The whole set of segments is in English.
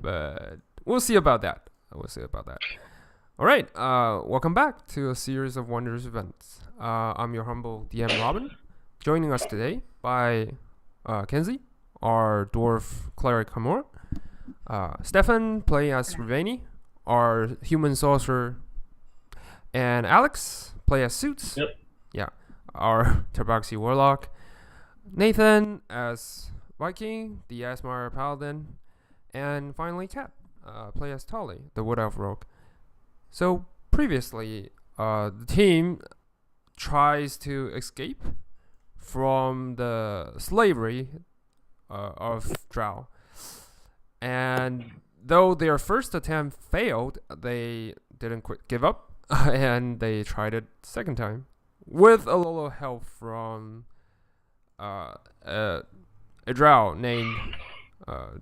but we'll see about that. All right. Welcome back to a series of Wonders events. I'm your humble DM Robin. Joining us today by Kenzie, our dwarf cleric Hamura. Stefan play as Riveni, our human sorcerer, and Alex play as Suits. Yep. Yeah, our Tabaxi warlock. Nathan as Viking, the Asmar paladin, and finally Kat, play as Tali, the wood elf rogue. So previously, the team tries to escape from the slavery of drow. And though their first attempt failed, they didn't give up, and they tried it second time with a little help from a drow named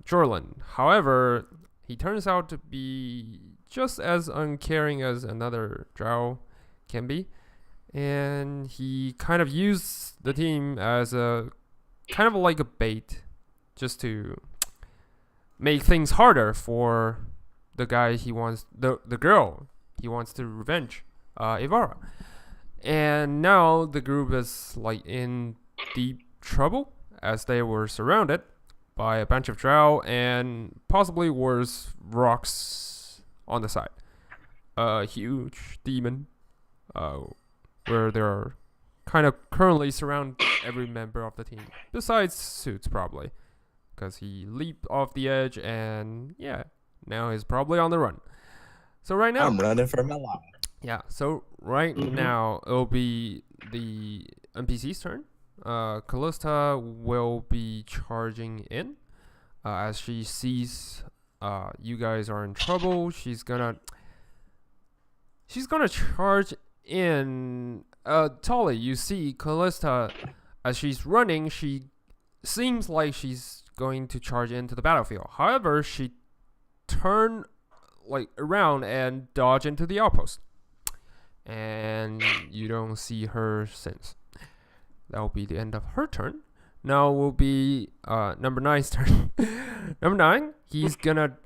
Jorlin. However, he turns out to be just as uncaring as another drow can be, and he kind of used the team as a kind of like a bait, just to make things harder for the guy he wants, the girl he wants to revenge, Ivara. And now the group is like in deep trouble as they were surrounded by a bunch of drow and possibly worse, rocks on the side. A huge demon, where they are kind of currently surround every member of the team, besides Suits probably, because he leaped off the edge and yeah, now he's probably on the run. So right now, I'm running for my life. Yeah, so right now it'll be the NPC's turn. Callista will be charging in as she sees you guys are in trouble. She's gonna charge in. Tali, you see Callista as she's running. She seems like she's going to charge into the battlefield. However, she turn like around and dodge into the outpost, and you don't see her since. That will be the end of her turn. Now will be number 9's turn. Number 9, he's gonna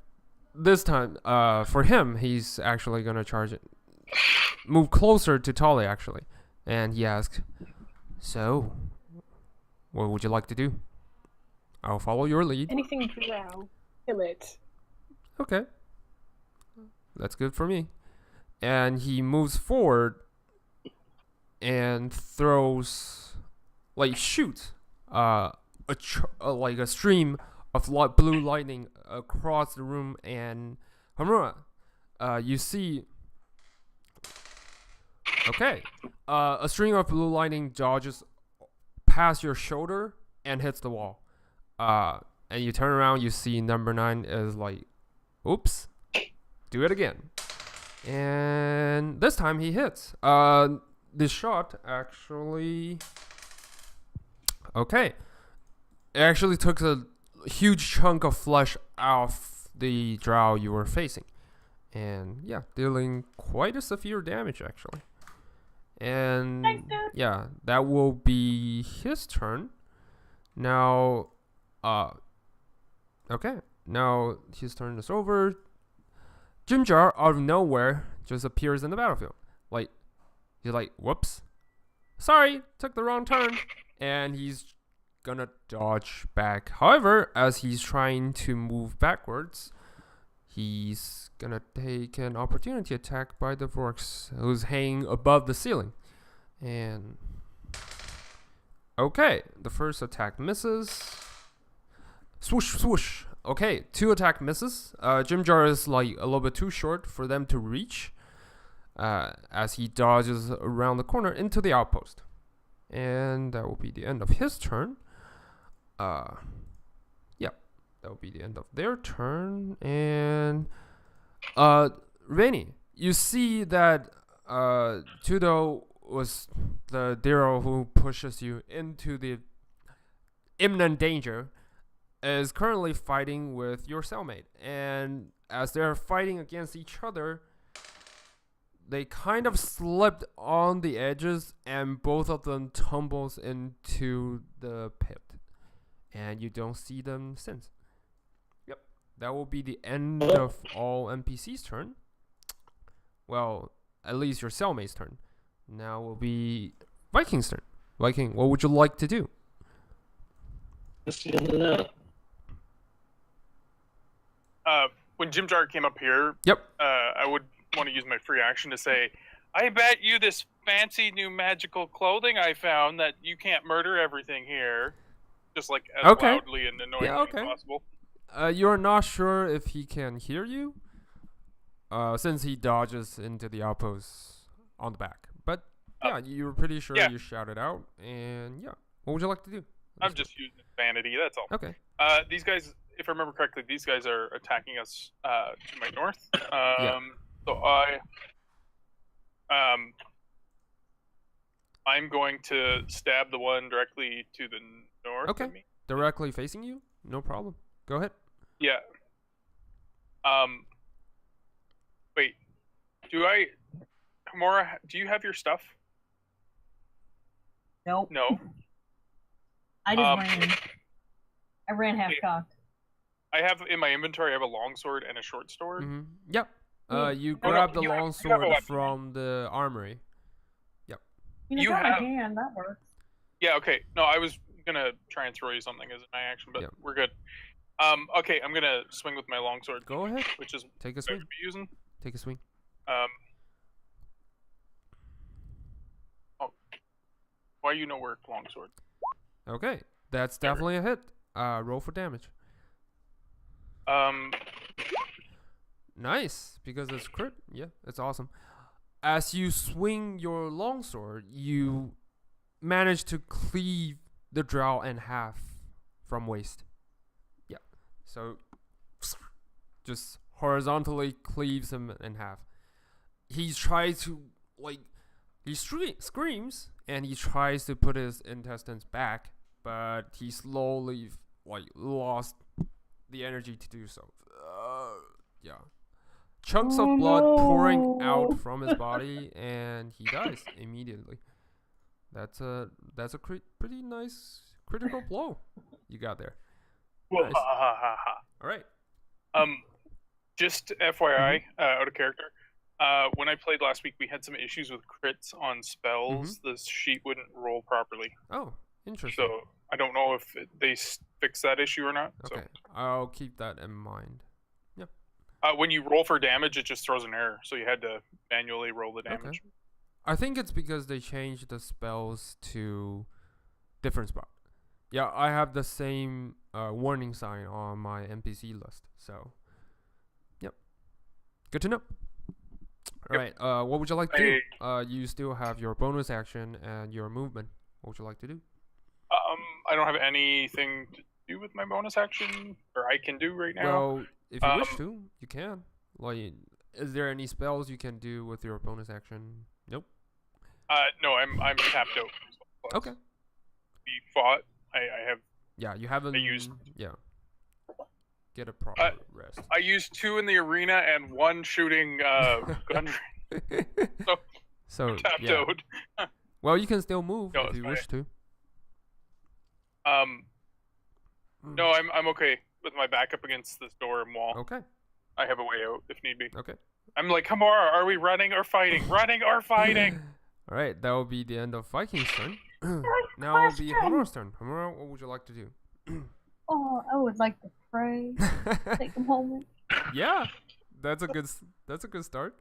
this time for him he's actually gonna charge it, move closer to Tali actually, and he asks, "So, what would you like to do? I'll follow your lead." Anything drow. Kill it. Okay, that's good for me. And he moves forward and throws, like shoots, like a stream of blue lightning across the room. And Hamura, you see, okay, a string of blue lightning dodges past your shoulder and hits the wall. And you turn around, you see number 9 is like, oops, do it again. And this time he hits. The shot actually, okay, it actually took a huge chunk of flesh off the drow you were facing, and yeah, dealing quite a severe damage actually. And yeah, that will be his turn. Now, okay, now his turn is over. Jimjar out of nowhere just appears in the battlefield. Like, he's like, whoops, sorry, took the wrong turn. And he's gonna dodge back. However, as he's trying to move backwards, he's gonna take an opportunity attack by the Vorks, who's hanging above the ceiling. And okay, the first attack misses. Swoosh, swoosh. Okay, 2 attack misses. Jimjar is like a little bit too short for them to reach, as he dodges around the corner into the outpost. And that will be the end of his turn. Yeah, that will be the end of their turn. And Reni, you see that Tudo was the hero who pushes you into the imminent danger, is currently fighting with your cellmate. And as they're fighting against each other, they kind of slipped on the edges and both of them tumbles into the pit. And you don't see them since. Yep. that will be the end of all NPC's turn. Well, at least your cellmate's turn. Now will be Viking's turn. Viking, what would you like to do? When Jim Jar came up here, Yep. I would want to use my free action to say, I bet you this fancy new magical clothing I found that you can't murder everything here. Just like as loudly and annoyingly as possible. You're not sure if he can hear you, since he dodges into the outpost on the back. But yeah, you're pretty sure you shouted out, and yeah. What would you like to do? I'm just using vanity, that's all. Okay. These guys, if I remember correctly, these guys are attacking us to my north. So I'm going to stab the one directly to the north of me. Directly facing you? No problem. Go ahead. Yeah. Wait. Hamura, do you have your stuff? Nope. No. I just ran. I ran half-cocked. I have in my inventory, I have a longsword and a short sword. Mm-hmm. Yep. You grab the longsword from the armory. Yep. You got my hand. That works. Yeah. Okay. No, I was gonna try and throw you something as an action, but we're good. Okay, I'm gonna swing with my longsword. Go ahead. Which is take a swing. Be using. Take a swing. Why you know work longsword? Okay, that's definitely a hit. Roll for damage. Nice, because it's crit. Yeah, it's awesome. As you swing your longsword, you manage to cleave the drow in half from waist. Yeah, so just horizontally cleaves him in half. He tries to he screams and he tries to put his intestines back, but he slowly lost the energy to do so. Yeah. Chunks of blood pouring out from his body, and he dies immediately. That's a pretty nice critical blow you got there. Nice. All right. Just FYI, out of character. When I played last week, we had some issues with crits on spells. The sheet wouldn't roll properly. Oh, interesting. So I don't know if they fixed that issue or not. Okay, I'll keep that in mind. Yeah. When you roll for damage, it just throws an error, so you had to manually roll the damage. Okay. I think it's because they changed the spells to different spot. Yeah, I have the same warning sign on my NPC list. So, yep. Good to know. All right. What would you like to do? You still have your bonus action and your movement. What would you like to do? I don't have anything to do with my bonus action, or I can do right now. Well, if you wish to, you can. Is there any spells you can do with your bonus action? Nope. No, I'm tapped out. Okay. We fought. I have. Yeah, you haven't. I used. Yeah. Get a proper rest. I used 2 in the arena and 1 shooting gun. So tapped out. Well, you can still move if you wish to. No, I'm okay with my back up against this door and wall. Okay. I have a way out if need be. Okay. I'm like, Hamura, are we running or fighting? Running or fighting? All right, that will be the end of Viking's turn. Now it will be Hamura's turn. Hamura, what would you like to do? Oh, I would like to pray. Take a moment. Yeah, that's a good start.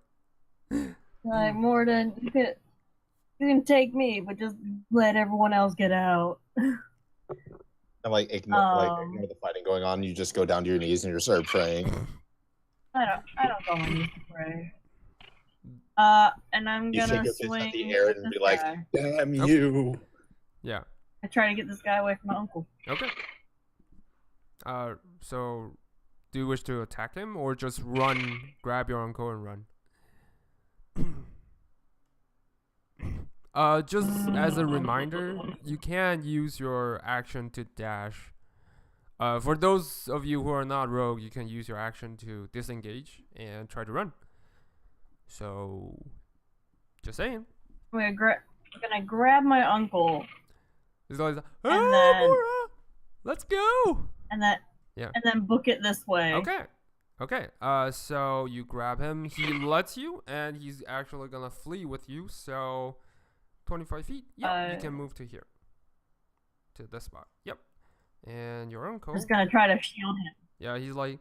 Like, Morden, you can take me, but just let everyone else get out. And ignore the fighting going on. You just go down to your knees and you start praying. I don't go on knees to pray. And I'm gonna swing at the air and be like, "Damn you!" Yeah. I try to get this guy away from my uncle. Okay. So, do you wish to attack him or just run, grab your uncle and run? Just as a reminder, you can use your action to dash. For those of you who are not rogue, you can use your action to disengage and try to run. So, just saying. I'm gonna grab my uncle. It's always and then, let's go. And then Yeah. And then book it this way. Okay. So you grab him. He lets you, and he's actually gonna flee with you. So 25 feet. Yep. You can move to here. To this spot. Yep. And your uncle. Just gonna try to shield him. Yeah. He's like.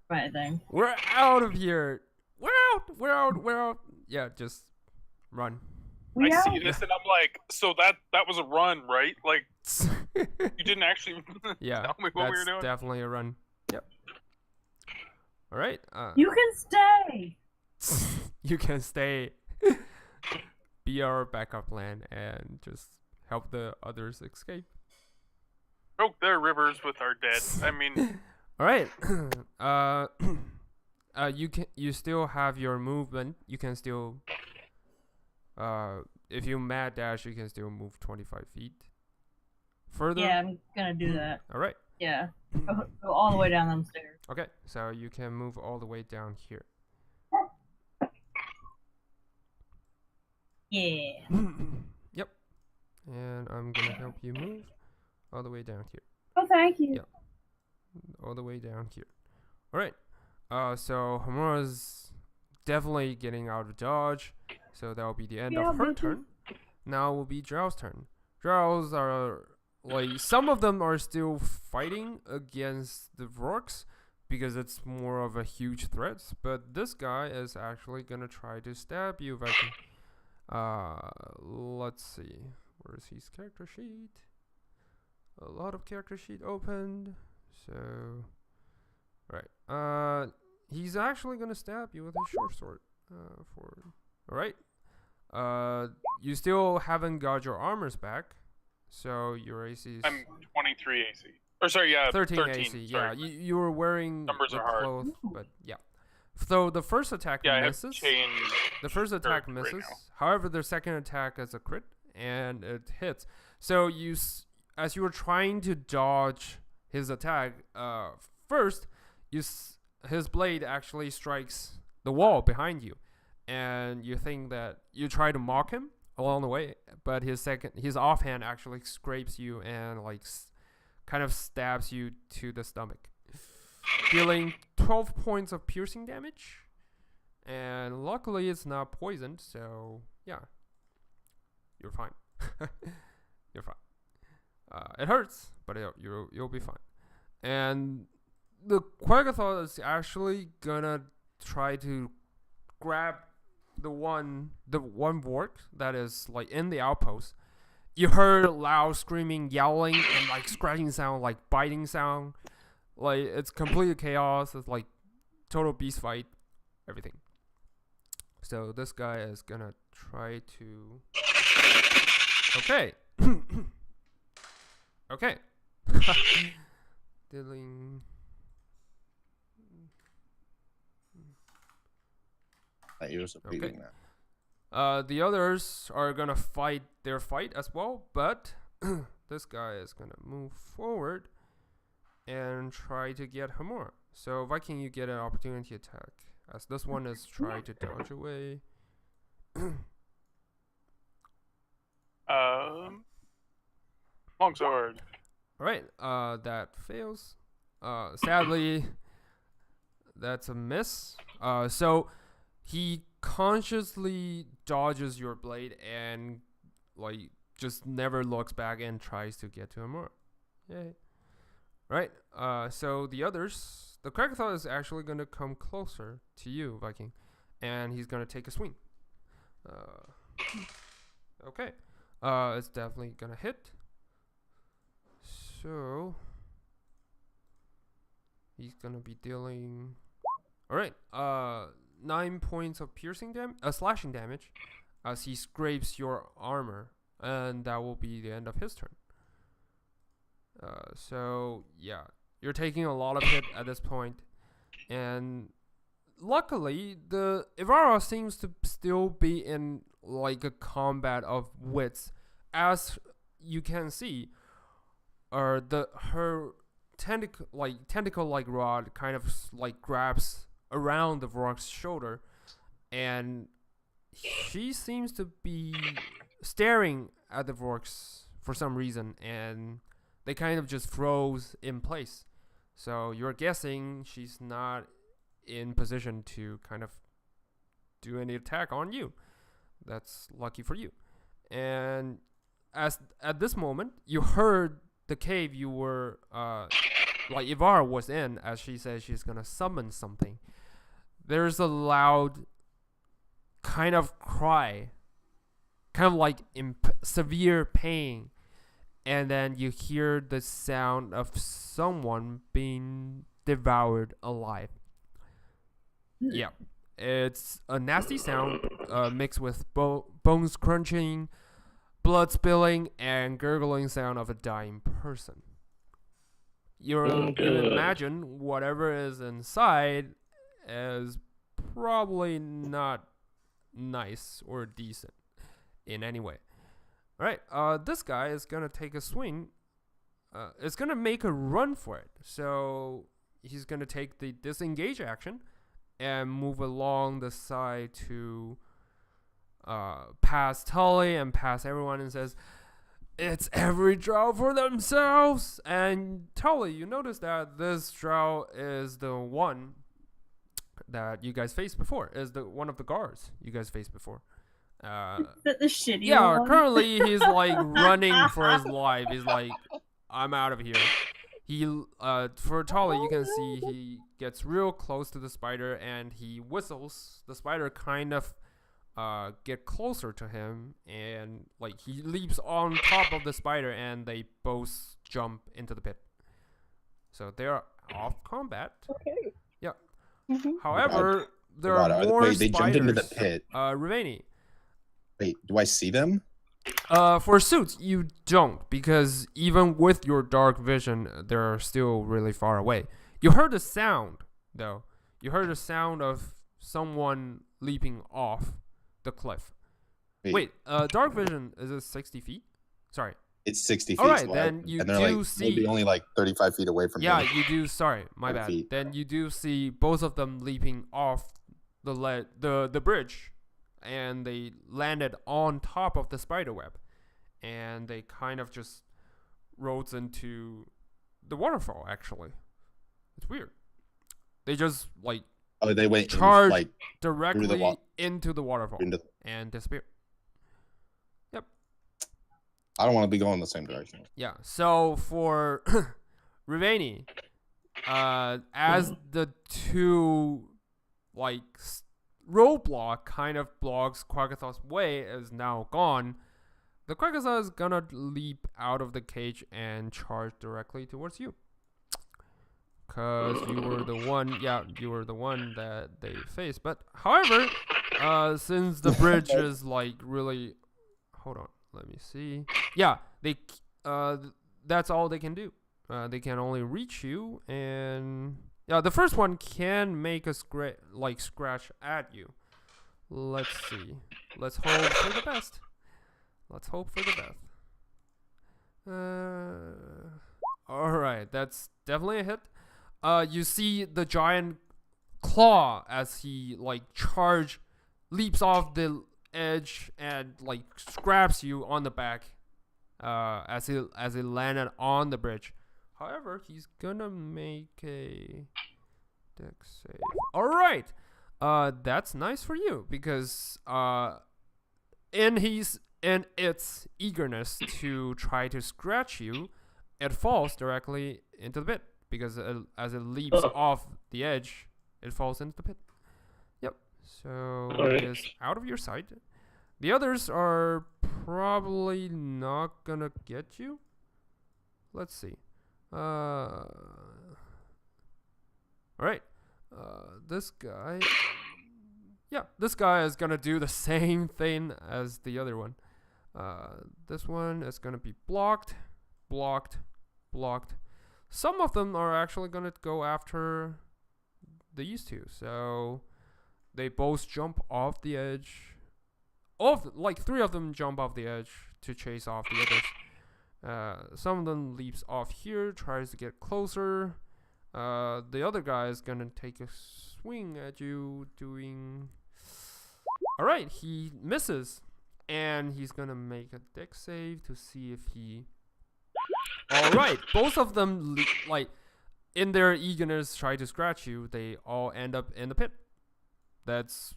Right thing. We're out of here. We're out. Yeah. Just run. I see this and I'm like, so that was a run, right? Like, you didn't actually tell me what we were doing? That's definitely a run. Yep. All right. You can stay. You can stay. Be our backup plan and just help the others escape. Broke their rivers with our dead. I mean. All right. You still have your movement. You can still. If you mad dash, you can still move 25 feet further. Yeah, I'm gonna do that. All right. Yeah, go all the way down them stairs. Okay, so you can move all the way down here. Yeah. Yep. And I'm gonna help you move all the way down here. Oh, thank you. Yep. All the way down here. All right. So Hamura's definitely getting out of dodge. So that will be the end of her turn. Now will be Drow's turn. Drows are like some of them are still fighting against the Vorks because it's more of a huge threat. But this guy is actually gonna try to stab you, Viking. Let's see. Where's his character sheet? A lot of character sheet opened. So, right. He's actually gonna stab you with his short sword. Alright. You still haven't got your armors back, so your AC is. I'm 23 AC. Or sorry, yeah, 13 AC. Yeah, you were wearing numbers the are hard. cloth, but yeah. So the first attack misses. The first attack misses. Right. However, the second attack is a crit and it hits. So as you were trying to dodge his attack, first his blade actually strikes the wall behind you, and you think that you try to mock him along the way, but his offhand actually scrapes you and like kind of stabs you to the stomach, dealing 12 points of piercing damage. And luckily it's not poisoned, so yeah, you're fine. You're fine. It hurts, but you'll be fine. And the Quaggathon is actually gonna try to grab the one Vork that is like in the outpost. You heard loud screaming, yelling, and like scratching sound, like biting sound. Like it's complete chaos. It's like total beast fight, everything. So this guy is gonna try to. Okay. Okay. Dealing. He was repeating that. The others are gonna fight their fight as well, but this guy is gonna move forward and try to get Hamura. So Viking, you get an opportunity attack, as this one is trying to dodge away. Longsword. Alright, that fails. Sadly, that's a miss. So he consciously dodges your blade and like just never looks back and tries to get to Hamura. Yay. Right. So the others, the Krakathon is actually gonna come closer to you, Viking, and he's gonna take a swing. Okay. It's definitely gonna hit. So he's gonna be dealing. All right. 9 points of slashing damage, as he scrapes your armor, and that will be the end of his turn. So yeah, you're taking a lot of hit at this point, and luckily the Ivara seems to still be in like a combat of wits, as you can see. Her tentacle like rod kind of like grabs around the Vork's shoulder, and she seems to be staring at the Vorks for some reason, and they kind of just froze in place. So you're guessing she's not in position to kind of do any attack on you. That's lucky for you. And as at this moment, you heard the cave you were like Ivar was in, as she says she's gonna summon something. There's a loud kind of cry, kind of like in severe pain, and then you hear the sound of someone being devoured alive. Yeah, it's a nasty sound mixed with bones crunching, blood spilling, and gurgling sound of a dying person. You imagine whatever is inside is probably not nice or decent in any way. Alright, this guy is gonna take a swing. It's gonna make a run for it. So he's gonna take the disengage action and move along the side to pass Tully and pass everyone, and says, "It's every drow for themselves." And Tully, you notice that this drow is the one that you guys faced before, is the one of the guards you guys faced before. The shitty yeah, one. currently he's like running for his life. He's like, I'm out of here. He for Tully, you can see he gets real close to the spider and he whistles. The spider kind of get closer to him, and like he leaps on top of the spider and they both jump into the pit. So they're off combat. Okay. Yeah. Mm-hmm. However, there are more spiders. They jumped into the pit. Riveni. Wait, do I see them? For suits, you don't, because even with your dark vision, they're still really far away. You heard a sound, though. You heard a sound of someone leaping off the cliff. Wait, dark vision, is it 60 feet? Sorry. It's 60 feet. All right, then you do see... They'll be only like 35 feet away from Yeah, them. you do... Sorry, my bad. Feet. Then you do see both of them leaping off the bridge, and they landed on top of the spider web, and they kind of just rose into the waterfall. Actually, it's weird. They just like they went charged directly into the waterfall and disappeared. Yep. I don't want to be going the same direction. Yeah. So for Riveni, as the two like roadblock kind of blocks Quackataw's way is now gone, the Quackataw is gonna leap out of the cage and charge directly towards you. Cause you were the one that they faced. But however, since the bridge is like really, hold on, let me see. Yeah, they that's all they can do. They can only reach you, and yeah, the first one can make a scratch at you. Let's see. Let's hope for the best. Let's hope for the best. Alright, that's definitely a hit. You see the giant claw as he like leaps off the edge and like scraps you on the back as he landed on the bridge. However, he's gonna make a dex save. Alright, that's nice for you, because in its eagerness to try to scratch you, it falls directly into the pit, because as it leaps off the edge, it falls into the pit. Yep, so it is out of your sight. The others are probably not gonna get you. Let's see. Alright. This guy... Yeah, this guy is gonna do the same thing as the other one. This one is gonna be blocked. Some of them are actually gonna go after these two. So they both jump off the edge. Like 3 of them jump off the edge to chase off the others. Some of them leaps off here, tries to get closer. The other guy is gonna take a swing at you, doing... Alright, he misses. And he's gonna make a dex save to see if he All right, both of them like in their eagerness try to scratch you. They all end up in the pit. That's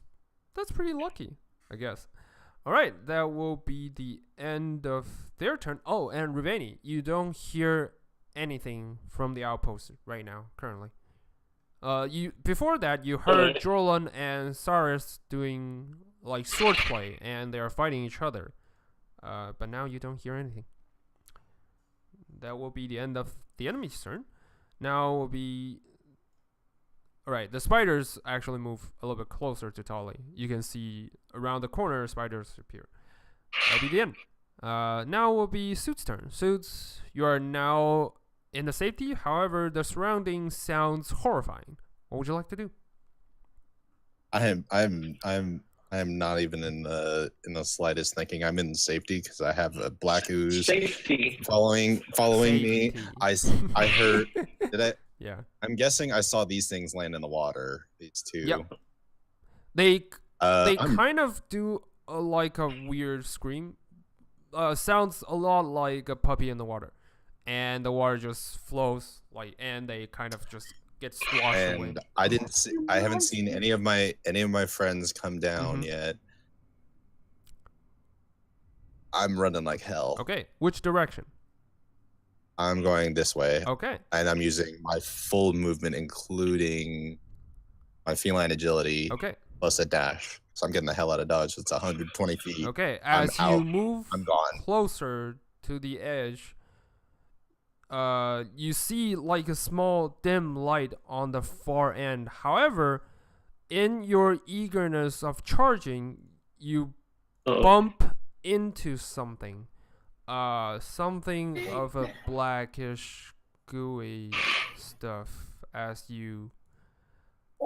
pretty lucky, I guess. All right, that will be the end of their turn. Oh, and Riveni, you don't hear anything from the outpost right now, currently. You before that you heard Jorlan and Saris doing like swordplay, and they are fighting each other. But now you don't hear anything. That will be the end of the enemy's turn. Now will be. Alright, the spiders actually move a little bit closer to Tolly. You can see around the corner spiders appear. That'll be the end. Now will be Suits' turn. Suits, you are now in the safety. However, the surrounding sounds horrifying. What would you like to do? I am not even in the slightest thinking I'm in safety because I have a black ooze following Safety. me. I heard. Did I? Yeah. I'm guessing I saw these things land in the water. These two. Yep. They I'm- kind of do like a weird scream. Sounds a lot like a puppy in the water, and the water just flows and they kind of just get swashed away. And I haven't seen any of my friends come down yet. I'm running like hell. Okay, which direction? I'm going this way. Okay. And I'm using my full movement, including my feline agility, Okay. plus a dash. So I'm getting the hell out of Dodge. It's 120 feet. Okay. As you out. move I'm gone. closer to the edge, you see like a small dim light on the far end. However, in your eagerness of charging, you bump into something. Something of a blackish, gooey stuff as you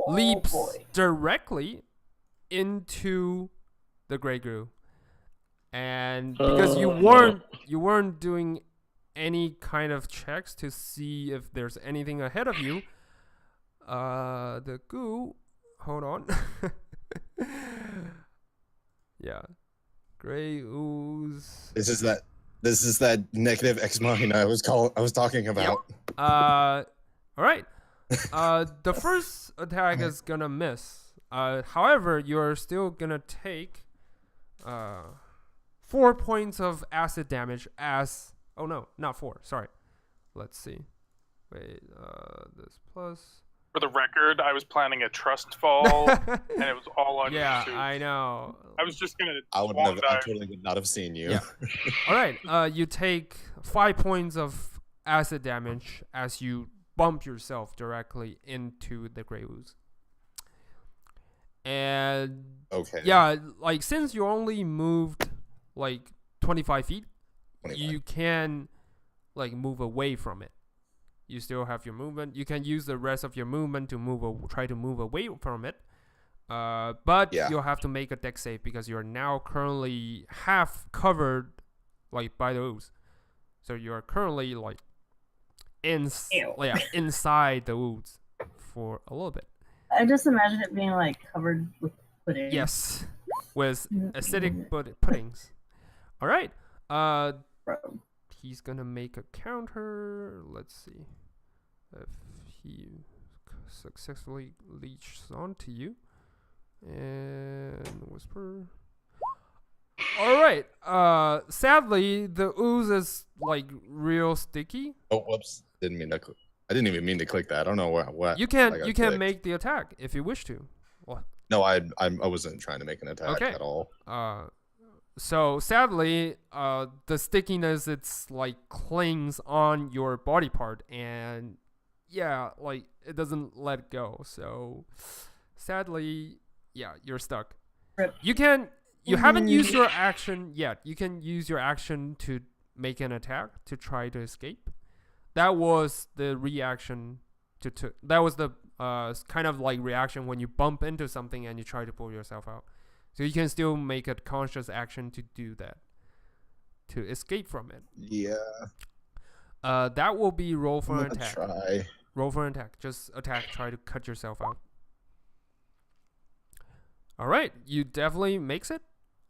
leaps directly into the gray goo. And because you weren't doing any kind of checks to see if there's anything ahead of you, the goo, hold on. Yeah. Gray ooze. This is that negative ex machina I was talking about. Yep. All right. The first attack is gonna miss. However, you're still gonna take 4 points of acid damage as. Oh no, not 4. Sorry. Let's see. Wait. This plus. For the record, I was planning a trust fall, and it was all on Yeah, you. I know. I was just gonna. I totally would not have seen you. Yeah. All right. You take 5 points of acid damage as you bump yourself directly into the gray ooze. And Okay. yeah, like since you only moved like 25 feet, 25. you can like move away from it. You still have your movement. You can use the rest of your movement to try to move away from it. But you'll have to make a dex save because you're now currently half covered like by the ooze. So you're currently like inside the ooze for a little bit. I just imagine it being like covered with pudding. Yes, with acidic puddings. All right. He's gonna make a counter. Let's see if he successfully leeches onto you. And whisper. All right. Sadly, the ooze is like real sticky. Oh, whoops! Didn't mean to. I didn't even mean to click that. I don't know what. You can make the attack if you wish to. What? No, I wasn't trying to make an attack at all. So sadly, the stickiness it's like clings on your body part, and yeah, like it doesn't let go. So sadly, yeah, you're stuck. Rip. You haven't used your action yet. You can use your action to make an attack to try to escape. That was the reaction that was the kind of like reaction when you bump into something and you try to pull yourself out. So you can still make a conscious action to do that, to escape from it. Yeah. That will be roll for an attack. Try. Roll for an attack. Just attack. Try to cut yourself out. All right, you definitely makes it.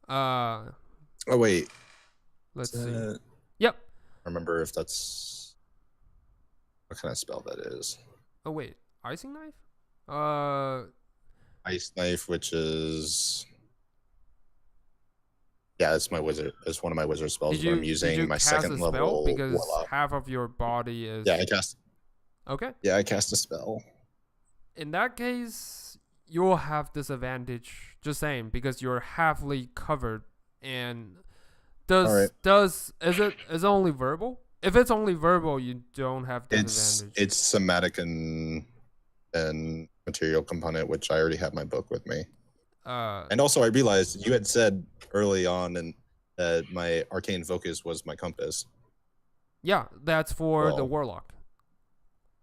Oh wait. Let's see. Yep. Remember if that's. what kind of spell that is. Oh wait, icing knife? Ice knife, which is it's my wizard. It's one of my wizard spells. Did I'm using my cast second a spell? level Because warlock. half of your body is. Yeah, I cast. Okay. Yeah, I cast a spell. In that case, you'll have disadvantage. Just saying, because you're halfly covered. And is it only verbal? If it's only verbal, you don't have disadvantage. It's somatic and material component, which I already have my book with me. And also, I realized you had said early on that my arcane focus was my compass. Yeah, that's for the warlock.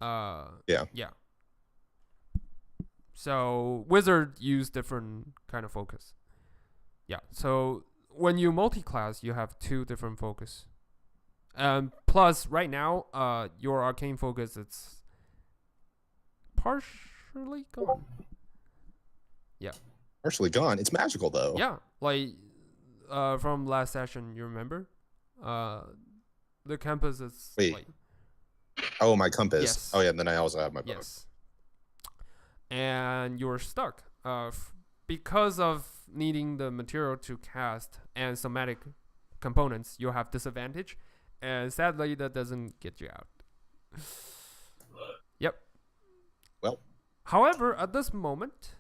Yeah. So wizard use different kind of focus. Yeah. So when you multi-class, you have 2 different focus. Plus, right now, your arcane focus it's partially gone. Yeah. Partially gone. It's magical though. Yeah, like from last session, you remember? The compass is like. Oh, my compass. Yes. Oh yeah, and then I also have my book. Yes. And you're stuck. Because of needing the material to cast and somatic components, you have disadvantage, and sadly that doesn't get you out. Yep. Well. However, at this moment,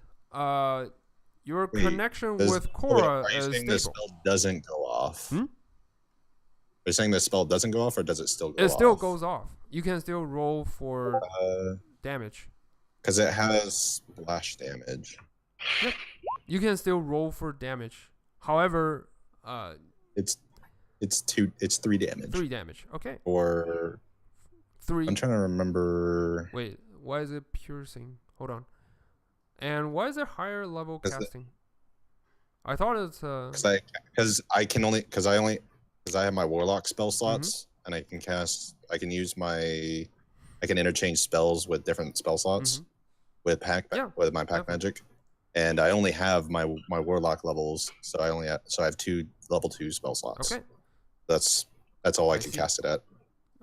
your connection with Cora are you is saying stable. the spell doesn't go off? Hmm? Are you saying the spell doesn't go off, or does it still go off? It still goes off. You can still roll for damage. Because it has splash damage. Yep. You can still roll for damage. However, it's 3 damage. 3 damage. Okay. Or 3. I'm trying to remember. Wait, why is it piercing? Hold on. And why is it higher level casting? I thought it's because I have my warlock spell slots, and I can interchange spells with different spell slots with my pack magic, and I only have my warlock levels, so I have 2 level 2 spell slots. Okay, that's all I can cast it at.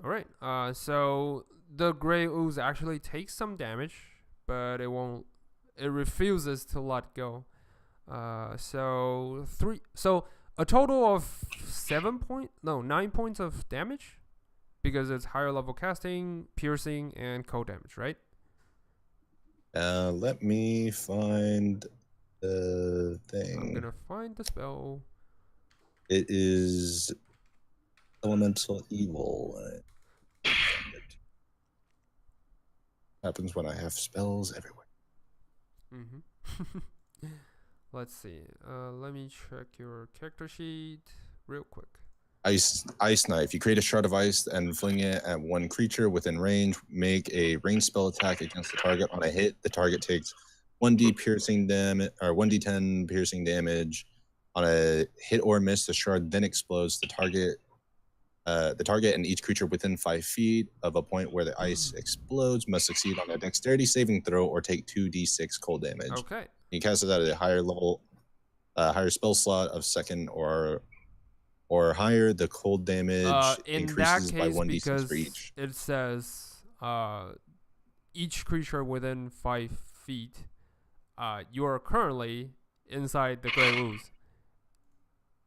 All right. So the gray ooze actually takes some damage, but it won't. It refuses to let go. So a total of 9 points of damage, because it's higher level casting, piercing, and cold damage, right? Let me find the thing. I'm gonna find the spell. It is elemental evil. Happens when I have spells everywhere. Let's see. Let me check your character sheet real quick. Ice knife. You create a shard of ice and fling it at one creature within range. Make a ranged spell attack against the target. On a hit, the target takes 1d piercing damage or 1d10 piercing damage. On a hit or miss, the shard then explodes. The target and each creature within 5 feet of a point where the ice explodes must succeed on a dexterity saving throw or take 2d6 cold damage. Okay. You cast it at a higher level, higher spell slot of second or higher. The cold damage increases by 1d6 for each. It says each creature within 5 feet. You are currently inside the gray ooze.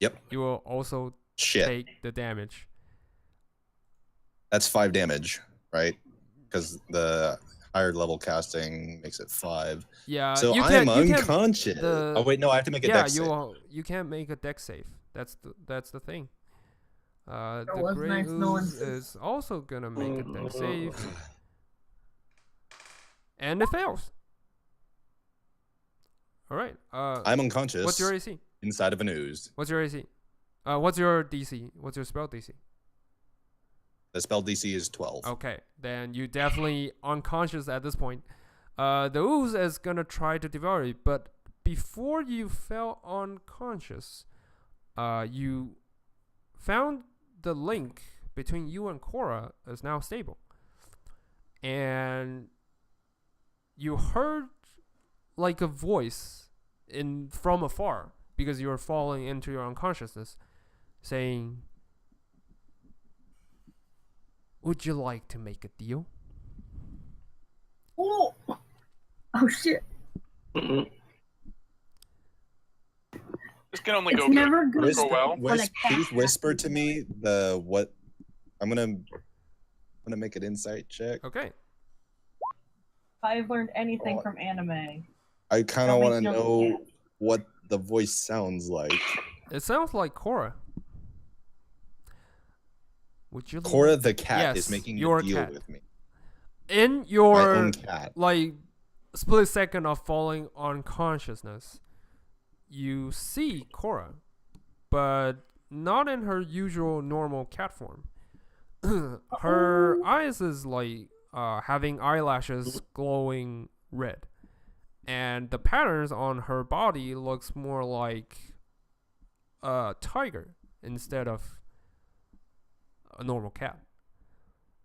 Yep. You will also take the damage. That's 5 damage, right? Because the higher level casting makes it 5. Yeah. So I'm unconscious. Oh wait, no, I have to make a dex save. You can't make a dex save. That's the thing. The was gray nice knowing. ooze is also gonna make a dex save, and it fails. All right. I'm unconscious. What's your AC? Inside of an ooze. What's your AC? What's your DC? What's your spell DC? The spell DC is 12. Okay, then you definitely unconscious at this point. The ooze is gonna try to devour you, but before you fell unconscious, you found the link between you and Cora is now stable, and you heard like a voice from afar, because you were falling into your unconsciousness, saying, "Would you like to make a deal?" Oh, oh shit! This can only It's go never good. good. Go well. Please whisper to me the what. I'm gonna make an insight check. Okay. If I've learned anything Oh. from anime, I kind of want to Don't make know no- what the voice sounds like. It sounds like Cora. Would you? Cora the cat Yes, is making your a deal cat. with me. In My your own cat. like split second of falling unconsciousness, you see Cora, but not in her usual normal cat form. Her eyes is like having eyelashes glowing red, and the patterns on her body looks more like a tiger instead of a normal cat.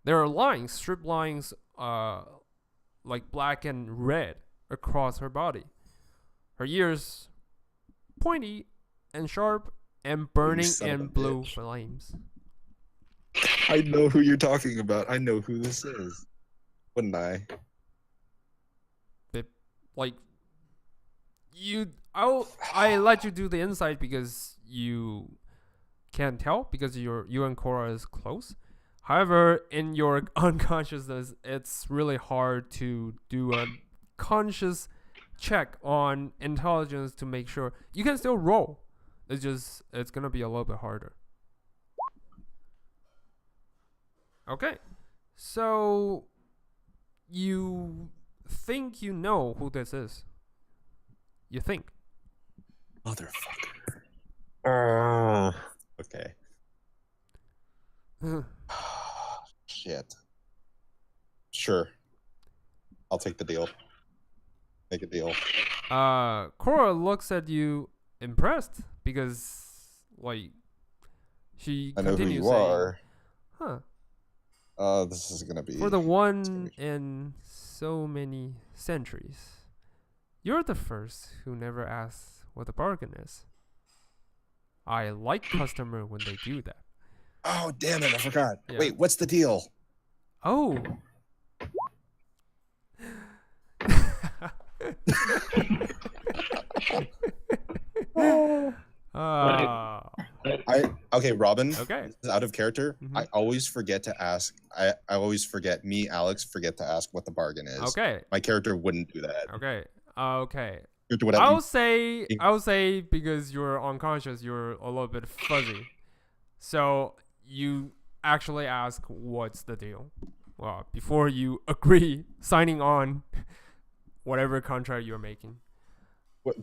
There are lines, strip lines, like black and red across her body. Her ears pointy and sharp and burning son of a in blue bitch. flames. I know who you're talking about. I know who this is. Wouldn't I? Like I let you do the insight because you can't tell because you and Cora is close. However, in your unconsciousness, it's really hard to do a conscious check on intelligence to make sure you can still roll. It's gonna be a little bit harder. Okay, so you think you know who this is. You think. Motherfucker. Okay. Shit. Sure. I'll take the deal. Make a deal. Cora looks at you impressed because, like, she I know who continues you saying, are. huh, This is gonna be for the one scary. in so many centuries, you're the first who never asks what the bargain is. I like customer when they do that. Oh damn it! I forgot. Yeah. Wait, what's the deal? Oh. Okay, Robin. Okay. This is out of character. Mhm. I always forget to ask. I always forget. Me, Alex, forget to ask what the bargain is. Okay. My character wouldn't do that. Okay. Okay. Character would at I'll least- say because you're unconscious, you're a little bit fuzzy. So you actually ask what's the deal? Well, before you agree signing on whatever contract you're making.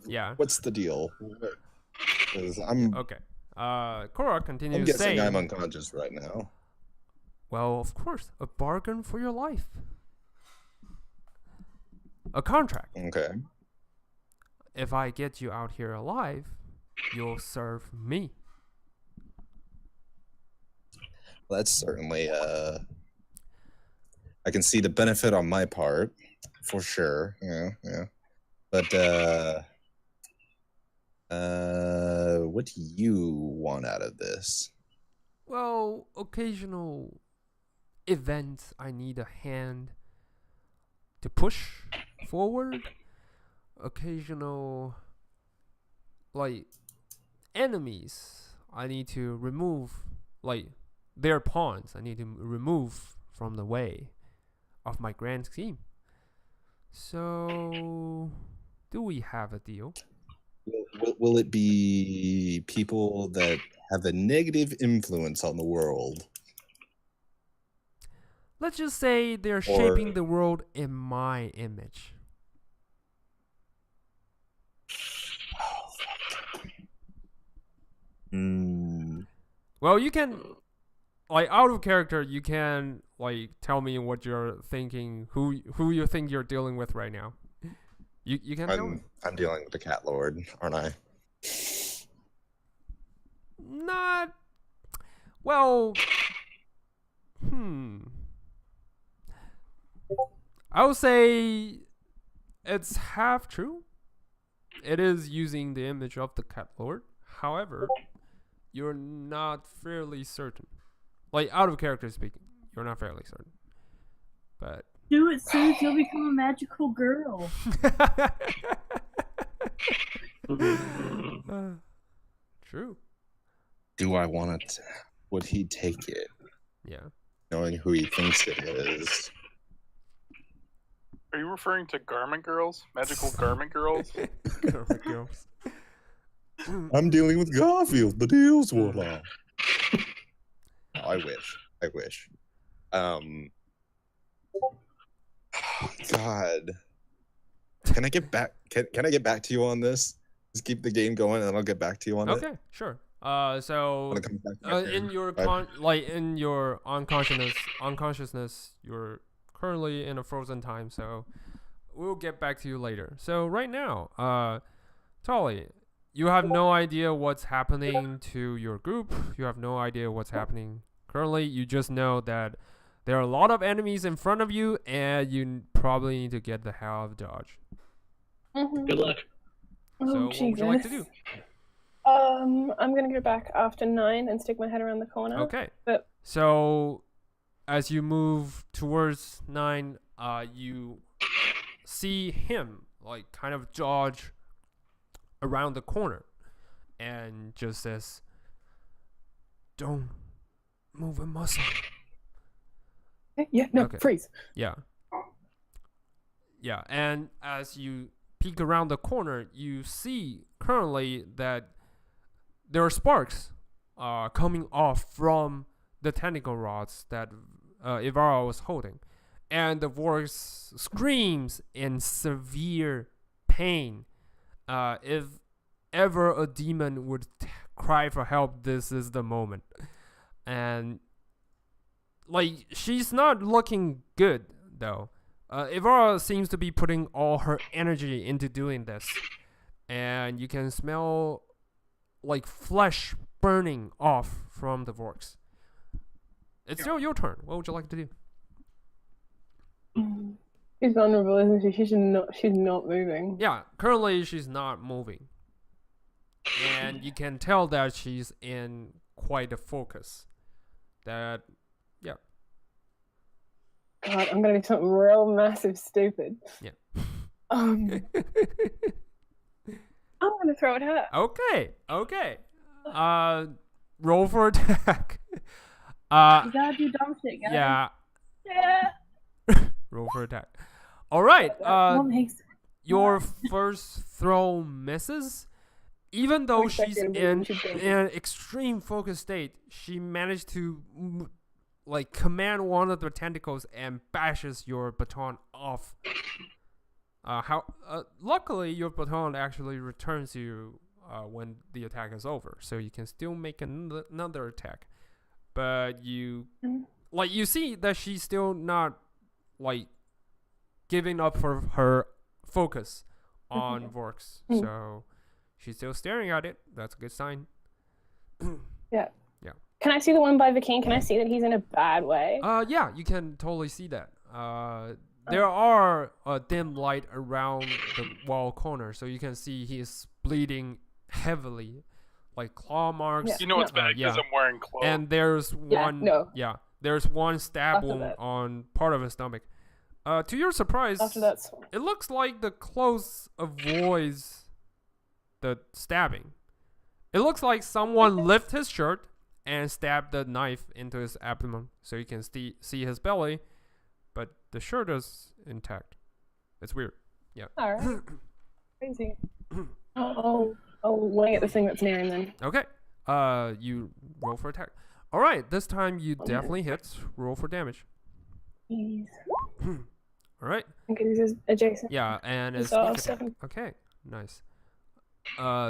Yeah. What's the deal? 'Cause I'm Okay. Cora continues guessing saying, I'm unconscious right now. well, of course, a bargain for your life. A contract. Okay. If I get you out here alive, you'll serve me. Well, that's certainly I can see the benefit on my part, for sure. Yeah. But what do you want out of this? Well, occasional events I need a hand to push forward. Occasional, like, enemies I need to remove, like, their pawns I need to remove from the way of my grand scheme. So, do we have a deal? Will it be people that have a negative influence on the world? Let's just say they're shaping the world in my image. Well, you can, like, out of character, you can, like, tell me what you're thinking, who you think you're dealing with right now. You can tell me. I'm dealing with the cat lord, aren't I? Not, well, I would say it's half true. It is using the image of the cat lord. However, you're not fairly certain. Like, out of character speaking, you're not fairly certain. But Do it, Sus. You'll become a magical girl. True. Do I want it? Would he take it? Yeah. Knowing who he thinks it is. Are you referring to garment girls? Magical garment girls? Garment girls. I'm dealing with Garfield, the Deals Warlock. I wish. God. Can I get back? Can I get back to you on this? Just keep the game going, and I'll get back to you on it. Okay, sure. So When it comes back to my in turn, your right? in your unconsciousness, you're currently in a frozen time. So we'll get back to you later. So right now, Tolly, you have no idea what's happening to your group. You have no idea what's happening currently. You just know that there are a lot of enemies in front of you, and you probably need to get the hell out of Dodge. Good luck. So what would you like to do? I'm gonna go back after 9 and stick my head around the corner. Okay. But So as you move towards 9, you see him like kind of dodge around the corner and just says, "Don't move a muscle." yeah, no, Okay. freeze. Yeah. Yeah, and as you peek around the corner, you see currently that there are sparks coming off from the tentacle rods that Ivara was holding. And the voice screams in severe pain. If ever a demon would cry for help, this is the moment. And like, she's not looking good though. Ivara seems to be putting all her energy into doing this, and you can smell like flesh burning off from the Vorks. It's still your turn. What would you like to do? She's vulnerable, isn't she? She's not moving. Yeah, currently she's not moving, and you can tell that she's in quite a focus. That, yeah. God, I'm gonna do something real massive stupid. Yeah. I'm gonna throw at her. Okay. Roll for attack. You gotta do dumb shit, guys. Yeah. Yeah. Roll for attack. All right. What makes Your first throw misses. Even though she's in an extreme focus state, she managed to like command one of the tentacles and bashes your baton off. Luckily, your baton actually returns you when the attack is over, so you can still make another attack. But you see that she's still not like giving up for her focus on Vorks, so she's still staring at it. That's a good sign. Yeah. Can I see the one by the king? Can I see that he's in a bad way? Yeah, you can totally see that. There are a dim light around the wall corner, so you can see he's bleeding heavily, like claw marks. You know it's bad because I'm wearing clothes. And there's there's one stab After wound that. on part of his stomach. To your surprise, After that, it looks like the clothes avoids the stabbing. It looks like someone lifted his shirt and stabbed the knife into his abdomen, so you can see his belly, but the shirt is intact. It's weird. Yeah. all right. Crazy. I'll wing at the thing that's near him then. Okay. You roll for attack. All right. This time you definitely hit. Roll for damage. Jeez. All right. Because he's adjacent. Yeah, and it's So, sneak attack. 7. Okay. Nice.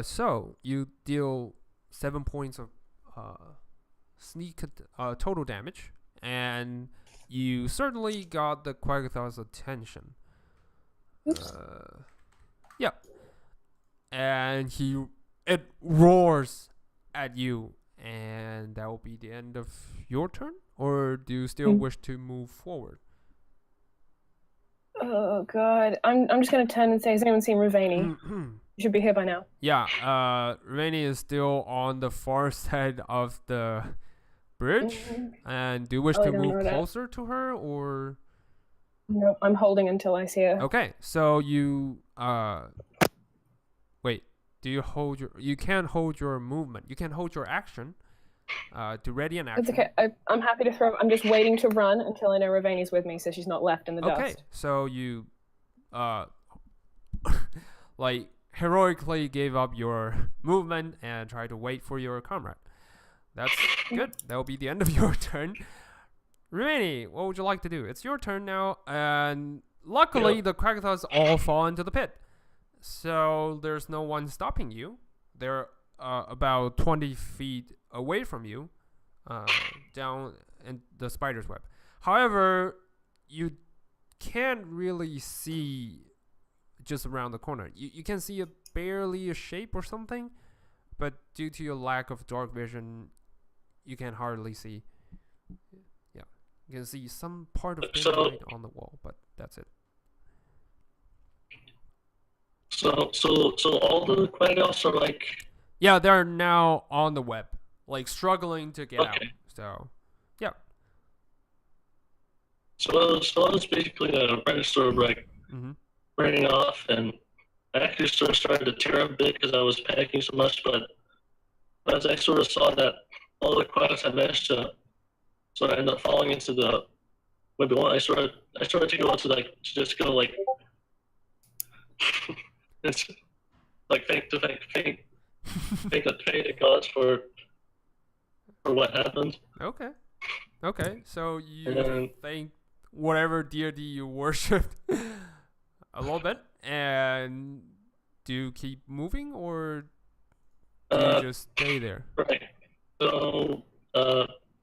So you deal 7 points of total damage, and you certainly got the Quagathar's attention. Yeah. And it roars at you, and that will be the end of your turn. Or do you still wish to move forward? Oh god. I'm just gonna turn and say, has anyone seen Ravani? You should be here by now. Yeah, Rainy is still on the far side of the bridge. And do you wish to I don't move know that. closer to her, or? Nope, I'm holding until I see her. Okay, so you wait. Do you hold your? You can't hold your movement. You can hold your action. To ready an action. It's okay. I'm happy to throw. I'm just waiting to run until I know Ravani's with me, so she's not left in the dust. Okay, so you, like heroically gave up your movement and tried to wait for your comrade. That's good. That will be the end of your turn. Ravani, what would you like to do? It's your turn now, and luckily the Kragathas all fall into the pit, so there's no one stopping you. They're about 20 feet away from you, down in the spider's web. However, you can't really see just around the corner. You can see barely a shape or something, but due to your lack of dark vision, you can hardly see. Yeah, you can see some part of daylight on the wall, but that's it. So all the Quagos are like. Yeah, they're now on the web, like struggling to get out. So, yeah. So I was basically right sort of like running off, and I actually sort of started to tear up a bit because I was panicking so much. But as I sort of saw that all the Quagos had managed to sort of end up falling into the web, I started to go to like to just go like it's like thank the gods for what happened. Okay. So you thank whatever deity you worshipped a little bit, and do you keep moving or do you just stay there? Right. So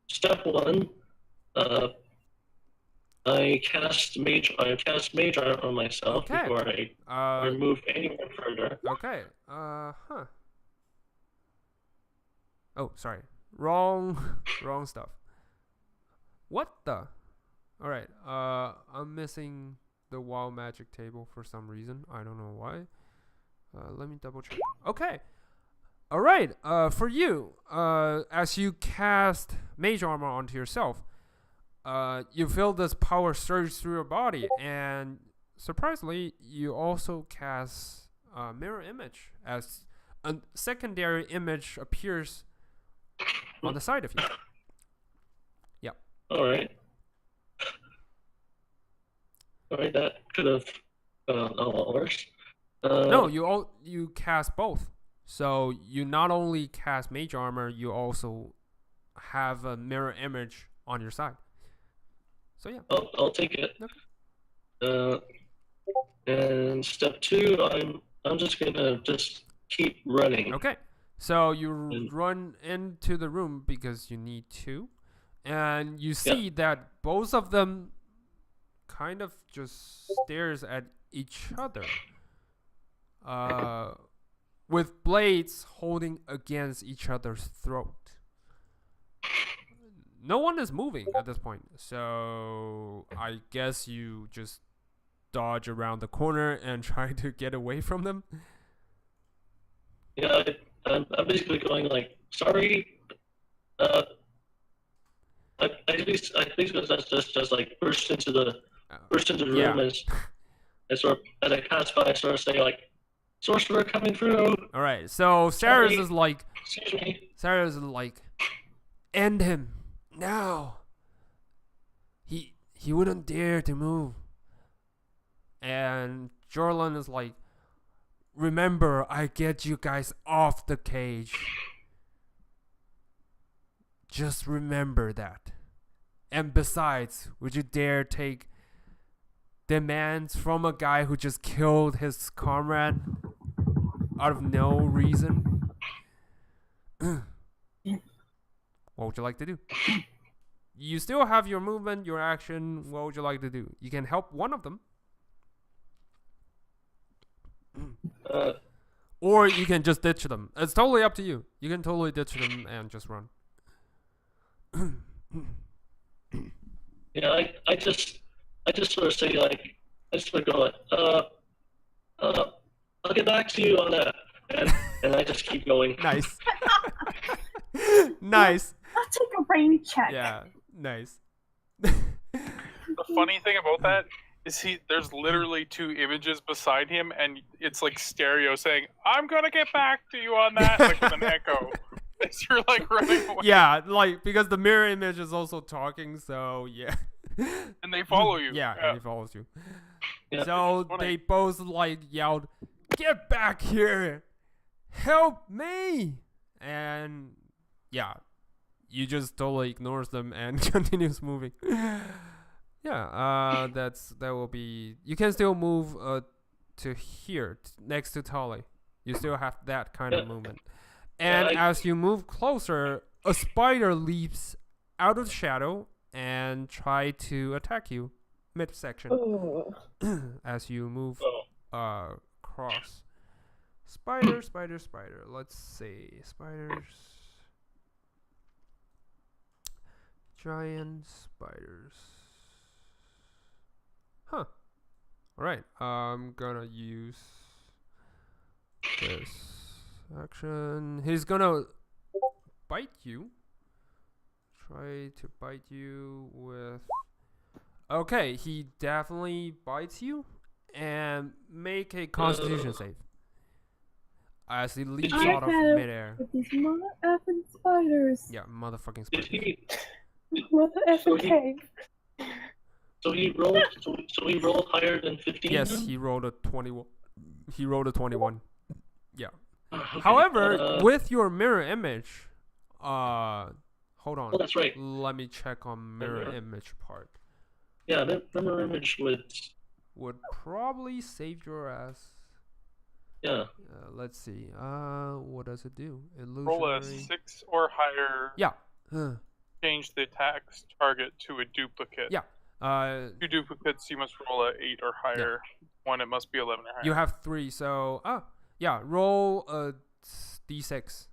step one, I cast mage armor on myself before I move anywhere further. Okay. Oh, sorry. Wrong stuff. What the? All right. I'm missing the wild magic table for some reason. I don't know why. Let me double check. Okay. All right. For you, as you cast mage armor onto yourself, you feel this power surge through your body, and surprisingly, you also cast mirror image as a secondary image appears on the side of you. Yep. All right, that could have a lot worse. No, you cast both. So you not only cast mage armor, you also have a mirror image on your side. So yeah. I'll take it. Okay. And step two, I'm just gonna keep running. Okay. So you run into the room because you need to, and you see that both of them kind of just stares at each other, with blades holding against each other's throat. No one is moving at this point, so I guess you just dodge around the corner and try to get away from them. Yeah, I'm basically going like, sorry. I basically just like burst into the room as I pass by. I sort of say like, sorcerer coming through. All right, so Sarah's is like, excuse me. Sarah's is like, end him now. He wouldn't dare to move. And Jorlan is like, remember, I get you guys off the cage. Just remember that. And besides, would you dare take demands from a guy who just killed his comrade out of no reason? What would you like to do? You still have your movement, your action. What would you like to do? You can help one of them. Or you can just ditch them. It's totally up to you. You can totally ditch them and just run. Yeah, I just sort of say like, I sort of go like, I'll get back to you on that, and I just keep going. Nice. Nice. I'll take a brain check. Yeah, nice. The funny thing about that There's literally 2 images beside him, and it's like stereo saying, "I'm gonna get back to you on that," like with an echo. As you're like running away. Yeah, like because the mirror image is also talking, so yeah. And they follow you. Yeah, and he follows you. Yeah. So they both like yelled, "Get back here! Help me!" And yeah, you just totally ignores them and continues moving. Yeah, that will be. You can still move to here next to Tolly. You still have that kind of movement. And as you move closer, a spider leaps out of the shadow and try to attack you midsection as you move across. Spider. Let's see. Spiders. Giant spiders. Huh. Alright, I'm gonna use this action. He's gonna bite you. Try to bite you with... Okay, he definitely bites you. And make a constitution save. As he leaps out of midair. These mother effing spiders. Yeah, motherfucking spiders. Mother effing cave. So he rolled higher than 15. Yes, he rolled a 21. He rolled a 21. Yeah. Okay. However, with your mirror image, hold on. Oh, that's right. Let me check on mirror image part. Yeah, mirror image would probably save your ass. Yeah. Let's see. What does it do? Roll a 6 or higher. Yeah. Change the attack target to a duplicate. Yeah. 2 duplicates, you must roll a 8 or higher. Yeah. 1, it must be 11 or higher. You have 3, so yeah. Roll a d6.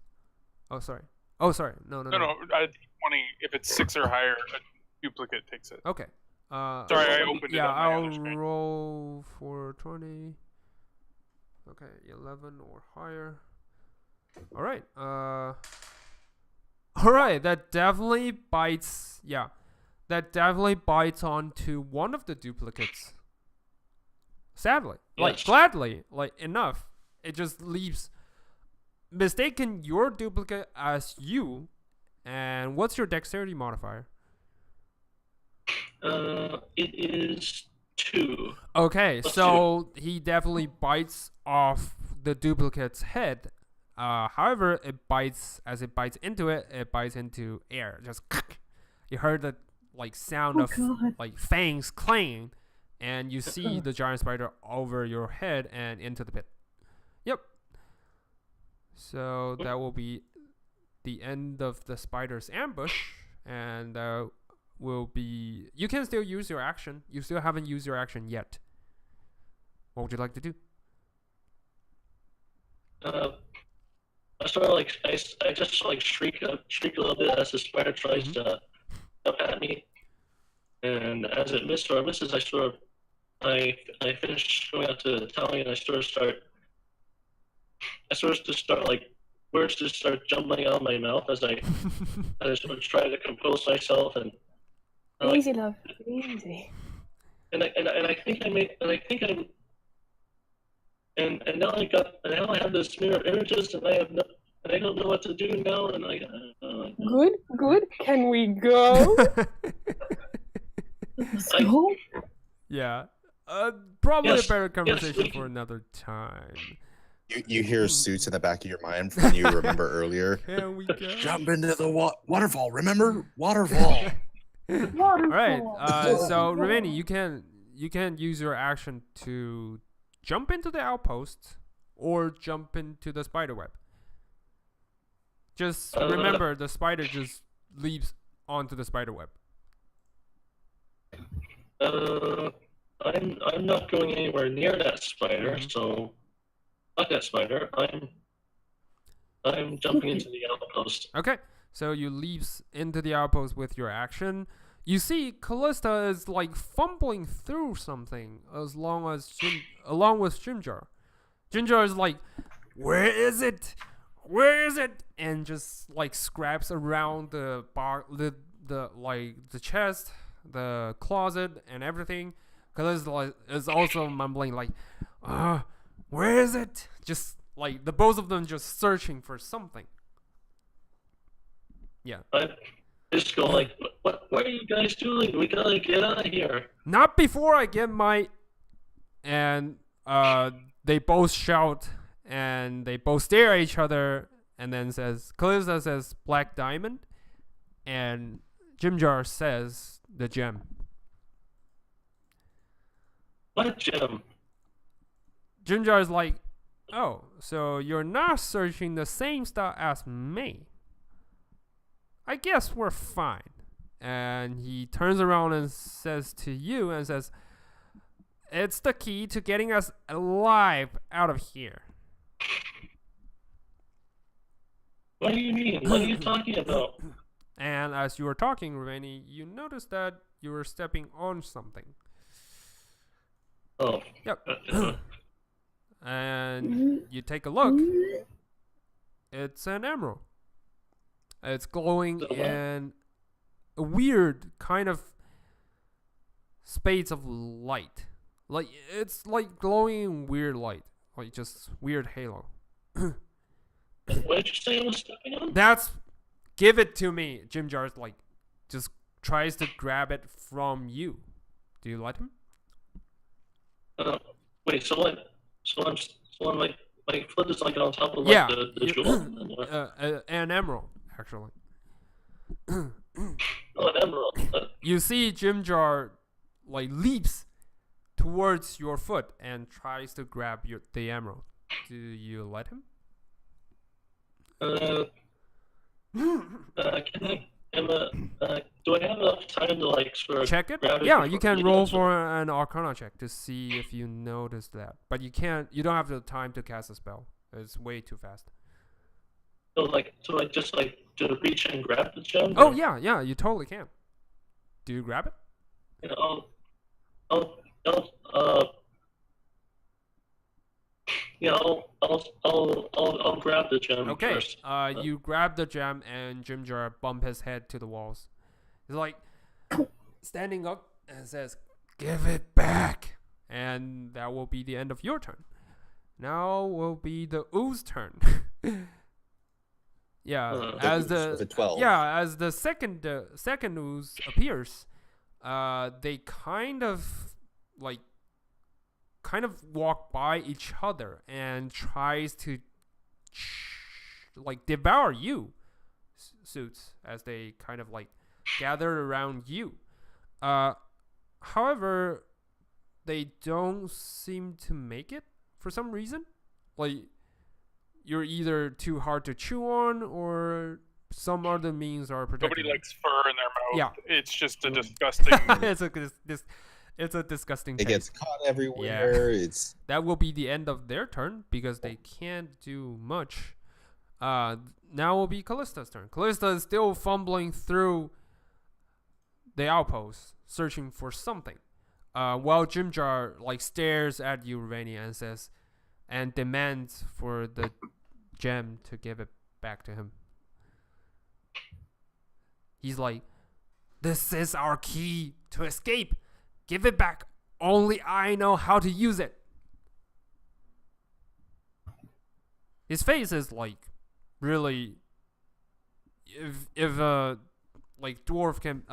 Oh, sorry. No. 20. If it's 6 or higher, a duplicate takes it. Okay. Sorry, I opened it. Yeah, on my I'll other screen. roll for 20. Okay, 11 or higher. All right. All right. That definitely bites. Yeah, that definitely bites onto one of the duplicates. Sadly, like gladly, like enough. It just leaves, mistaken your duplicate as you. And what's your dexterity modifier? It is 2. Okay, so he definitely bites off the duplicate's head. However, it bites into it. It bites into air. Just you heard the like sound of like fangs clanging, and you see the giant spider over your head and into the pit. Yep. So that will be the end of the spider's ambush, and will be. You can still use your action. You still haven't used your action yet. What would you like to do? I sort of like I just like shriek a little bit as the spider tries to jump at me, and as it misses, I finish going out to the tally, and I sort of start like words just start jumbling out of my mouth as I sort of try to compose myself and. Easy, love. Easy. And I think now I have this mirror images and I don't know what to do now and Good. Can we go? Yeah. Probably yes, a better conversation yes, for another time. You hear Suits in the back of your mind when you remember earlier. Can we go? Jump into the waterfall. Remember waterfall. All right. So Ravani, you can use your action to jump into the outpost or jump into the spider web. Just remember, the spider just leaps onto the spider web. I'm not going anywhere near that spider, so not that spider. I'm jumping into the outpost. Okay. So you leaps into the outpost with your action. You see, Callista is like fumbling through something along with Jimjar. Jimjar is like, "Where is it? Where is it?" And just like scraps around the chest, the closet, and everything. Callista is also mumbling like, where is it? Just like the both of them just searching for something. Yeah. I just go like, what are you guys doing? We gotta get out of here. Not before I get my... And they both shout and they both stare at each other, and then Callista says black diamond, and Jimjar says the gem. What gem? Jimjar is like, oh, so you're not searching the same stuff as me. I guess we're fine. And he turns around and says to you and says, it's the key to getting us alive out of here. What do you mean? What are you talking about? And as you were talking, Ravani, you noticed that you were stepping on something. Oh. Yep. And you take a look. It's an emerald. It's glowing in a weird kind of space of light. Like, it's like glowing in weird light. Like, just weird halo. What did you say I was stepping on? Give it to me. Jimjar like just tries to grab it from you. Do you let him? Wait, so I'm like, my foot is like on top of like the jewel? An emerald, actually. Oh, an emerald. You see Jimjar like leaps towards your foot and tries to grab the emerald. Do you let him? Do I have enough time to like sort of check it? grab it? Yeah, you can roll for an Arcana check to see if you notice that. But you can't. You don't have the time to cast a spell. It's way too fast. So I just like to reach and grab the gem? Oh yeah, you totally can. Do you grab it? Yeah, I'll grab the gem first. You grab the gem and Jimjar bump his head to the walls. He's like standing up and says, "Give it back," and that will be the end of your turn. Now will be the ooze turn. As the second ooze appears, they kind of walk by each other and tries to devour you, Suits, as they kind of gather around you. However, they don't seem to make it for some reason. You're either too hard to chew on or some other means are protected. Nobody likes fur in their mouth. Yeah. It's just a disgusting... It's a disgusting It taste. gets caught everywhere. Yeah. That will be the end of their turn because they can't do much. Now will be Callista's turn. Callista is still fumbling through the outpost, searching for something. While Jimjar stares at you, Ravania, and demands for the gem to give it back to him. He's like, "This is our key to escape. Give it back. Only I know how to use it." His face is really. If a dwarf can,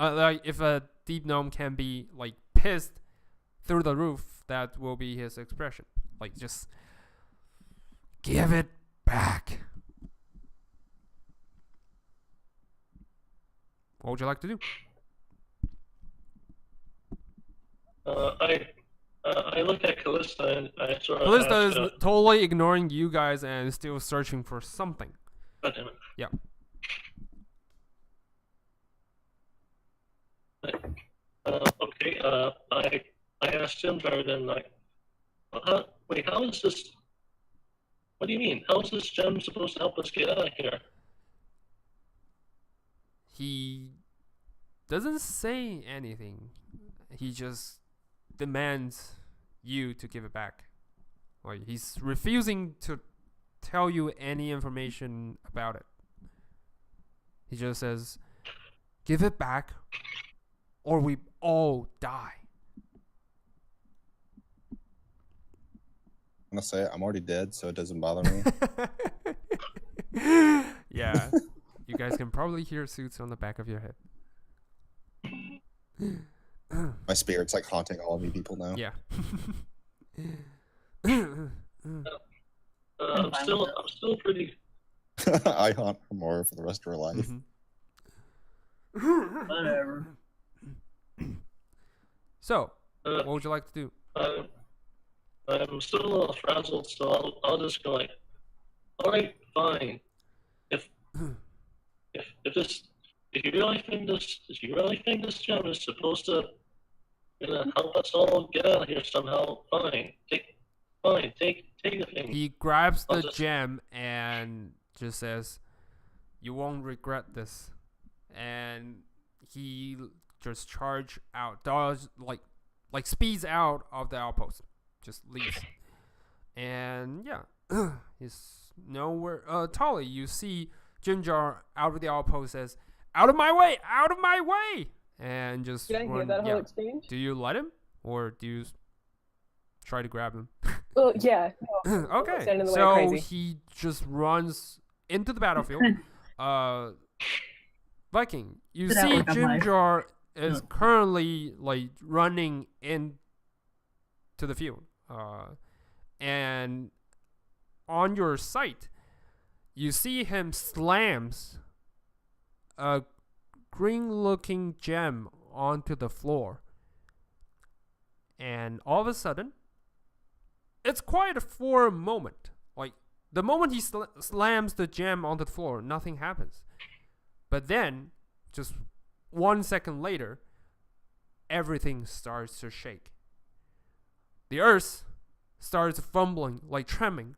if a deep gnome can be pissed through the roof, that will be his expression. Just give it back. What would you like to do? I look at Callista and I sort of Callista ask, is totally ignoring you guys and still searching for something. God damn it. Yeah. Okay. I asked him then wait, how is this? What do you mean? How is this gem supposed to help us get out of here? He doesn't say anything. He just demands you to give it back. He's refusing to tell you any information about it. He just says, "Give it back, or we all die." gonna say I'm already dead, so it doesn't bother me. Yeah, you guys can probably hear Suits on the back of your head. My spirit's like haunting all of you people now. Yeah. I'm still pretty. I haunt her more for the rest of her life. Whatever. So, what would you like to do? I'm still a little frazzled, so I'll just go like, all right, fine. If you really think this gem is supposed to help us all get out of here somehow, take the thing. He grabs the gem and just says, "You won't regret this." And he just charge out, does like speeds out of the outpost, just leaves. And yeah, he's nowhere. Tolly, you see Jinjar out of the outpost, says, "Out of my way! Out of my way!" And just Did I hear that whole exchange? Do you let him, or do you try to grab him? Well, yeah. No, okay, so he just runs into the battlefield. Viking, you see Jinjar is currently like running into the field, and on your sight, you see him slams a green-looking gem onto the floor, and all of a sudden, it's quiet for a moment. Like the moment he slams the gem onto the floor, nothing happens. But then, just 1 second later, everything starts to shake. The earth starts fumbling, like trembling,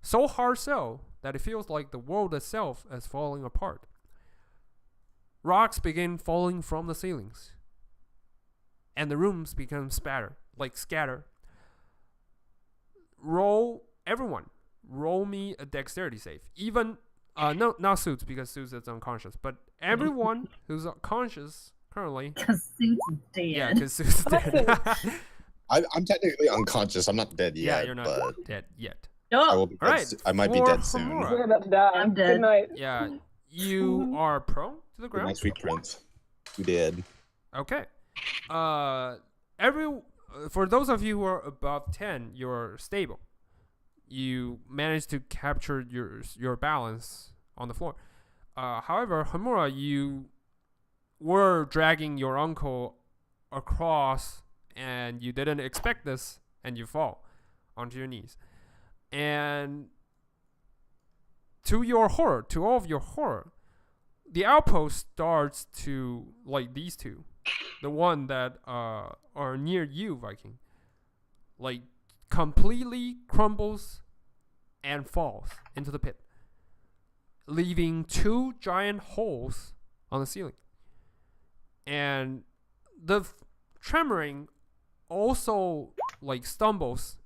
so hard so that it feels like the world itself is falling apart. Rocks begin falling from the ceilings, and the rooms become scatter. Everyone, roll me a dexterity save. Even no, not Suits, because Suits is unconscious, but everyone who's conscious currently. Because Suits is dead. Yeah, because Suits is dead. I'm technically unconscious. I'm not dead yet. Yeah, you're not dead yet. Oh, I will be dead. I might be dead soon. We're about to die. I'm dead. Good night. Yeah, you are prone to the Good ground. night, sweet prince. You did. Okay. For those of you who are above 10, you're stable. You managed to capture your balance on the floor. However, Hamura, you were dragging your uncle across, and you didn't expect this, and you fall onto your knees. And to all of your horror, the outpost starts to, like these two, the one that are near you, Viking, like completely crumbles and falls into the pit, leaving 2 giant holes on the ceiling. And the tremoring also like stumbles,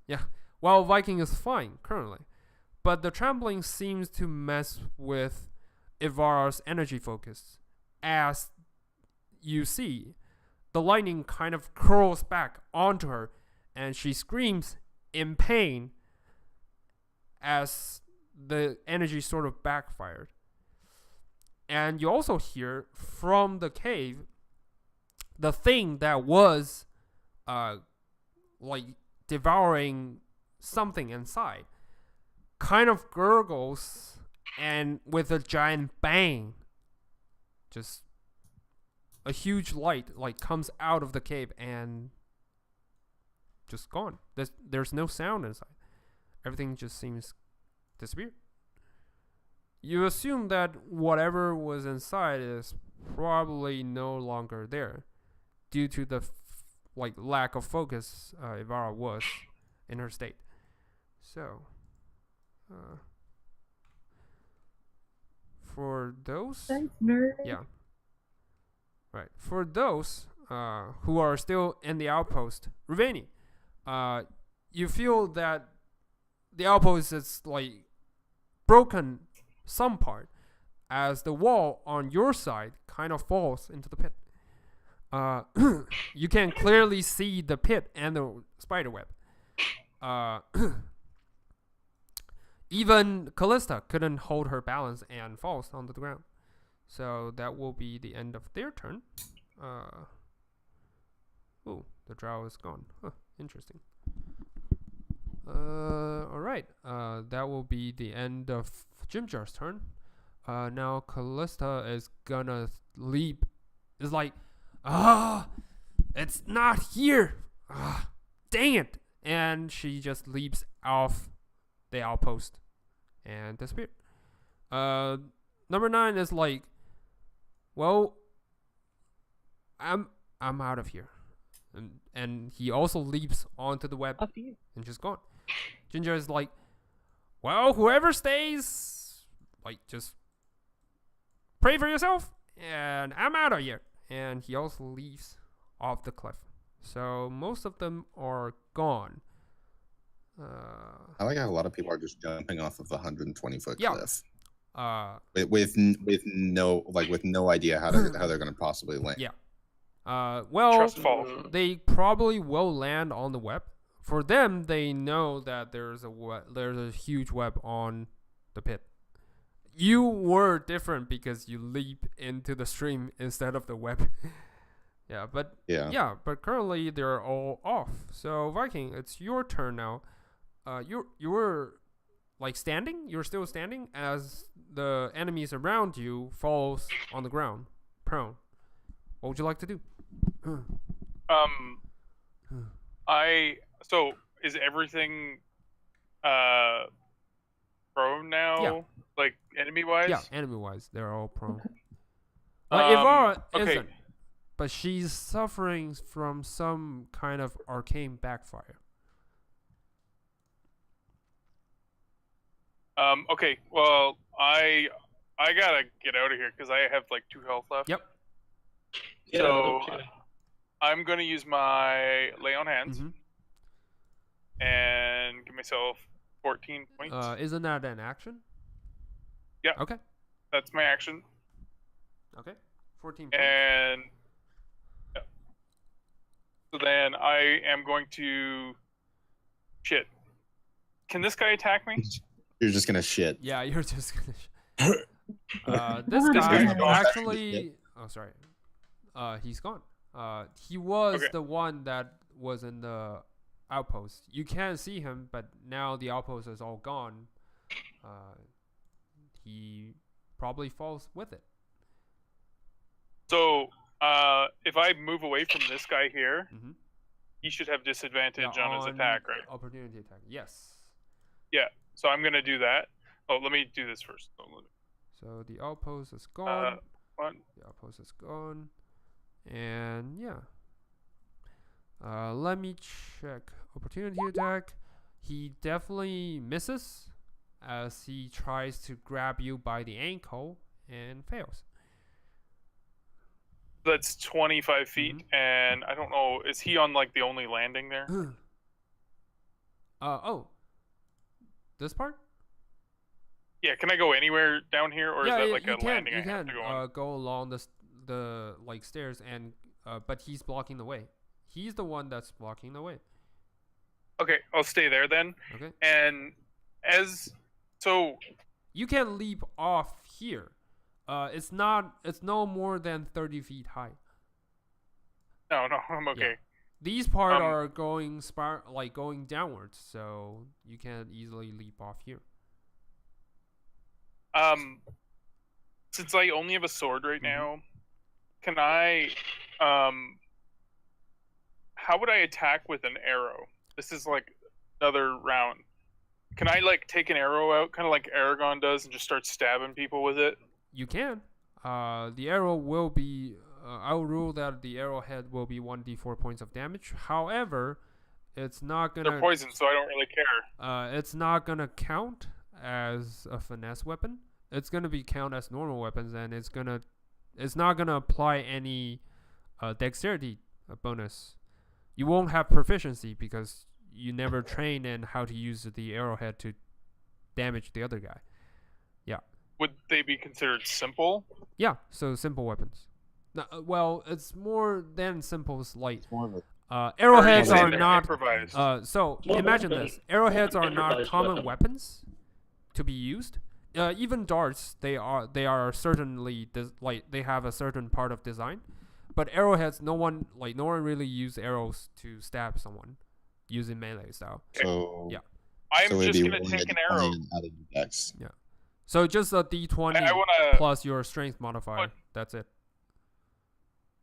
while Viking is fine currently, but the trembling seems to mess with Ivara's energy focus, as you see the lightning kind of curls back onto her, and she screams in pain as the energy sort of backfired. And you also hear from the cave the thing that was like devouring something inside kind of gurgles, and with a giant bang, just a huge light like comes out of the cave and just gone. There's no sound inside. Everything just seems disappeared. You assume that whatever was inside is probably no longer there, due to the lack of focus Ivara was in her state. So, for those, thanks, nerd. yeah, right. For those who are still in the outpost, Ruveni, you feel that the outpost is like broken some part, as the wall on your side kind of falls into the pit. You can clearly see the pit and the spider web. even Callista couldn't hold her balance and falls onto the ground. So that will be the end of their turn. Oh, the drow is gone. Huh, interesting. Alright. That will be the end of Jimjar's turn. Now Callista is gonna leap. It's like, it's not here. Dang it. And she just leaps off the outpost and disappeared. Number 9 is like, well, I'm out of here. And he also leaps onto the web and just gone. Ginger is like, well, whoever stays, like, just pray for yourself, and I'm out of here. And he also leaves off the cliff. So most of them are gone. I like how a lot of people are just jumping off of a 120-foot cliff. With no idea how they're going to possibly land. Yeah. Well, they probably will land on the web. For them, they know that there's a huge web on the pit. You were different because you leap into the stream instead of the web. But currently they're all off. So Viking, it's your turn now. You were like standing. You're still standing as the enemies around you falls on the ground, prone. What would you like to do? So is everything prone now? Yeah. Like enemy wise? Yeah, enemy wise, they're all prone. Ivara okay. isn't, but she's suffering from some kind of arcane backfire. Okay. Well, I gotta get out of here because I have like 2 health left. Yep. Yeah, So okay. I'm gonna use my lay on hands and give myself 14 points. Isn't that an action? Yeah. Okay. That's my action. Okay. 14 points. And yeah. So then I am going to shit. Can this guy attack me? You're just gonna shit. Yeah, you're just gonna. This guy actually. Oh, sorry. He's gone. He was the one that was in the outpost. You can't see him, but now the outpost is all gone. He probably falls with it. So, if I move away from this guy here, he should have disadvantage on his attack, right? Opportunity attack. Yes. Yeah. So I'm gonna do that. Oh, let me do this first. So the outpost is gone. What? The outpost is gone. And yeah. Let me check. Opportunity attack. He definitely misses as he tries to grab you by the ankle and fails. That's 25 feet, and I don't know. Is he on like the only landing there? This part? Yeah. Can I go anywhere down here, or is that like a landing? You can go along the like stairs, and but he's blocking the way. He's the one that's blocking the way. Okay, I'll stay there then. Okay. And so you can leap off here. It's no more than 30 feet high. No, I'm okay. Yeah. These parts are going going downwards, so you can easily leap off here. Since I only have a sword right now, can I how would I attack with an arrow? This is like another round. Can I like take an arrow out, kind of like Aragon does, and just start stabbing people with it? You can. The arrow will be. I'll rule that the arrowhead will be 1d4 points of damage. However, it's not gonna. They're poisoned, so I don't really care. It's not gonna count as a finesse weapon. It's gonna be count as normal weapons, and it's not gonna apply any dexterity bonus. You won't have proficiency because you never train in how to use the arrowhead to damage the other guy. Yeah. Would they be considered simple? Yeah, so simple weapons. No, well, it's more than simple. Like arrowheads are not. So imagine this: arrowheads are not common weapons. to be used. Even darts, they are certainly they have a certain part of design, but arrowheads, no one really use arrows to stab someone using melee style. So yeah, I'm so just gonna take an arrow. Out of your dex. Yeah. So just a d20 I wanna plus your strength modifier. That's it.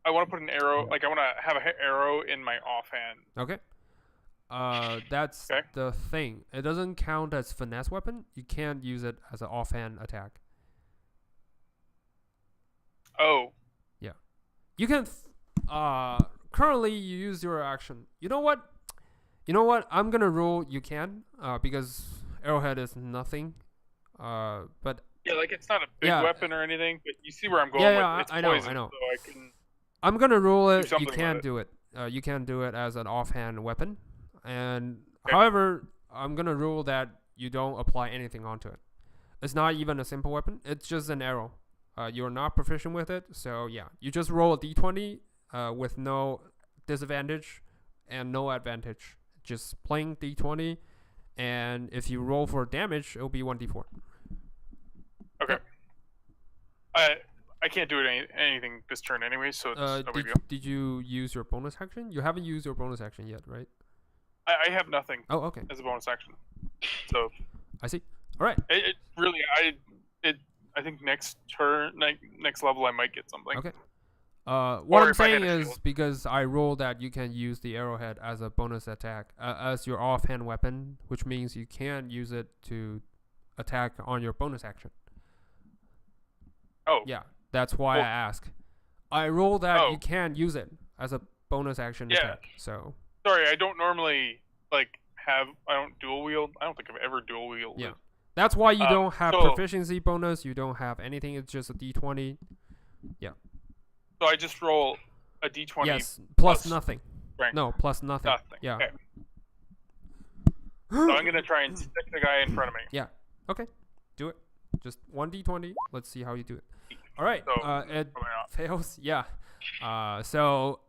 I want to put an arrow. Like I want to have an arrow in my offhand. Okay. That's Okay. the thing. It doesn't count as finesse weapon. You can't use it as an offhand attack. Oh. Yeah. You can. Currently, you use your action. You know what? I'm gonna rule you can. Because arrowhead is nothing. But. Yeah, like it's not a big weapon or anything. But you see where I'm going with. It's I know. poison, so I can. I'm gonna rule it. You something can't with do it. You can't do it as an offhand weapon. And Okay. however, I'm gonna rule that you don't apply anything onto it. It's not even a simple weapon. It's just an arrow. You're not proficient with it, so yeah, you just roll a d20 with no disadvantage and no advantage. Just plain d20, and if you roll for damage, it'll be 1d4. Okay. I can't do anything this turn anyway, so it's no big deal. Did you use your bonus action? You haven't used your bonus action yet, right? I have nothing Oh, okay. as a bonus action. So I see. All right. it really I think next turn, next level, I might get something. Okay. Or What I'm if I had saying a is shield. because I rolled that you can use the arrowhead as a bonus attack, as your offhand weapon, which means you can use it to attack on your bonus action. Oh. Yeah, that's why Well- I ask. I rolled that Oh. you can use it as a bonus action Yeah. attack. So Sorry, I don't normally I don't dual wield. I don't think I've ever dual wielded. yeah, that's why you don't have so- proficiency bonus. You don't have anything. It's just a d20. So I just roll a d20. Yes, plus plus nothing. strength. No, plus nothing. Nothing. Yeah. Okay. So I'm gonna try and stick the guy in front of me. Yeah. Okay. Do it. Just 1d20. Let's see how you do it. All right. So, It probably not. fails. Yeah. So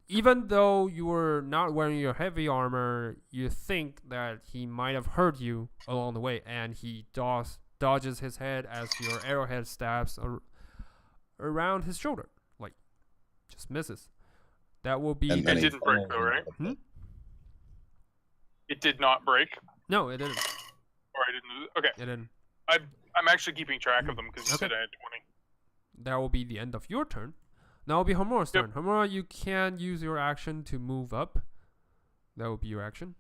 even though you were not wearing your heavy armor, you think that he might have hurt you along the way, and he dodges his head as your arrowhead stabs around his shoulder. Like, just misses. That will be. And then It he didn't break fell though, right? Hmm? It did not break, No, it didn't. or I didn't. Okay, It didn't. I'm actually keeping track of them because you Okay. said I had 20. That will be the end of your turn. Now will be Homura's Yep. turn. Homura, you can use your action to move up. That will be your action.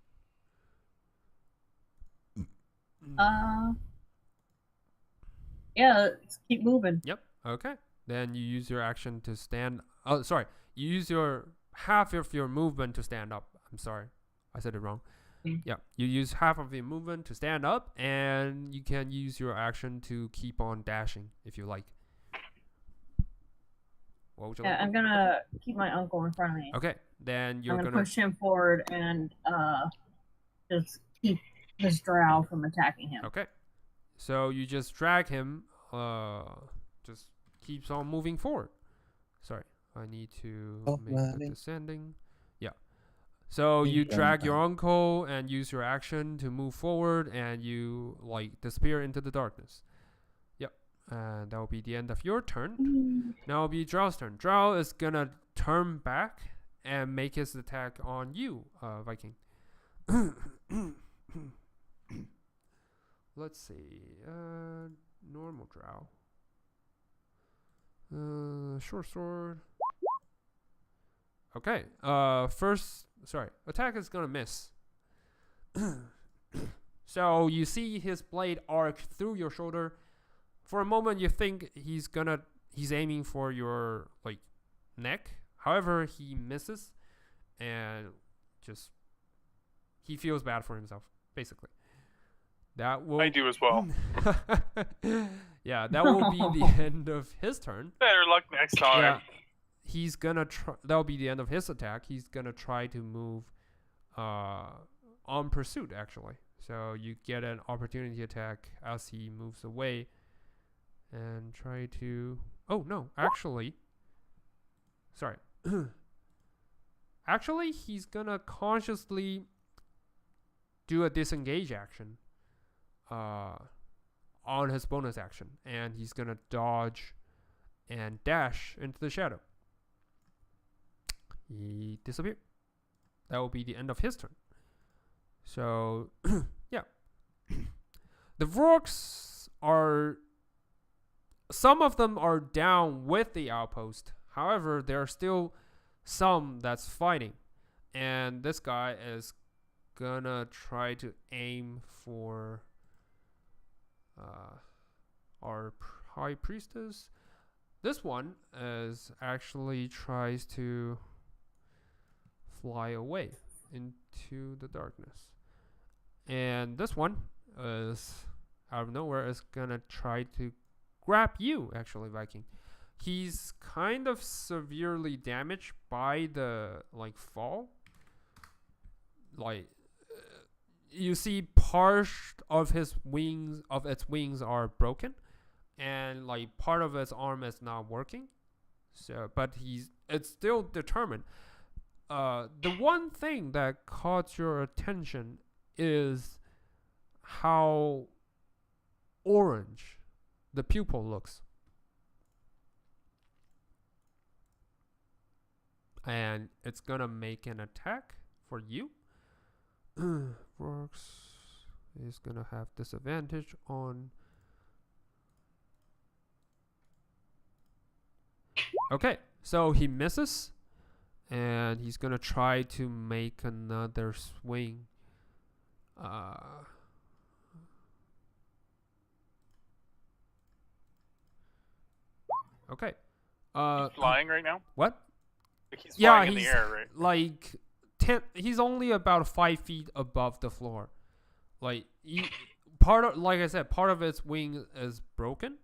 Yeah, let's keep moving. Yep. Okay. Then you use your action to stand. Oh, sorry. You use your half of your movement to stand up. I'm sorry. I said it wrong. Yeah. You use half of your movement to stand up, and you can use your action to keep on dashing if you like. What would you Yeah, like? I'm gonna keep my uncle in front of me. Okay. Then you're I'm gonna gonna. push him forward and just keep this drow from attacking him. Okay. So you just drag him. Just keeps on moving forward. Sorry, I need to make the descending. Yeah. So you drag your uncle and use your action to move forward, and you disappear into the darkness. Yep. And that will be the end of your turn. Now it'll be Drow's turn. Drow is gonna turn back and make his attack on you, Viking. Let's see. Normal Drow. Short sword. Okay. Attack is gonna miss. So you see his blade arc through your shoulder. For a moment, you think he's aiming for your neck. However, he misses, and he feels bad for himself, basically. That will. I do as well. Yeah, that will be the end of his turn. Better luck next time. Yeah, he's gonna try. That'll be the end of his attack. He's gonna try to move, on pursuit actually. So you get an opportunity attack as he moves away, and try to. Oh no, actually. Sorry. Actually, he's gonna consciously do a disengage action. on his bonus action, and he's gonna dodge and dash into the shadow. He disappeared. That will be the end of his turn. So, yeah. The Vorks are... Some of them are down with the outpost. However, there are still some that's fighting. And this guy is gonna try to aim for our high priestess. This one is actually tries to fly away into the darkness. And this one is out of nowhere is gonna try to grab you, actually, Viking. He's kind of severely damaged by the fall. You see part of its wings are broken, and part of its arm is not working. So, but it's still determined. The one thing that caught your attention is how orange the pupil looks. And it's gonna make an attack for you. Works is gonna have disadvantage on. Okay, so he misses, and he's gonna try to make another swing. Okay. He's flying right now? What? He's flying in the air, right? He's only about 5 feet above the floor. Like I said, part of its wing is broken,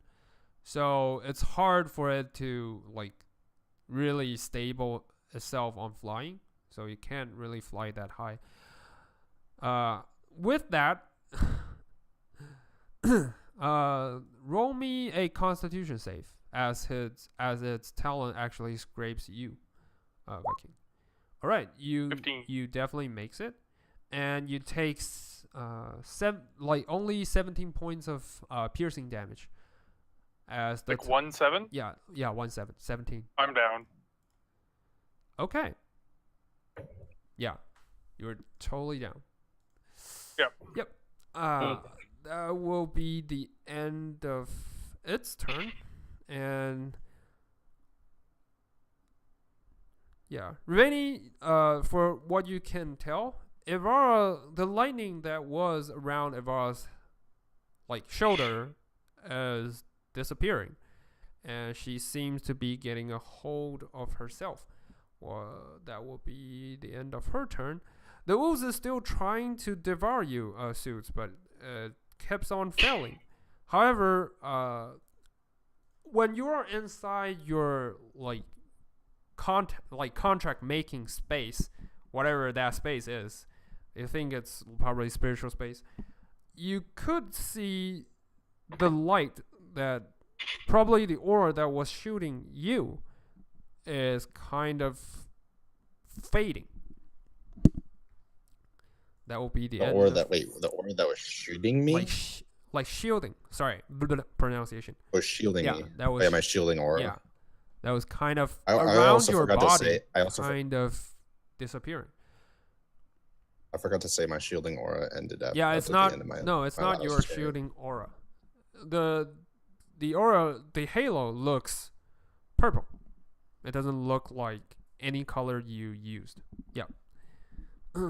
so it's hard for it to really stable itself on flying. So you can't really fly that high. With that, roll me a Constitution save as its talent actually scrapes you, Viking. All right, you 15. You definitely makes it, and you take only 17 points of piercing damage. As the 1-7? Yeah, 1-7, 17. I'm down. Okay. Yeah, you're totally down. Yep. That will be the end of its turn, and yeah, Riveni, for what you can tell, Ivara, the lightning that was around Ivara's shoulder is disappearing, and she seems to be getting a hold of herself. Well, that will be the end of her turn. The wolves is still trying to devour you, Suits, but keeps on failing. However, when you are inside your contract making space, whatever that space is, you think it's probably spiritual space, you could see the light that probably the aura that was shooting you is kind of fading. That will be the end. The aura that was shooting me? Shielding. Sorry, pronunciation. Was shielding me. That was. My shielding aura. Yeah, that was kind of around your body, kind of disappearing. I forgot to say my shielding aura ended up. Yeah, it's not. It's not your shielding aura. The aura, the halo looks purple. It doesn't look like any color you used. Yeah.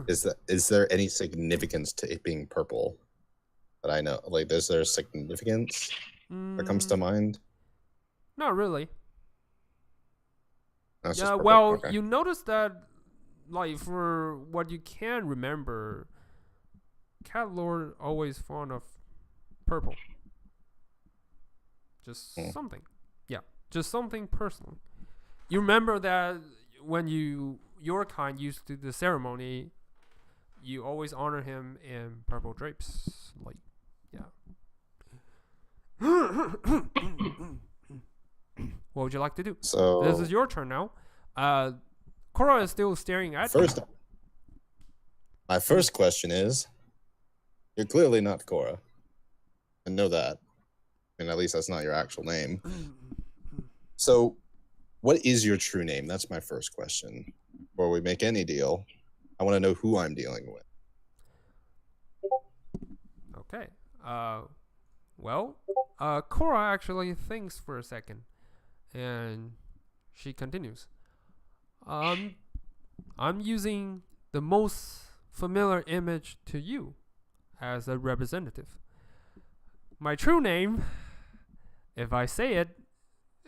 Is there any significance to it being purple that I know? Is there significance that comes to mind? Not really. No, yeah, well, okay. You notice that, for what you can remember, Cat Lord always fond of purple. Just something. Yeah, just something personal. You remember that when your kind used to do the ceremony, you always honor him in purple drapes. What would you like to do? So this is your turn now. Korra is still staring at you. My first question is, you're clearly not Korra. I know that. mean, at least that's not your actual name. So, what is your true name? That's my first question. Before we make any deal, I want to know who I'm dealing with. Okay. Well, Cora actually thinks for a second, and she continues. I'm using the most familiar image to you as a representative. My true name, if I say it,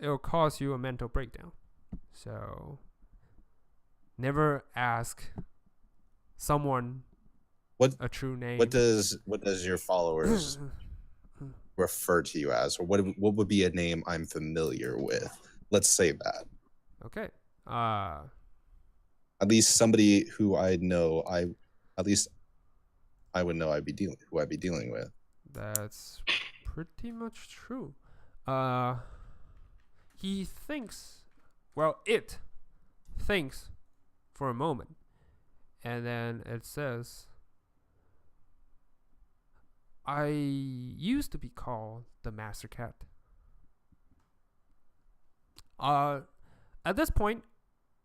it'll cause you a mental breakdown. So, never ask someone a true name. What does your followers refer to you as, or what would be a name I'm familiar with? Let's say that. Okay. At least somebody who I know, I would know I'd be dealing with. That's pretty much true. He thinks, well, it thinks for a moment, and then it says, I used to be called the Master Cat. At this point,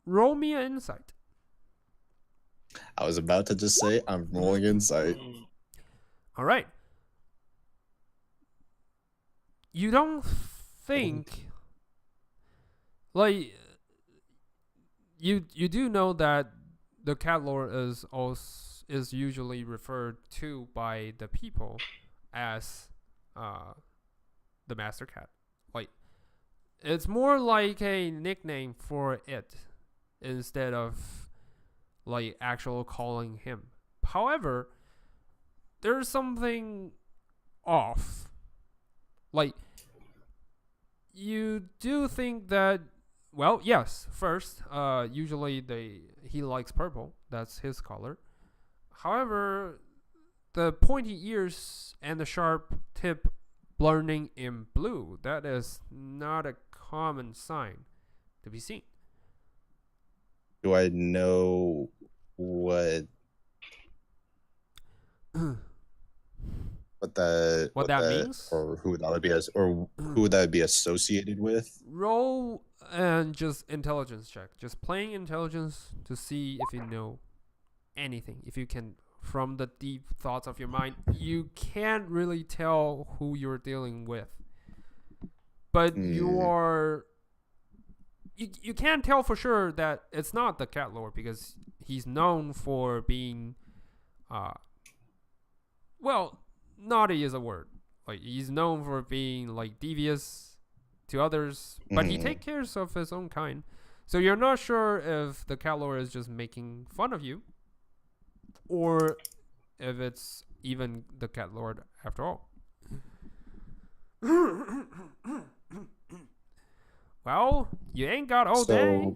roll me an insight. I was about to just say I'm rolling insight. All right. You don't think, like, you do know that the cat lord is usually referred to by the people as the Master Cat. Like, it's more like a nickname for it instead of like actual calling him. However, there's something off. Like, you do think that, well, yes, first, usually he likes purple. That's his color. However, the pointy ears and the sharp tip blurring in blue, that is not a common sign to be seen. Do I know what that means, or who that would be who that would be associated with? Roll and just intelligence check. Just plain intelligence to see if you know anything. If you can, from the deep thoughts of your mind, you can't really tell who you're dealing with, but you can't tell for sure that it's not the cat lord, because he's known for being well, naughty is a word. Like, he's known for being like devious to others, but he takes care of his own kind. So you're not sure if the cat lord is just making fun of you, or if it's even the cat lord after all. Well, you ain't got all day.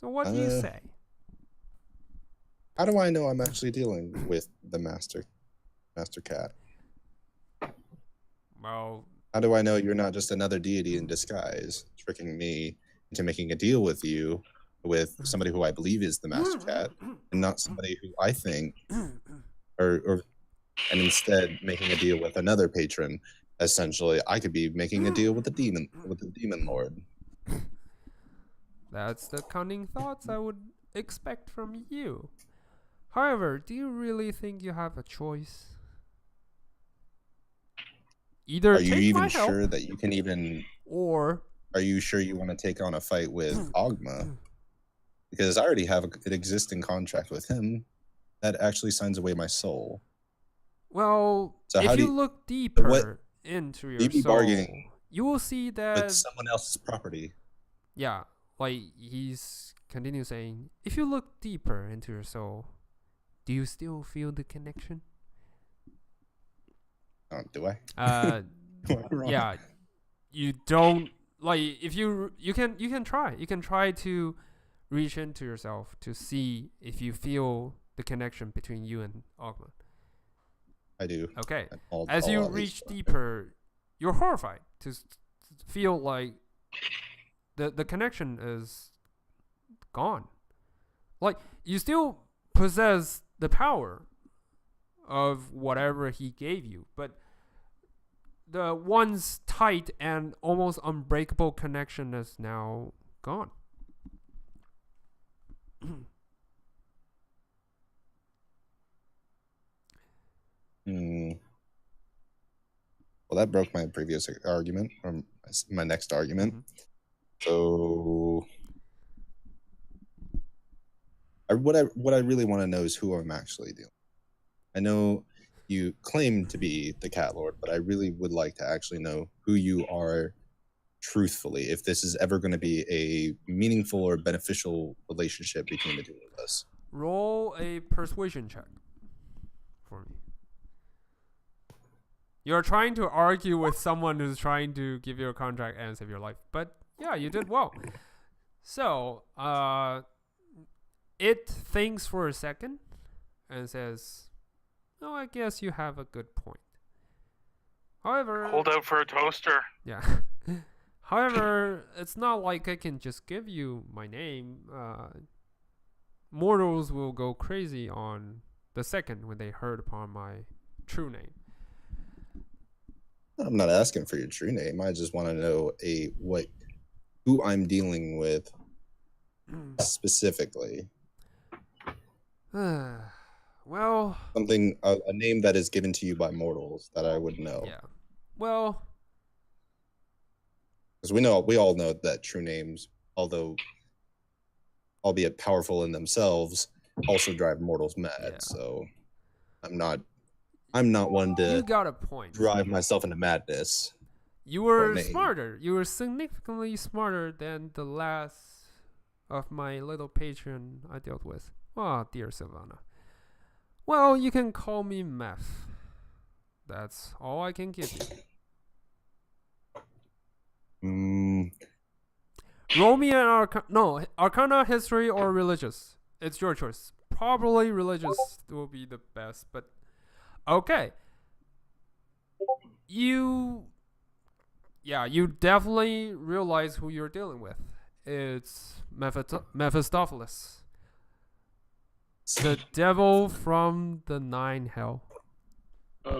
So what do you say? How do I know I'm actually dealing with the Master Cat? Well, how do I know you're not just another deity in disguise, tricking me into making a deal with you, with somebody who I believe is the Master Cat, and not somebody who I think, and instead making a deal with another patron? Essentially, I could be making a deal with the demon lord. That's the cunning thoughts I would expect from you. However, do you really think you have a choice? Either are you even my sure help, that you can even, or are you sure you want to take on a fight with Ogma? Because I already have an existing contract with him that actually signs away my soul. Well, so if you look deeper into your soul, you will see that with someone else's property. Yeah, like he's continues saying, if you look deeper into your soul, do you still feel the connection? Do I? Yeah, you don't. Like, if you can try to reach into yourself to see if you feel the connection between you and Ogma. I do. Okay. As you reach deeper, you're horrified to feel like the connection is gone. Like, you still possess the power of whatever he gave you, but the once tight and almost unbreakable connection is now gone. Well, that broke my previous argument, or my next argument. So, what I really want to know is who I'm actually dealing with. I know you claim to be the Cat Lord, but I really would like to actually know who you are truthfully, if this is ever going to be a meaningful or beneficial relationship between the two of us. Roll a persuasion check for me. You're trying to argue with someone who's trying to give you a contract and save your life. But yeah, you did well. So, it thinks for a second and says, "Oh, I guess you have a good point." However, hold out for a toaster. Yeah. However, it's not like I can just give you my name. Mortals will go crazy on the second when they heard upon my true name. I'm not asking for your true name. I just want to know who I'm dealing with specifically. Well, something a name that is given to you by mortals that I would know. Yeah. Well, because we all know that true names, although albeit powerful in themselves, also drive mortals mad. Yeah. So I'm not one to you got a point. drive myself into madness. You were smarter. You were significantly smarter than the last of my little patron I dealt with. Oh, dear Savannah. Well, you can call me Meth. That's all I can give you. Roll me an Arcana, History, or Religious. It's your choice. Probably Religious will be the best, but okay. You definitely realize who you're dealing with. It's Mephistopheles, the devil from the 9 hell. That's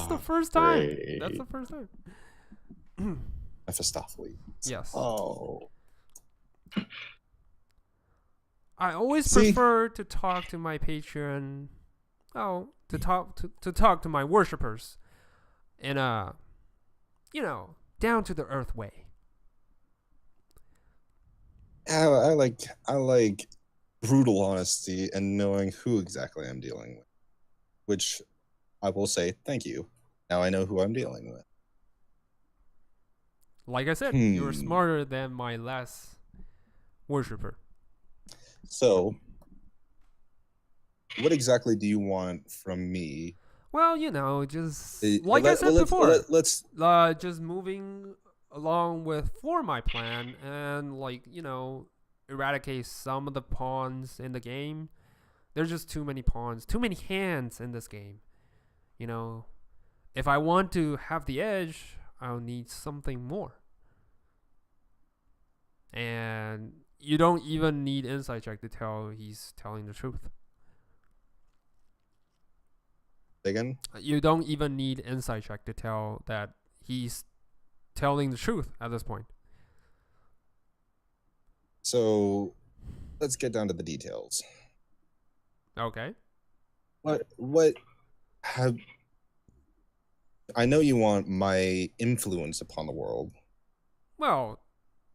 the first time. Great. That's the first time. Mephistopheles. Yes. Oh. I always prefer to talk to my patron. To talk to my worshippers in a, down to the earth way. I like brutal honesty and knowing who exactly I'm dealing with, which I will say thank you. Now I know who I'm dealing with. Like I said, you're smarter than my last worshipper. So, what exactly do you want from me? Well, just like I said before, let's just moving along for my plan and eradicate some of the pawns in the game. There's just too many pawns, too many hands in this game. If I want to have the edge, I'll need something more. And you don't even need insight check to tell he's telling the truth. Again? You don't even need insight check to tell that he's telling the truth at this point. So, let's get down to the details. Okay. I know you want my influence upon the world. Well,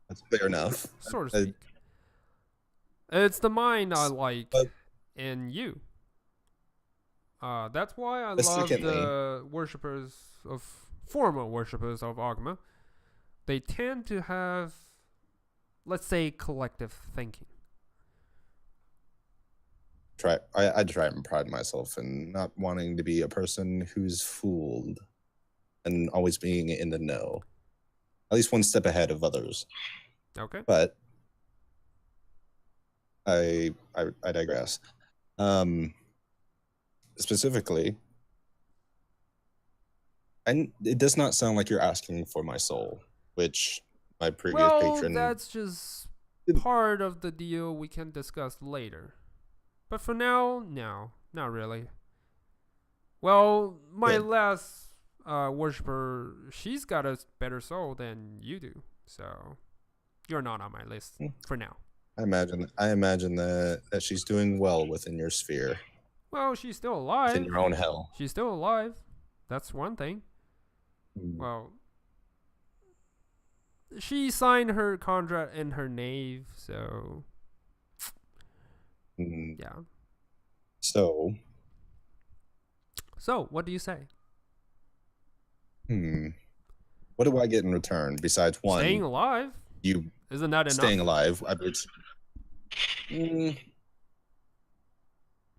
that's fair enough. So to speak. It's the mind I like in you. That's why I love the former worshippers of Ogma. They tend to have, let's say, collective thinking. I try and pride myself in not wanting to be a person who's fooled and always being in the know. At least one step ahead of others. Okay. But I digress. Specifically, and it does not sound like you're asking for my soul, which my previous patron. That's just part of the deal we can discuss later. But for now, no, not really. Well, my last worshiper, she's got a better soul than you do. So you're not on my list for now. I imagine that she's doing well within your sphere. Well, she's still alive. Within your own hell. She's still alive. That's one thing. Well, she signed her contract in her nave, so yeah. So, what do you say? What do I get in return besides one? Staying alive. Isn't that enough? Staying alive.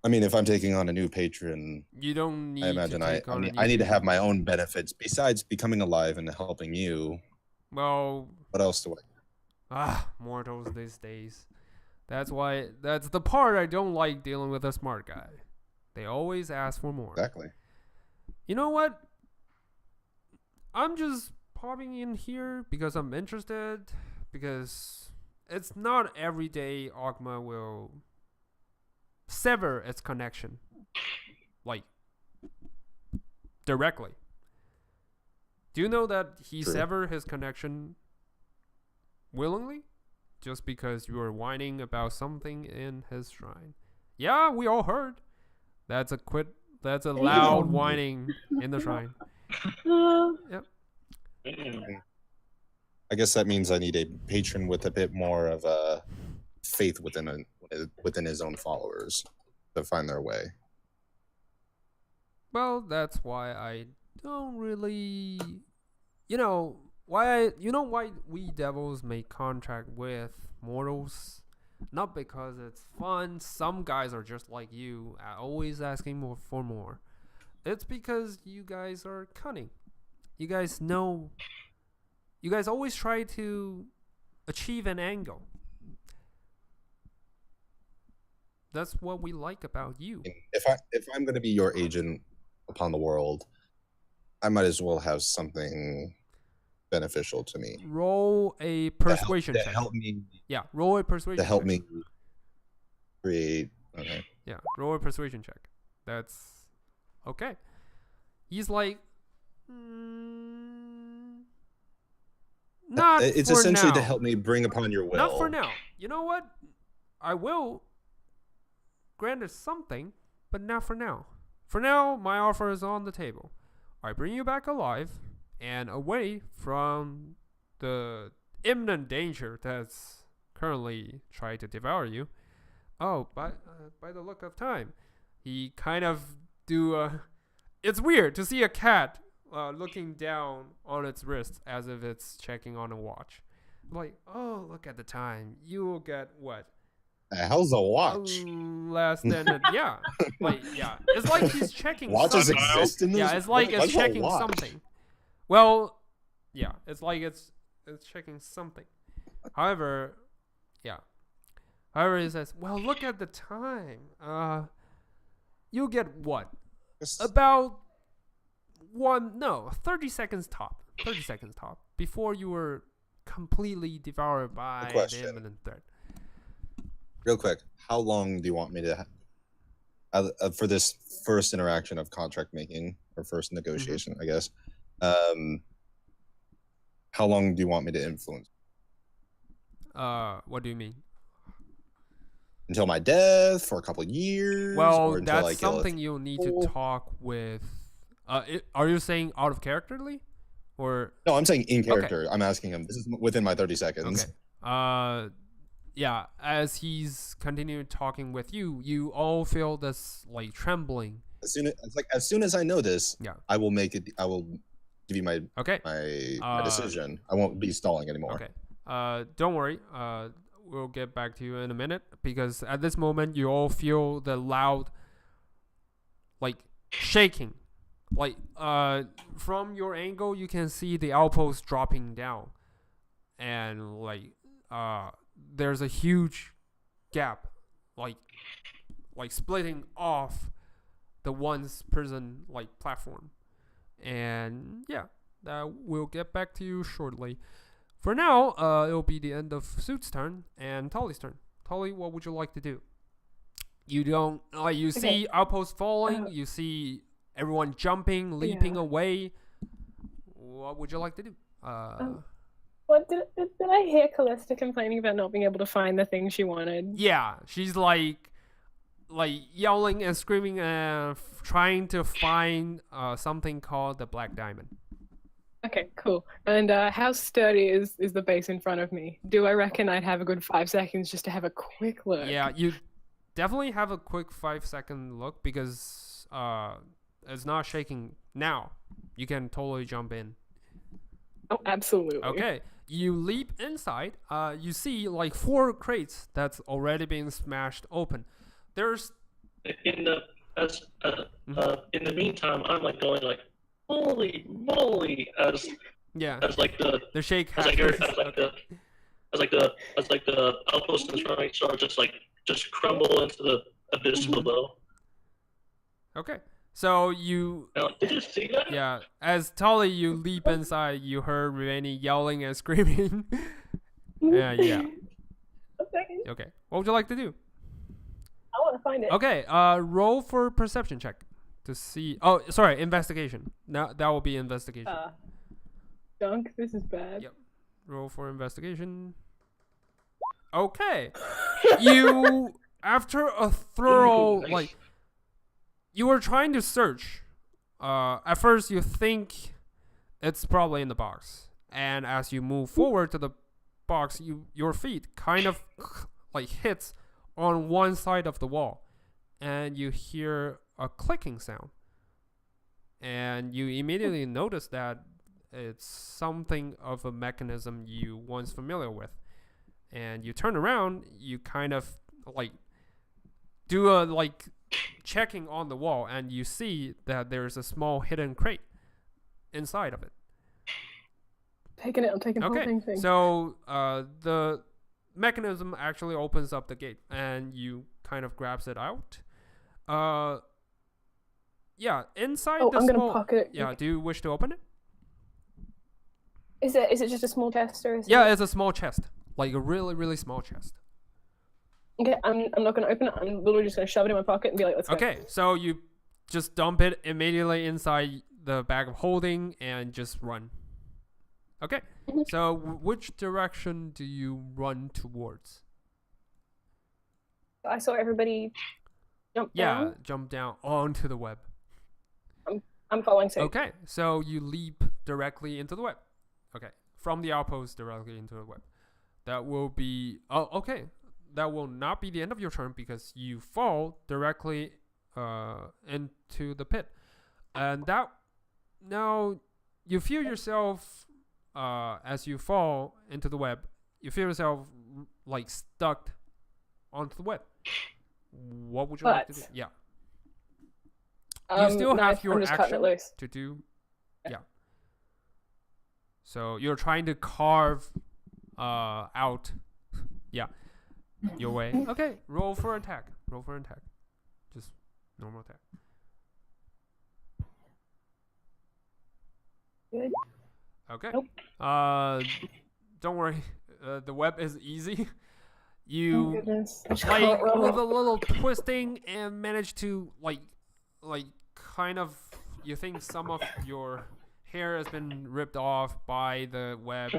I mean, if I'm taking on a new patron, you don't need. I imagine I need to have my own benefits besides becoming alive and helping you. Well, what else do I? Mortals these days. That's the part I don't like dealing with a smart guy. They always ask for more. Exactly. You know what? I'm just popping in here because I'm interested. Because it's not every day Ogma will sever its connection, like directly. Do you know that he severed his connection willingly, just because you were whining about something in his shrine? Yeah, we all heard. That's a loud whining in the shrine. Yep. I guess that means I need a patron with a bit more of a faith within his own followers to find their way. Well, that's why I don't really, why we devils make contract with mortals. Not because it's fun. Some guys are just like you, always asking for more. It's because you guys are cunning. You guys know. You guys always try to achieve an angle. That's what we like about you. If I'm going to be your agent upon the world, I might as well have something beneficial to me. Roll a persuasion check. To help me. Yeah, roll a persuasion check. To help me create. Okay. Yeah, roll a persuasion check. That's okay. He's like, not it's for essentially now. To help me bring upon your will. Not for now. You know what? I will grant us something, but not for now. For now, my offer is on the table. I bring you back alive and away from the imminent danger that's currently trying to devour you. Oh, by the look of time, he kind of it's weird to see a cat looking down on its wrist as if it's checking on a watch. Like, oh, look at the time. You will get what? The hell's a watch? Less than yeah. Yeah. It's like he's checking Watches something. exist in this? Yeah, it's like it's checking watch? something. Well, yeah, it's like it's checking something. However, he says, well, look at the time. You get what? About 30 seconds top. 30 seconds top. Before you were completely devoured by the imminent threat. Real quick, how long do you want me to for this first interaction of contract making or first negotiation, I guess? How long do you want me to influence? What do you mean? Until my death, for a couple of years? Well, or until that's something you'll need to talk with. Are you saying out of characterly, or? No, I'm saying in character. Okay. I'm asking him. This is within my 30 seconds. Okay. Yeah. As he's continuing talking with you, you all feel this like trembling. As soon as I know this, I will make it. I will give you my decision. I won't be stalling anymore. Okay. Don't worry. We'll get back to you in a minute, because at this moment you all feel the loud, like, shaking. Like, from your angle you can see the outpost dropping down, and like there's a huge gap, like splitting off the one's prison like platform. And we'll get back to you shortly. For now, it'll be the end of Suit's turn and Tolly's turn. Tolly, what would you like to do? You don't see outposts falling. You see everyone jumping, leaping away. what would you like to do? What did I hear Callista complaining about not being able to find the thing she wanted? Yeah, she's like yelling and screaming and trying to find something called the black diamond. Okay, cool. And how sturdy is the base in front of me? Do I reckon I'd have a good 5 seconds just to have a quick look? Yeah, you definitely have a quick 5-second look because it's not shaking now. You can totally jump in. Oh, absolutely. Okay, you leap inside. You see like 4 crates that's already been smashed open. There's in the meantime, I'm like going like, holy moly, as like the shake as happens. As the outpost in front of me sort of just crumble into the abyss below. Okay, so you did you see that? Yeah, as Tolly you leap inside, you heard Rivani yelling and screaming. Yeah. Okay, what would you like to do? I want to find it. Okay, roll for perception check to see. Oh, sorry, investigation. Now that will be investigation. Dunk, this is bad. Yep. Roll for investigation. Okay. You, after a thorough, nice. You were trying to search. At first you think it's probably in the box. And as you move forward to the box, your feet kind of hits on one side of the wall. And you hear a clicking sound. And you immediately notice that it's something of a mechanism you once familiar with. And you turn around, you kind of do a checking on the wall, and you see that there's a small hidden crate inside of it. I'm taking the whole thing. So the mechanism actually opens up the gate, and you kind of grabs it out. Inside the I'm small... gonna pocket it. Yeah, do you wish to open it? Is it just a small chest or is it's a small chest. Like a really, really small chest. Okay, I'm not gonna open it. I'm literally just gonna shove it in my pocket and be like, let's go. Okay, so you just dump it immediately inside the bag of holding and just run. Okay, so which direction do you run towards? I saw everybody jump down. Yeah, jump down onto the web. I'm following suit. Okay, so you leap directly into the web. Okay, from the outpost directly into the web. That will be... Oh, okay. That will not be the end of your turn because you fall directly into the pit. And that... Now, you feel yourself... as you fall into the web, you feel yourself stuck onto the web. What would you like to do? Yeah. You still have your action to do. Yeah. So you're trying to carve out your way. Okay, roll for attack. Just normal attack. Good. Okay. Nope. Don't worry. The web is easy. You with a little twisting and manage to kind of, you think some of your hair has been ripped off by the web,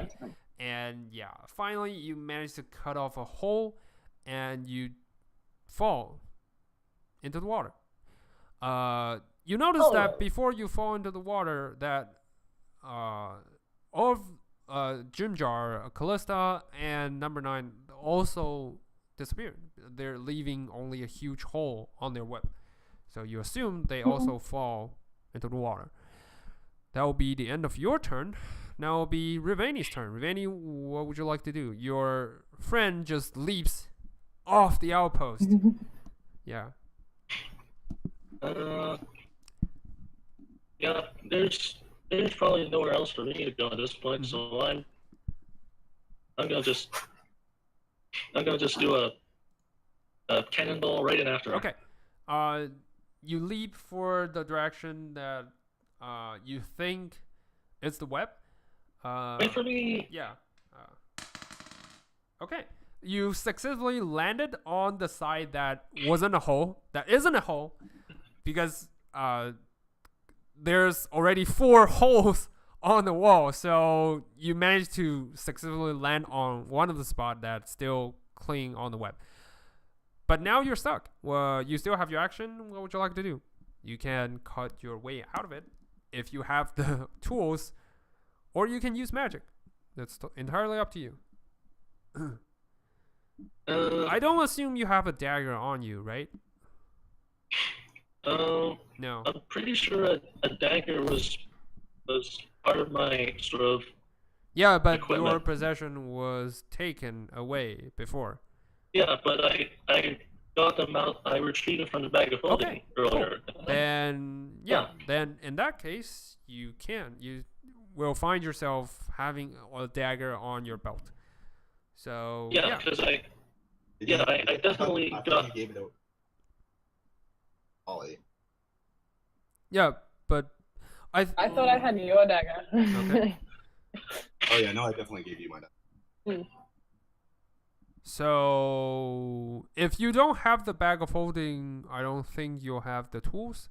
and finally you manage to cut off a hole and you fall into the water. You notice that before you fall into the water that all of Jimjar, Callista, and number 9 also disappeared. They're leaving only a huge hole on their web. So you assume they also fall into the water. That will be the end of your turn. Now will be Rivani's turn. Rivani, what would you like to do? Your friend just leaps off the outpost. Yeah. There's probably nowhere else for me to go at this point, so I'm gonna just do a cannonball right in after her. Okay. You leap for the direction that you think it's the web. Wait for me. Yeah. Okay. You successfully landed on the side that wasn't a hole. That isn't a hole, because there's already 4 holes on the wall. So you managed to successfully land on one of the spots that's still clinging on the web. But now you're stuck. Well, you still have your action. What would you like to do? You can cut your way out of it if you have the tools, or you can use magic. That's entirely up to you. I don't assume you have a dagger on you, right? No. I'm pretty sure a dagger was part of my sort of. Yeah, but equipment. your possession was taken away before. Yeah, but I got them out. I retrieved from the bag of holding earlier. Cool. Then then in that case, you will find yourself having a dagger on your belt. So yeah, because I definitely got. Gave it to Ollie. Yeah, but I thought I had your dagger. Okay. Oh yeah, no, I definitely gave you my dagger. So if you don't have the bag of holding, I don't think you'll have the tools.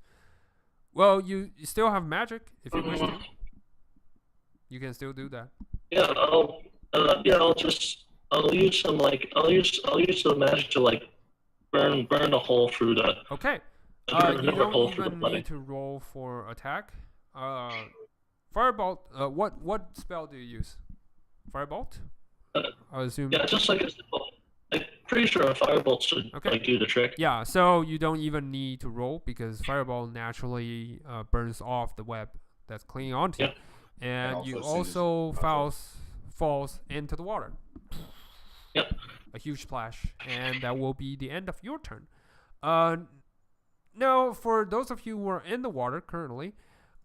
Well, you still have magic if you wish to. You can still do that. Yeah, I'll use some I'll use the magic to burn a hole through the. Okay. You don't even need to roll for attack. Firebolt. What spell do you use? Firebolt. I assume. Yeah, just like a simple. I'm pretty sure a firebolt should do the trick. Yeah, so you don't even need to roll because fireball naturally burns off the web that's clinging onto you, and you also falls into the water. Yep. A huge splash, and that will be the end of your turn. Now, for those of you who are in the water currently,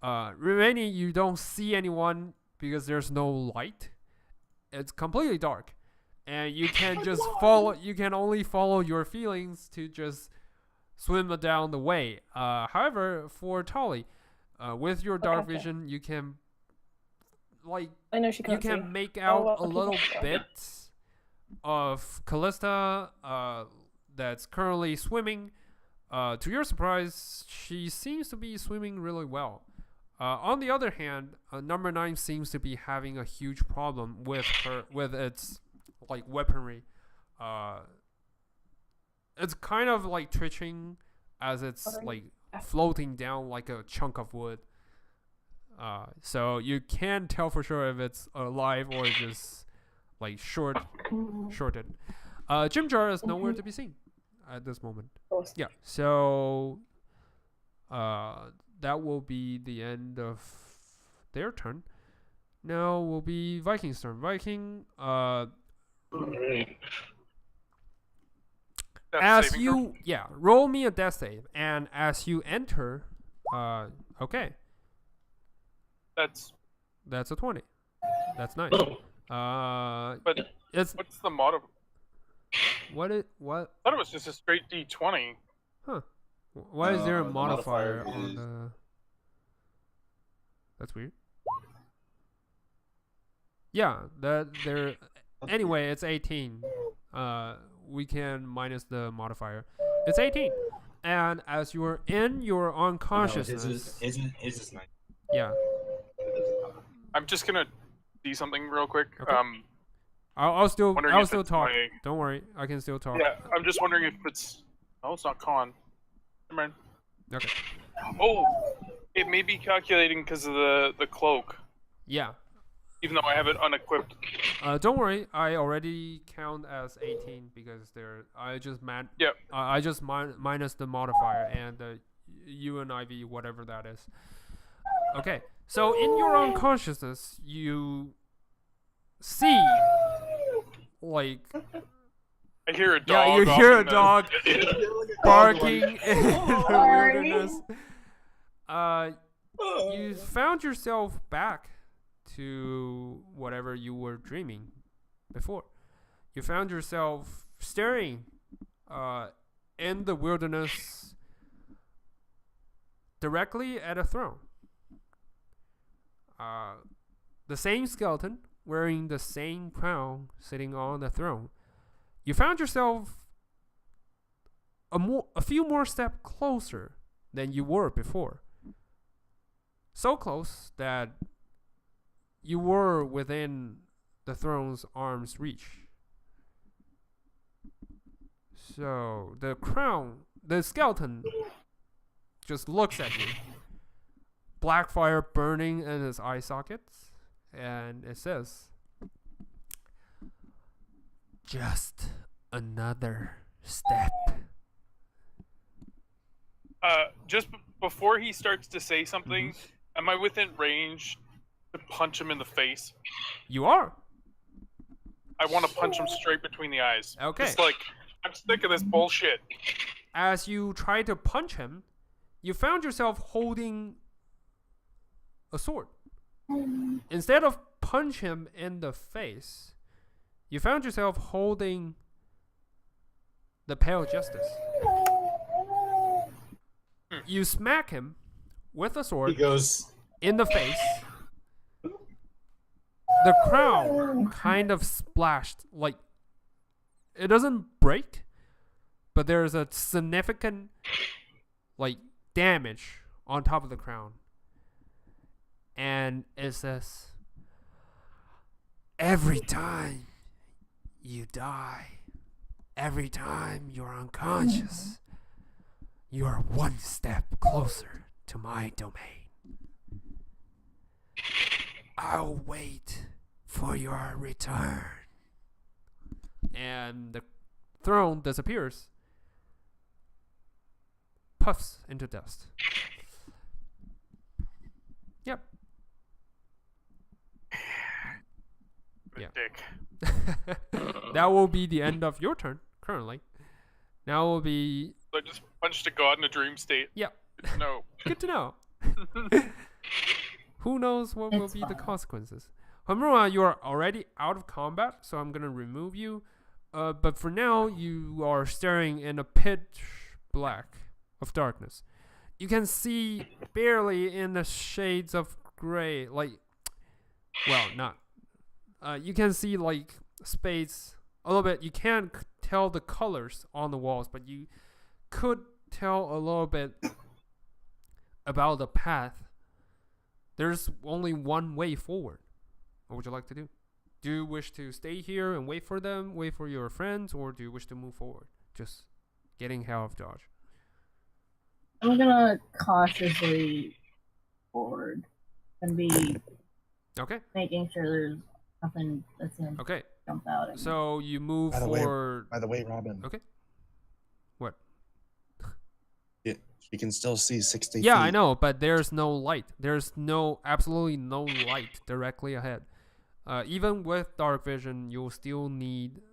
remaining, you don't see anyone because there's no light. It's completely dark, and you can just follow. You can only follow your feelings to just swim down the way. However, for Tolly, with your dark vision, you can I know she can't you can see. make out a okay. little bit of Callista that's currently swimming. To your surprise, she seems to be swimming really well. On the other hand, number 9 seems to be having a huge problem with its weaponry. It's kind of twitching as it's floating down like a chunk of wood. So you can't tell for sure if it's alive or just shorted. Jim Jar is nowhere to be seen at this moment. Yeah, so that will be the end of their turn. Now will be Viking's turn. Viking, as you roll me a death save, and as you enter, okay, that's a 20. That's nice. But it's what's the mod? What? I thought it was just a straight D20. Huh. Why is there a modifier on the... That's weird. Yeah, that there... Anyway, it's 18. We can minus the modifier. It's 18. And as you're in your unconsciousness... His is 9. Yeah. I'm just gonna see something real quick. Okay. I'll still talk. My... Don't worry, I can still talk. Yeah, I'm just wondering if it's... Oh, it's not con. Never mind. Okay. Oh, it may be calculating because of the cloak. Yeah. Even though I have it unequipped. Don't worry, I already count as 18 because I just minus the modifier and the UNIV, whatever that is. Okay, so in your unconsciousness, you see I hear a dog. Yeah, you hear a dog barking in the wilderness. You found yourself back to whatever you were dreaming before. You found yourself staring in the wilderness directly at a throne. The same skeleton wearing the same crown sitting on the throne. You found yourself a few more steps closer than you were before. So close that you were within the throne's arm's reach. So the skeleton just looks at you. Black fire burning in his eye sockets, and it says, "Just another step." Just before he starts to say something, am I within range to punch him in the face? You are. I want to punch him straight between the eyes. Okay. Just like, I'm sick of this bullshit. As you try to punch him, you found yourself holding a sword. Instead of punch him in the face, you found yourself holding the Pale Justice. You smack him with a sword He goes. in the face. The crown kind of splashed, like it doesn't break, but there's a significant like damage on top of the crown. And it says, "Every time you die, every time you're unconscious, you are one step closer to my domain. I'll wait for your return." And the throne disappears, puffs into dust. Yep. Yeah. Dick. That will be the end of your turn currently. Now will be. So I just punched a god in a dream state. Yep. No. Good to know. Who knows what will It's be the fine. consequences? Hamura, you are already out of combat, so I'm gonna remove you. But for now, you are staring in a pitch black of darkness. You can see barely in the shades of gray, like, well, not. You can see like space a little bit. You can't tell the colors on the walls, but you could tell a little bit about the path. There's only one way forward. What would you like to do? Do you wish to stay here and wait for them, wait for your friends, or do you wish to move forward? Just getting out of dodge. I'm gonna cautiously forward and be Okay. making sure there's nothing that's gonna Okay. jump out at me. So you move By the way- forward. By the way, Robin. Okay. What? You can still see 60 Yeah, feet. I know, but there's no light. There's absolutely no light directly ahead. Even with dark vision, you'll still need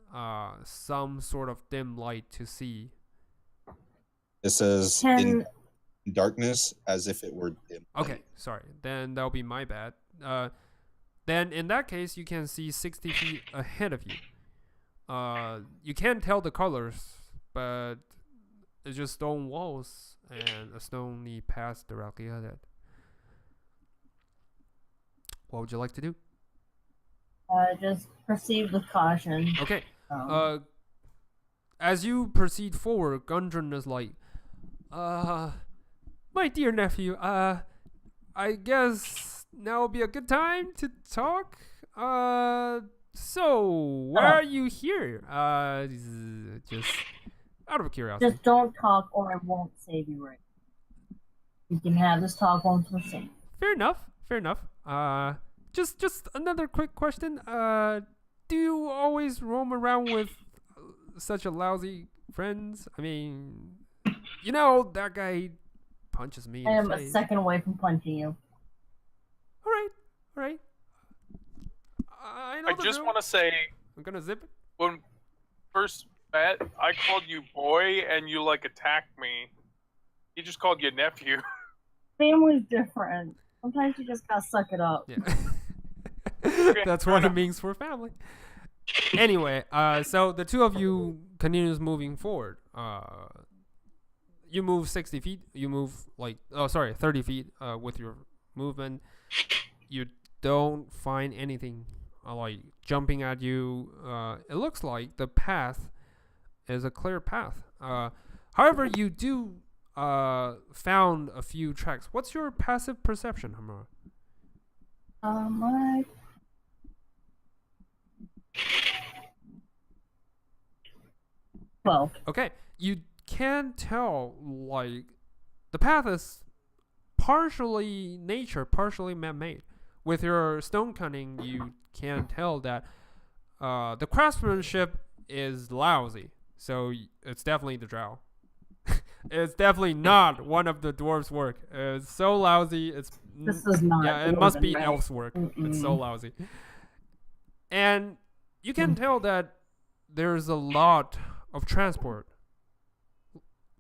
some sort of dim light to see. It says Can in darkness as if it were dim. Okay, sorry. Then that'll be my bad. Then in that case, you can see 60 feet ahead of you. You can't tell the colors, but it's just stone walls and a stony path directly ahead. What would you like to do? just proceed with caution. Okay. Um, As you proceed forward, Gundren is like, my dear nephew, I guess now will be a good time to talk. So why are you here? Just out of curiosity. just don't talk or I won't save you right. You can have this talk once we're safe. Fair enough. Fair enough. Just another quick question. Do you always roam around with such a lousy friends? I mean, you know that guy punches me. I in am the a face. second away from punching you. All right. I know I the just drill. want to say, I'm gonna zip it. when first met, I called you boy and you like attacked me. He just called you nephew. Family's different. Sometimes you just gotta suck it up. Yeah. That's what it means for family. Anyway, so the two of you continues moving forward. You move 60 feet. You move 30 feet with your movement. You don't find anything like jumping at you. It looks like the path is a clear path. However, you do found a few tracks. What's your passive perception, Hamura? My 12. Okay, you can tell, like, the path is partially nature, partially man-made. With your stone cutting, you can tell that the craftsmanship is lousy, so it's definitely the drow. It's definitely not one of the dwarves' work. It's so lousy. This is not. Yeah, it must be right? elves' work. It's so lousy. And you can tell that there's a lot of transport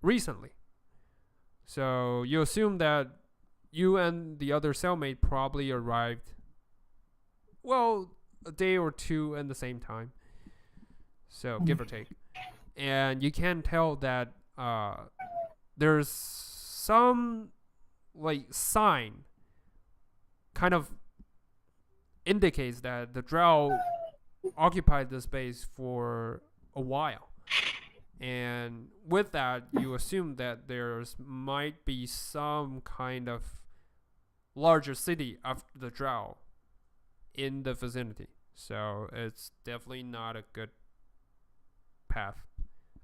recently. So you assume that you and the other cellmate probably arrived, well, a day or two in the same time. So give or take. And you can tell that there's some like sign kind of indicates that the drow occupied the space for a while. And with that, you assume that there's might be some kind of larger city after the drow in the vicinity. So it's definitely not a good path.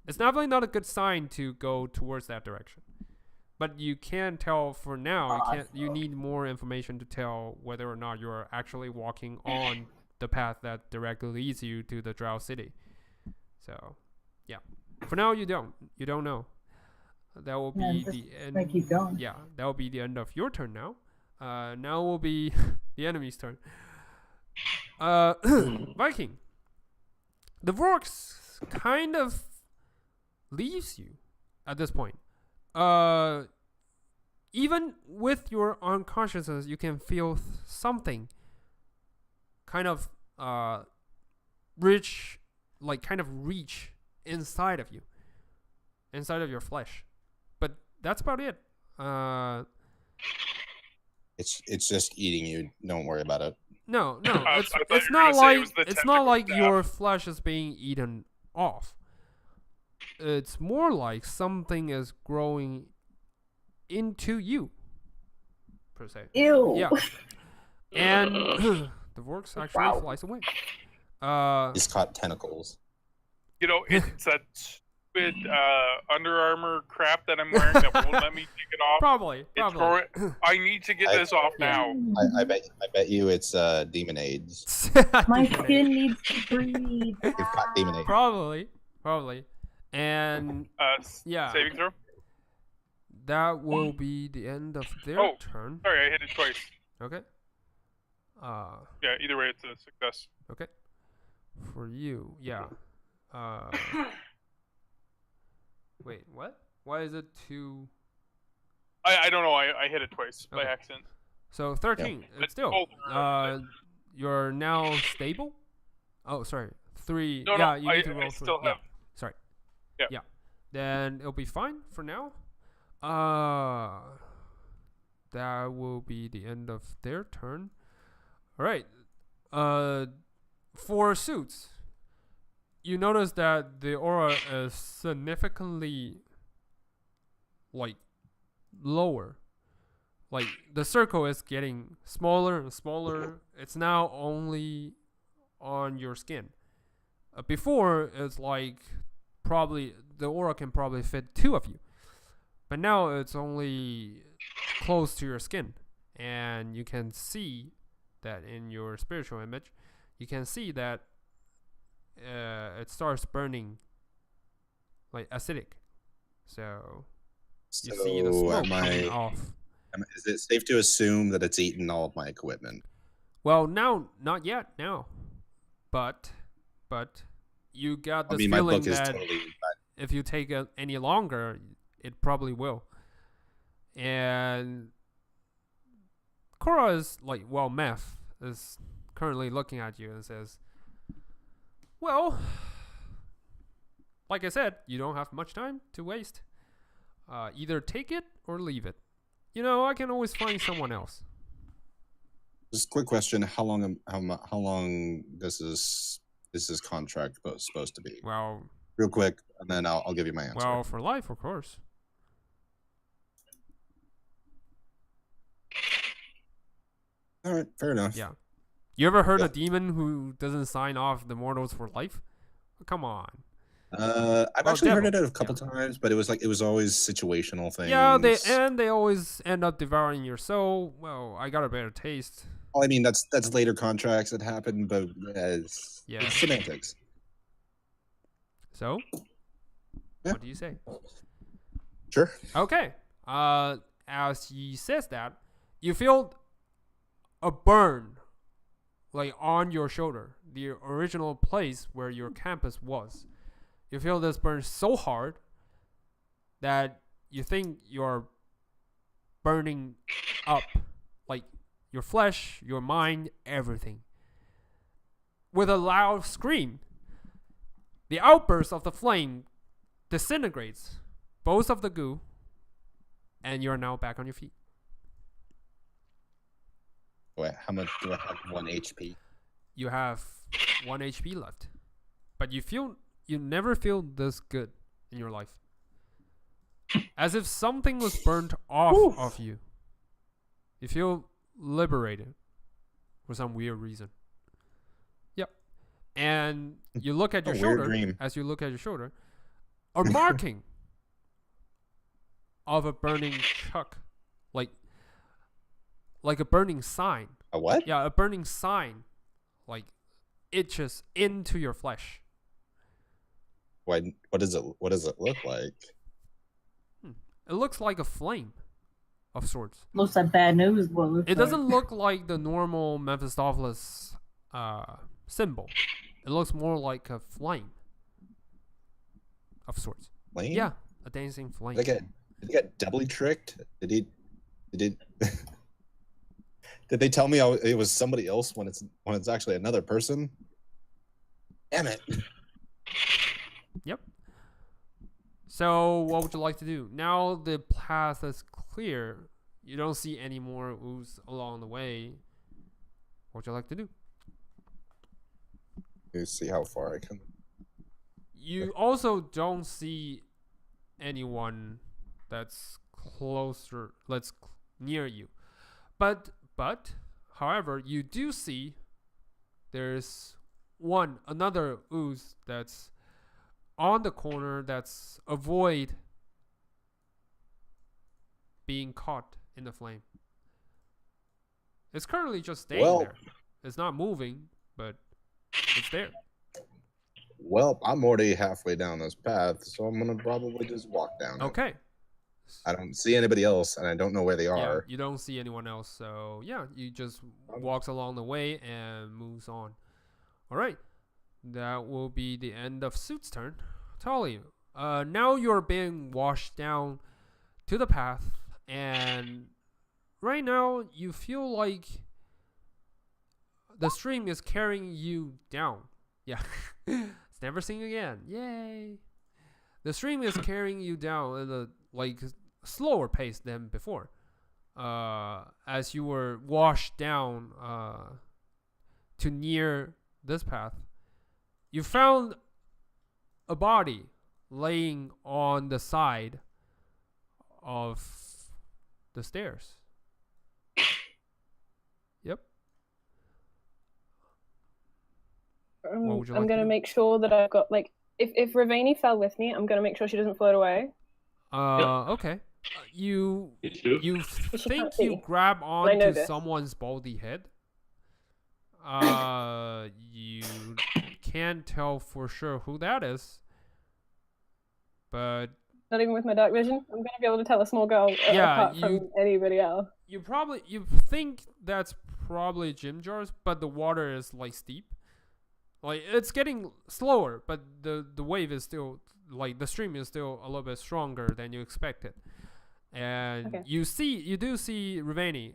It's definitely not a good sign to go towards that direction. But you can tell for now. You need more information to tell whether or not you're actually walking on the path that directly leads you to the drow city. So, yeah. For now, you don't know. That will be the end. I keep going. Yeah, that will be the end of your turn now. Now will be the enemy's turn. Viking. The Vorks kind of leaves you at this point. Even with your unconsciousness, you can feel something kind of reach inside of you, inside of your flesh. But that's about it. It's just eating you. Don't worry about it. No, it's not like your flesh is being eaten off. It's more like something is growing into you, per se. Ew. Yeah. And the Vorks actually flies away. He's caught tentacles. You know, it's that stupid Under Armour crap that I'm wearing that won't let me take it off. Probably. I need to get this off now. I bet you it's demon AIDS. My skin needs to breathe. You've got demon AIDS. Probably. And yeah, saving throw. That will be the end of their turn. Sorry, I hit it twice. Okay. Yeah, either way, it's a success. Okay. For you, yeah. Wait, what? Why is it 2? I don't know. I hit it twice by accident. So 13. Yeah. It's still. You're now stable. Oh, sorry. 3. No, yeah, you need to roll 3. Still have. Sorry. Yeah. Then it'll be fine for now. That will be the end of their turn. All right. For suits, you notice that the aura is significantly like lower. Like the circle is getting smaller and smaller. It's now only on your skin. Before it's like probably the aura can probably fit 2 of you. But now it's only close to your skin, and you can see that in your spiritual image, you can see that it starts burning like acidic. So you see the smoke coming off. Is it safe to assume that it's eaten all of my equipment? Well, now, not yet, now. But you got this feeling that if you take it any longer, it probably will. And Cora is like, well, Meth is currently looking at you and says, well, like I said, you don't have much time to waste. Either take it or leave it. You know, I can always find someone else. Just a quick question: How long this is contract supposed to be? Well, real quick, and then I'll give you my answer. Well, for life, of course. All right, fair enough. Yeah. You ever heard Yeah. a demon who doesn't sign off the mortals for life? Come on. I've Well, actually heard devil. it a couple times, but it was always situational things. Yeah, they always end up devouring your soul. Well, I got a better taste. Well, I mean, that's later contracts that happen, but it's semantics. So, Yeah. what do you say? Sure. Okay. As he says that, you feel a burn, like on your shoulder, the original place where your campus was. You feel this burn so hard that you think you're burning up, like your flesh, your mind, everything. With a loud scream, the outburst of the flame disintegrates both of the goo, and you're now back on your feet. Wait, how much do I have? 1 HP. You have 1 HP left, but you never feel this good in your life. As if something was burnt off of you. You feel liberated for some weird reason. Yep. And you look at your shoulder. Dream. As you look at your shoulder, a marking of a burning chuck, like a burning sign. A what? Yeah, a burning sign, like itches into your flesh. What does it look like? It looks like a flame of sorts. Looks like bad news. It doesn't look like the normal Mephistopheles symbol. It looks more like a flame of sorts. Flame? Yeah, a dancing flame. Did they get doubly tricked? Did they tell me it was somebody else when it's actually another person? Damn it. Yep. So what would you like to do? Now the path is clear. You don't see any more ooze along the way. What would you like to do? Let's see how far I can. You also don't see anyone that's closer, near you. But, however, you do see there's another ooze that's on the corner that's avoid being caught in the flame. It's currently just staying there. It's not moving, but it's there. Well, I'm already halfway down this path, so I'm gonna probably just walk down it. Okay. I don't see anybody else, and I don't know where they Yeah, are. you don't see anyone else, so yeah, you just walks along the way and moves on. All right, that will be the end of Suit's turn. Tali, now you're being washed down to the path, and right now you feel like the stream is carrying you down. Yeah, it's never seen again. Yay! The stream is carrying you down at a slower pace than before. As you were washed down to near this path, you found a body laying on the side of the stairs. Yep. What would you I'm like gonna to do? make sure that I've got if Ravani fell with me, I'm gonna make sure she doesn't float away. Okay. You think see. you grab I know onto this. someone's baldy head. You can't tell for sure who that is, but Not even with my dark vision. I'm gonna be able to tell a small girl apart from anybody else. you think that's probably Jim Jars, but the water is steep. It's getting slower, but the wave is still the stream is still a little bit stronger than you expected. And Okay. you do see Ravani.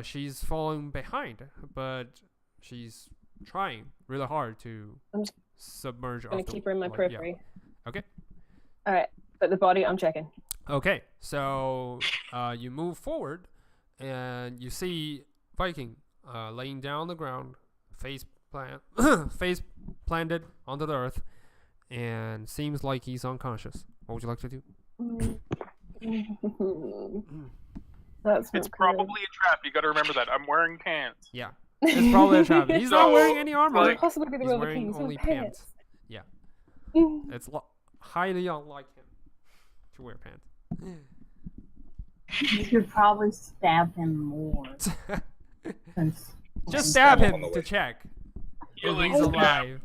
She's falling behind, but she's trying really hard to submerge. I'm gonna keep her in my yeah. periphery. Okay. All right, but the body I'm checking. Okay. So you move forward, and you see Viking laying down on the ground, face planted onto the earth, and seems like he's unconscious. What would you like to do? That's It's not probably good. a trap. You got to remember that. I'm wearing pants. Yeah, it's probably a trap. He's not wearing any armor. like- Possibly be the He's Rover wearing King. He's only wearing pants. Yeah, Mm. it's highly unlike him to wear pants. You could probably stab him more. Since Just stab on him the to way. check if Healing he's stab. alive.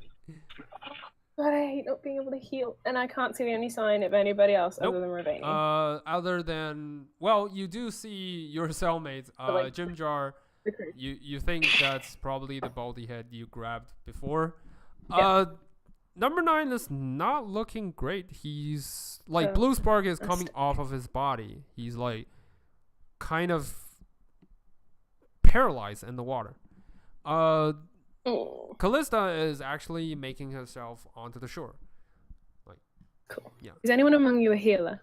God, I hate not being able to heal, and I can't see any sign of anybody else Nope. other than Ravani. Other than, well, you do see your cellmate, like- Jim Jar. Okay. You think that's probably the baldy head you grabbed before. Yeah. Number 9 is not looking great. He's like Oh, blue spark is that's- coming off of his body. He's like kind of paralyzed in the water. Oh, Callista is actually making herself onto the shore. cool. Yeah. Is anyone among you a healer?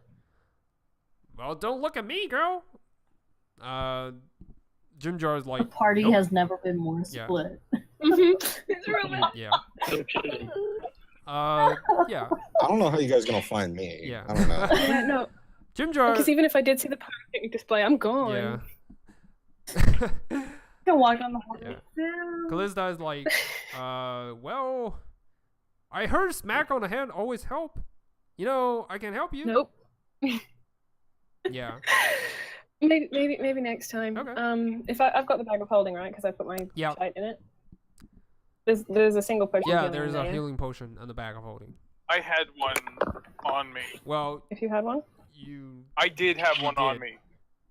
Well, don't look at me, girl. Jim Jar is the like, party nope. has never been more Yeah. split. It's really Yeah. No kidding. Yeah. I don't know how you guys gonna find me. Yeah. I don't know. yeah, no. Jim Jar. Because even if I did see the pyrotechnic display, I'm gone. Yeah. You can walk on the water. Yeah. Callista is like, well, I heard smack on the head always help. You know, I can help you. Nope. Yeah. Maybe next time. Okay. If I've got the bag of holding, right? Because I put my Yeah. shite in it. There's a single potion. Yeah, healing there's in a there. healing potion in the bag of holding. I had one on me. Well, If you had one. I did have You one on did. me.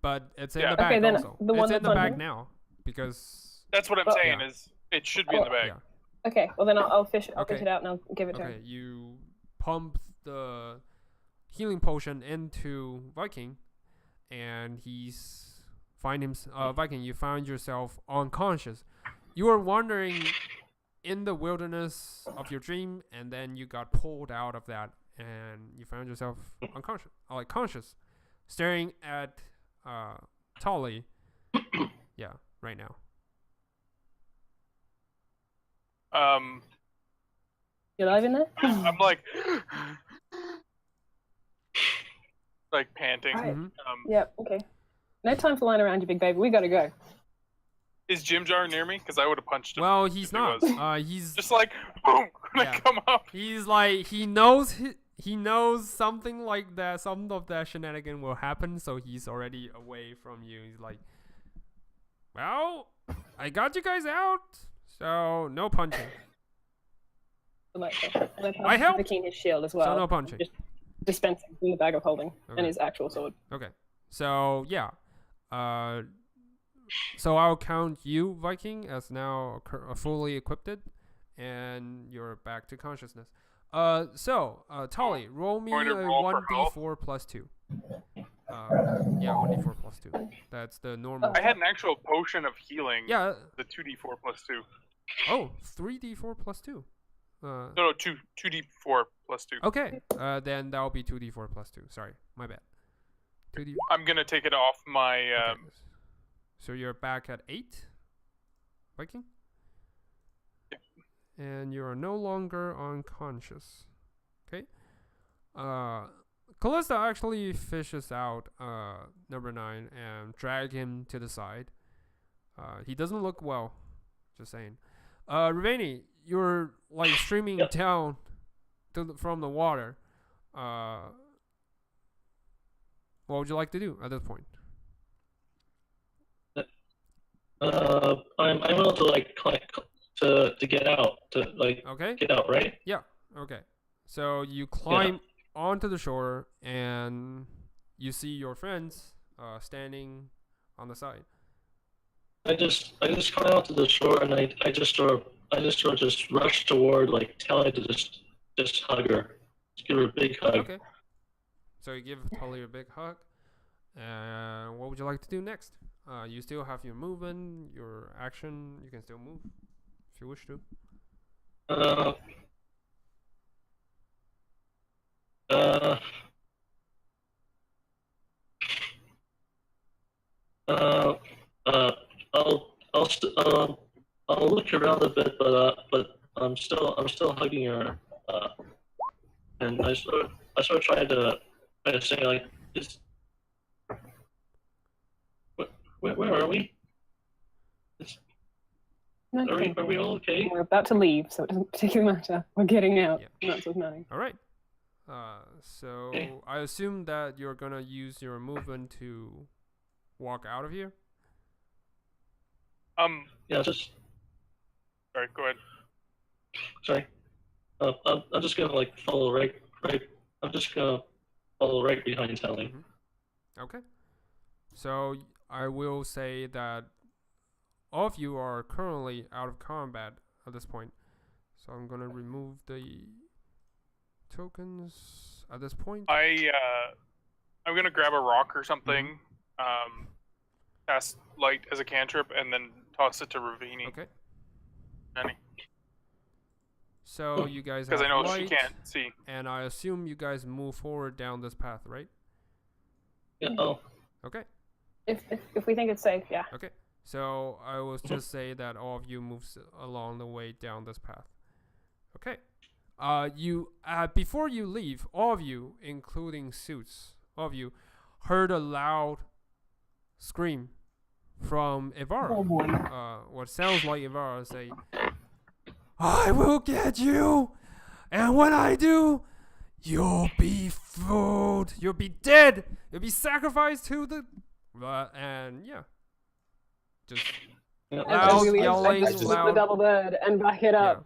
but it's in Yeah. the bag Okay, then also. the one It's in that's the on bag him? now because. That's what I'm Oh. saying. Yeah. Is it should be in the bag. Yeah. Okay. Well then I'll fish Okay. it out and I'll give it to Okay, him. you pump the healing potion into Viking, and he's Viking. You find yourself unconscious. You were wandering in the wilderness of your dream, and then you got pulled out of that, and you found yourself unconscious, conscious, staring at Tolly. Yeah, right now. You alive in there? I'm like panting. Alright. Mhm. Yep. Okay. No time for lying around, you big baby. We gotta go. Is Jim Jar near me? Because I would have punched him. Well, he's if he not. was. He's Just like boom when Yeah. I come up. He's like he knows something like that, some of that shenanigan will happen, so he's already away from you. He's like, well, I got you guys out, so no punching. Delightful. And I I pass helped. the king his shield as well. So no punching. Just dispensing from the bag of holding Okay. and his actual sword. Okay, so yeah, so I'll count you, Viking, as now fully equipped, and you're back to consciousness. Tolly, roll me Going to a roll for 1d4 plus 2. Yeah, 1d4 plus 2. That's the normal. I had an actual potion of healing. Yeah. The 2d4 plus 2. Oh, 3d4 plus 2. No, 2d4 plus 2. Okay. Then that'll be 2d4 plus 2. Sorry, my bad. 2d. I'm gonna take it off my. Okay. So you're back at 8, Viking? Yeah. And you are no longer unconscious. Okay. Callista actually fishes out number 9 and drag him to the side. He doesn't look well. Just saying. Ravani, you're like streaming Yep. down from the water. What would you like to do at this point? I'm able to like to get out Okay. get out, right? Yeah. Okay. So you climb onto the shore and you see your friends standing on the side. I just come out to the shore and I just rush toward like telling her to just hug her, just give her a big hug. Okay. So you give Tully a big hug. And what would you like to do next? You still have your movement, your action. You can still move if you wish to. I'll look around a bit, but I'm still hugging her, and I sort of try to say like, Where are we? Are we all okay? We're about to leave, so it doesn't particularly matter. We're getting out. Yeah. That's what's mattering. All right. So I assume that you're gonna use your movement to walk out of here. Yeah, just. Sorry, go ahead. Sorry. I'm just gonna like follow right. I'm just gonna follow right behind Sally. Okay. So I will say that all of you are currently out of combat at this point. So I'm gonna remove the tokens at this point. I'm gonna grab a rock or something, cast light as a cantrip, and then toss it to Ravini. Okay. Jenny. So you guys have Because I know light, she can't see. and I assume you guys move forward down this path, right? Yeah. Oh. Okay. If we think it's safe, yeah. Okay. So I will just say that all of you move along the way down this path. Okay. You before you leave, all of you, including Suits, all of you, heard a loud scream from Ivara. Oh boy. What sounds like Ivara say, "I will get you, and when I do, you'll be food. You'll be dead. You'll be sacrificed to the." And yeah, just loud really yelling, just flip the loud. double bird and back it up.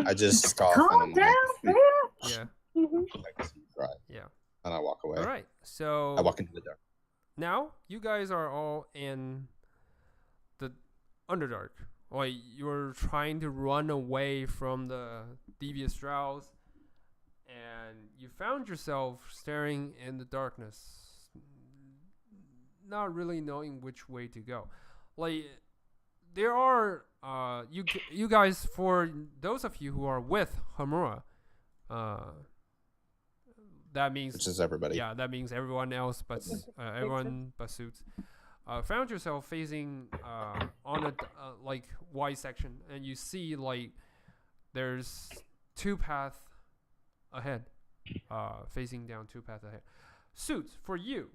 I just scoff. Calm and down, I'm Yeah, like, right. yeah. And I walk away. All right. So I walk into the dark. now you guys are all in the Underdark. Like you're trying to run away from the devious drows, and you found yourself staring in the darkness, not really knowing which way to go. Like there are you guys, for those of you who are with Hamura, that means, Which is everybody. yeah, that means everyone else but everyone but Suits. Found yourself facing on a like wide section, and you see like there's two paths ahead, facing down two paths ahead. Suits, for you,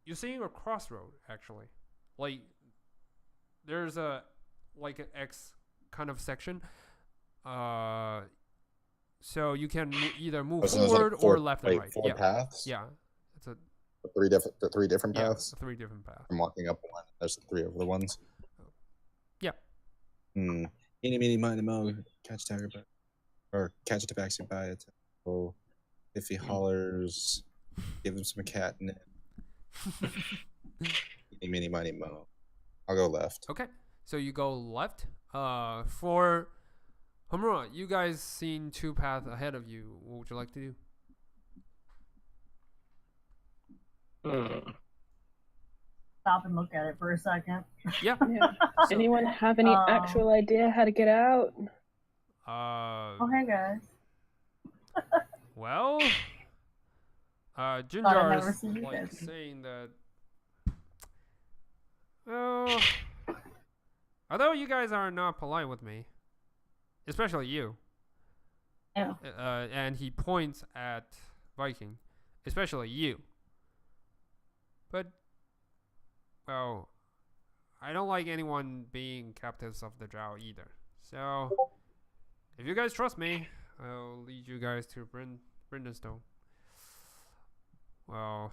you're seeing a crossroad actually. Like there's a like an X kind of section. So you can either move So there's forward like four, or left like and right. four Yeah, paths. yeah. It's a The three different yeah, paths. three different paths. I'm walking up one. There's three over the ones. Yeah. Eeny, meeny, miny, mo. Catch a tiger by, or catch a tabaxi by it. Oh, if he hollers, give him some catnip. Eeny, meeny, miny, mo. I'll go left. Okay, so you go left. For Hamura, you guys seen two paths ahead of you. What would you like to do? Stop and look at it for a second. Yeah. Yeah. So, Anyone have any actual idea how to get out? Oh, hey guys. well, Thought I'd Jinjar never is see you like guys. saying that. Oh, although you guys are not polite with me, especially you. Yeah. And he points at Viking, especially you. But, well, I don't like anyone being captives of the drow either. So, if you guys trust me, I'll lead you guys to Brindenstone. Well,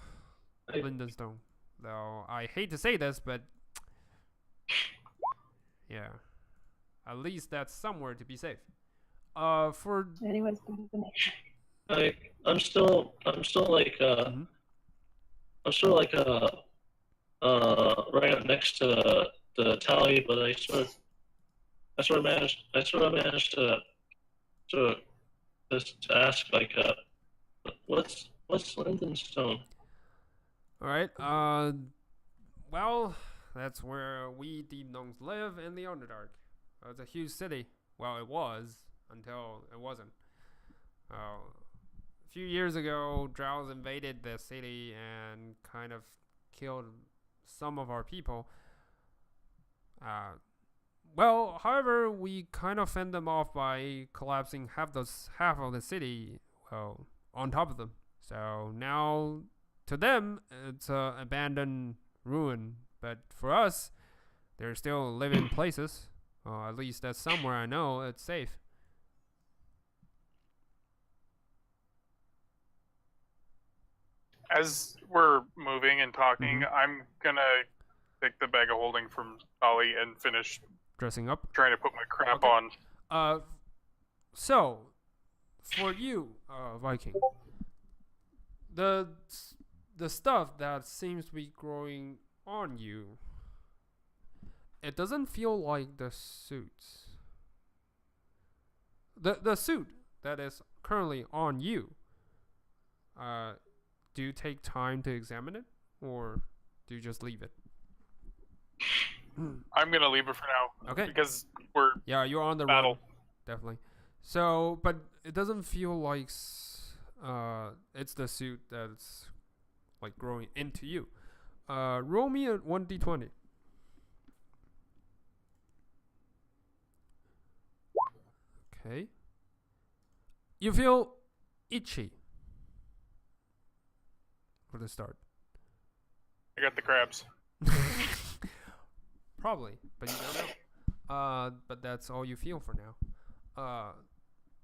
Lindenstone. Though I hate to say this, but yeah, at least that's somewhere to be safe. For Anyone's I'm still like right up next to the tally, but I sort of managed to ask like what's Lindenstone? all right, well, that's where we deep gnomes live in the Underdark. It's a huge city. Well, it was until it wasn't. A few years ago, drows invaded the city and kind of killed some of our people. Well, however, we kind of fend them off by collapsing half of the city, well, on top of them. So now, to them, it's an abandoned ruin But for us, they're still living places. At least that's somewhere I know it's safe. As we're moving and talking, I'm gonna take the bag of holding from Ollie and finish dressing up, trying to put my crap on. So for you, Viking, the stuff that seems to be growing on you, it doesn't feel like the suits. The suit that is currently on you. Do you take time to examine it, or do you just leave it? I'm gonna leave it for now. Okay. Because you're on the battle. run, definitely. So, but it doesn't feel like it's the suit that's like growing into you. Roll me a 1d20. Okay. You feel itchy for the start. I got the crabs. Probably, but you don't know. But that's all you feel for now.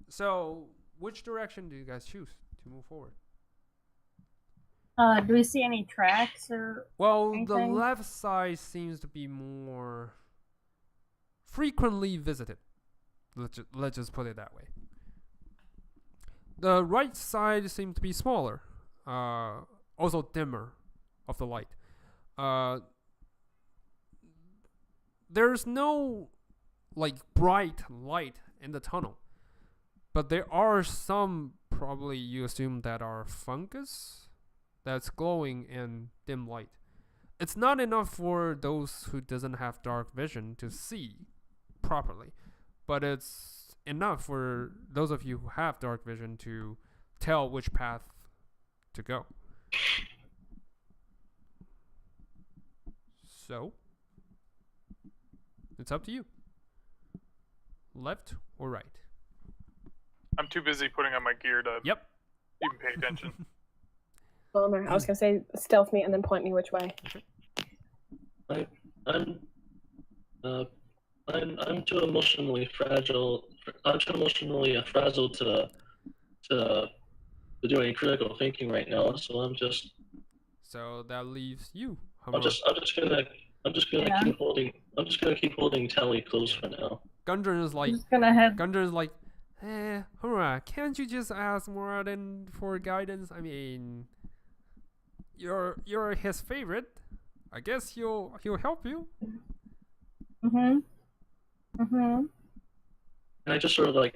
So which direction do you guys choose to move forward? Do we see any tracks or anything? The left side seems to be more frequently visited. Let's just put it that way. The right side seems to be smaller, also dimmer of the light. There's no like bright light in the tunnel, but there are some, probably you assume, that are fungus that's glowing in dim light. It's not enough for those who doesn't have dark vision to see properly, but it's enough for those of you who have dark vision to tell which path to go. So it's up to you. Left or right? I'm too busy putting on my gear to Yep. even pay attention. Bummer. I was gonna say stealth me and then point me which way. I'm too emotionally fragile. I'm too emotionally frazzled to do any critical thinking right now. So I'm just. So that leaves you. I'm just gonna keep holding. I'm just gonna keep holding tally close for now. Gundren is like. Gundren is like, Humra, can't you just ask Moradin for guidance? I mean, you're his favorite. I guess he'll help you. And I just sort of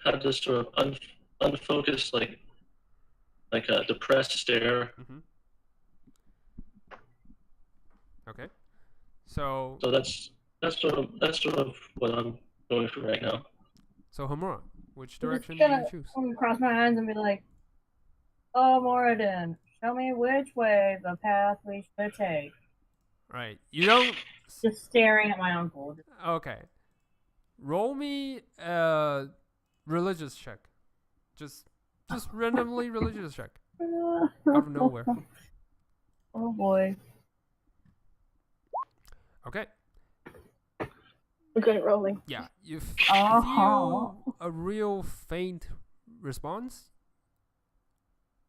have this sort of unfocused, like a depressed stare. Okay. So that's sort of what I'm going for right now. So Hamura, which direction I'm do you choose? I'm gonna cross my hands and be like, "Oh, Moradin, show me which way the path we should take." Right. You don't. Just staring at my uncle. Okay. Roll me a religious check. Just randomly religious check. Out of nowhere. Oh boy. Okay. We're good at rolling. Yeah, you feel a real faint response.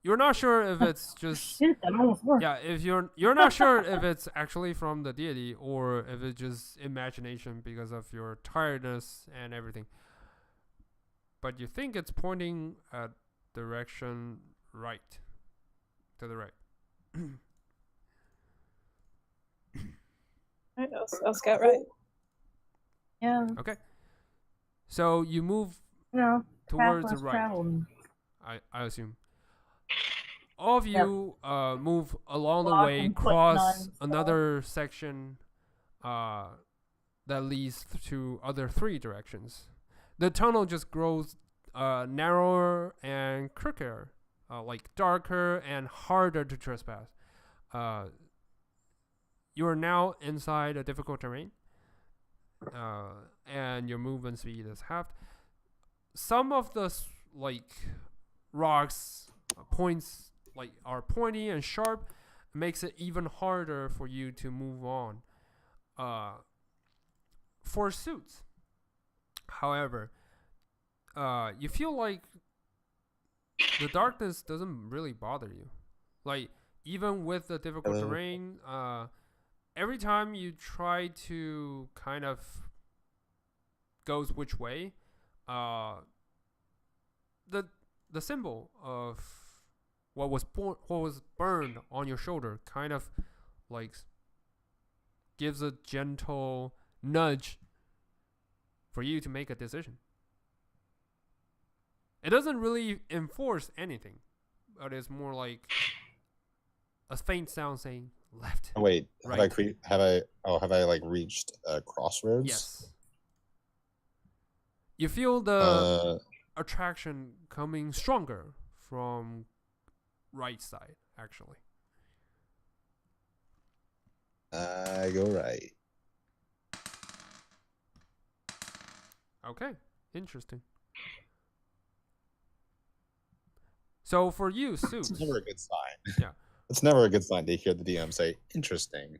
You're not sure if it's just Shit, that almost worked. yeah. If you're not sure if it's actually from the deity or if it's just imagination because of your tiredness and everything. But you think it's pointing at direction right, to the right. Alright, I'll scout right. Yeah. Okay. So you move No. towards the right. Traveled. I assume. All of you move along the Walk way, and put cross none, another section that leads to other three directions. The tunnel just grows narrower and crookeder, like darker and harder to trespass. You are now inside a difficult terrain, and your movement speed is halved. Some of the rocks points are pointy and sharp, makes it even harder for you to move on. For suits, however, you feel like the darkness doesn't really bother you. Like, even with the difficult terrain, every time you try to kind of goes which way, the symbol of what was burned on your shoulder kind of like gives a gentle nudge for you to make a decision. It doesn't really enforce anything, but it's more like a faint sound saying left. Oh, wait, right. have I like reached a crossroads? Yes. You feel the attraction coming stronger from right side, actually. I go right. Okay, interesting. So for you, Suits. It's never a good sign. Yeah. It's never a good sign to hear the DM say, interesting.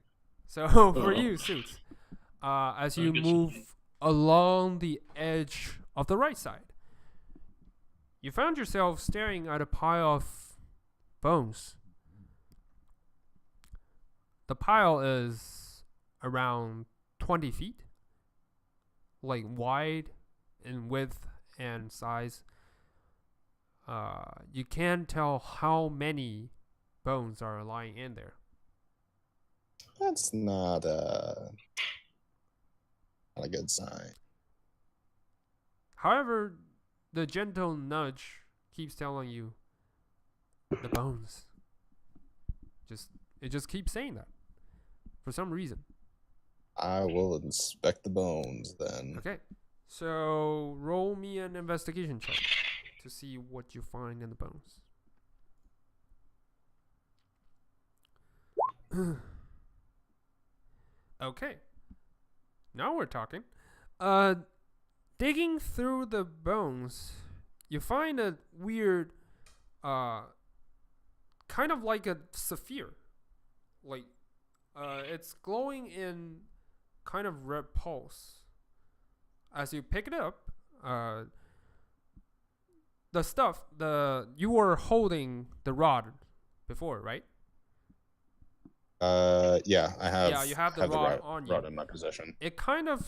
So for you, Suits, as you move along the edge of the right side, you found yourself staring at a pile of bones. The pile is around 20 feet, like wide in width and size. You can't tell how many bones are lying in there. That's not a good sign. However, the gentle nudge keeps telling you the bones. It just keeps saying that for some reason. I will inspect the bones then. Okay, so roll me an investigation check to see what you find in the bones. Okay, now we're talking. Digging through the bones, you find a weird, kind of like a sapphire. Like, it's glowing in kind of red pulse. As you pick it up, you were holding the rod before, right? Yeah, I have. Yeah, you have the rod on you. Rod in my possession. It kind of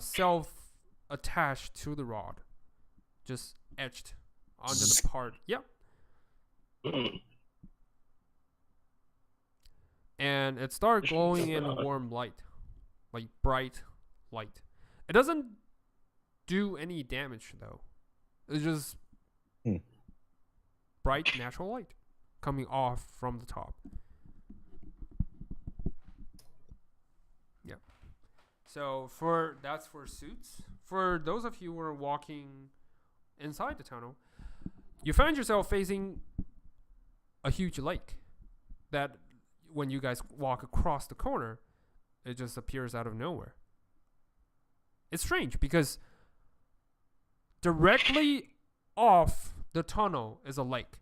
self-attached to the rod, just etched onto the part. Yep. And it started glowing in warm light, like bright light. It doesn't do any damage though. It's just bright natural light coming off from the top. Yeah. So that's for Suits. For those of you who are walking inside the tunnel, you find yourself facing a huge lake that when you guys walk across the corner, it just appears out of nowhere. It's strange because directly off the tunnel is a lake.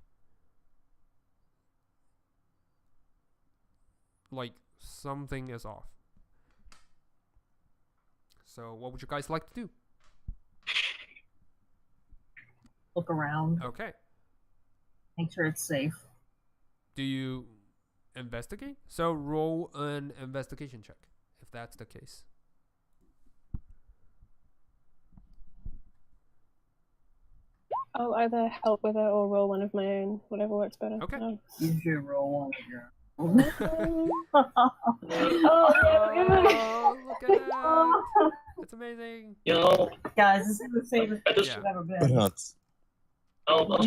Like something is off. So what would you guys like to do? Look around. Okay. Make sure it's safe. Do you investigate? So roll an investigation check, if that's the case. I'll either help with it or roll one of my own, whatever works better. Okay. You should roll one of your Oh, look at that. It's amazing. Guys, this is the safest place I've ever been. I'll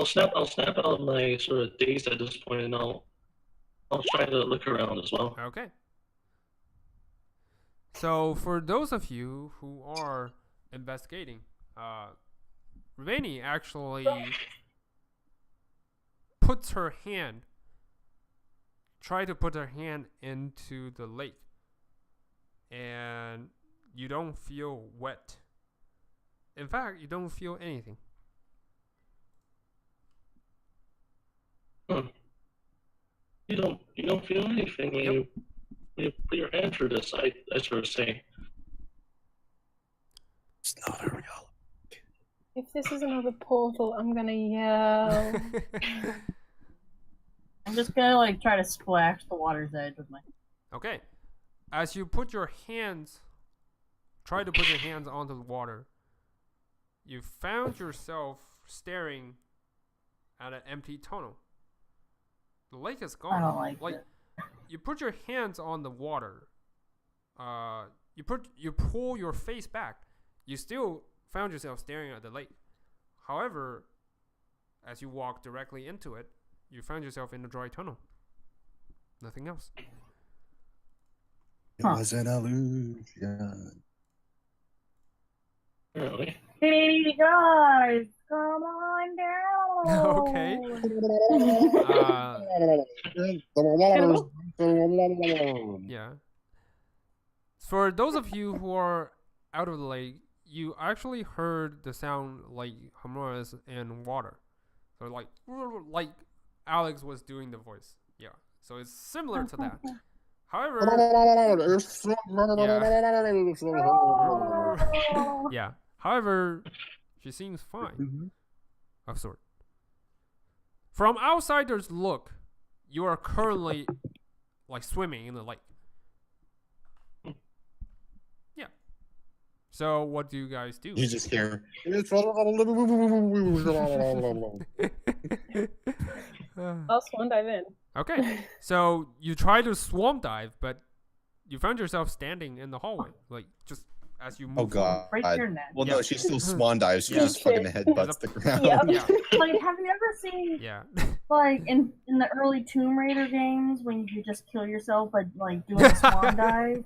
snap out my sort of daze at this point, and I'll try to look around as well. Okay. So for those of you who are investigating, Ravani actually try to put her hand into the lake, and you don't feel wet. In fact, you don't feel anything. You don't feel anything when you put your hand through this. I sort of say. It's not a reality. If this is another portal, I'm gonna yell. I'm just gonna like try to splash the water's edge with my. Okay. As you put your hands, try to put your hands onto the water, you found yourself staring at an empty tunnel. The lake is gone. I don't like it. You put your hands on the water. You pull your face back. You still found yourself staring at the lake. However, as you walk directly into it, you found yourself in a dry tunnel. Nothing else. It was an illusion. Really? Hey guys, come on down. Okay. Yeah. For those of you who are out of the lake, you actually heard the sound like Hamura is in water. So like Alex was doing the voice. Yeah. So it's similar to that. However, yeah. However, she seems fine. Of sort. From outsiders' look, you are currently like swimming in the lake. Yeah. So what do you guys do? You just hear. I'll swan dive in. Okay. So you try to swarm dive, but you found yourself standing in the hallway, like just as you move. Oh god. Break your neck. Well, no, she still swan dives. She Yeah. just fucking headbutts the ground. Yep. Yeah. Like, have you ever seen Yeah. like in the early Tomb Raider games when you just kill yourself by like doing a swan dive?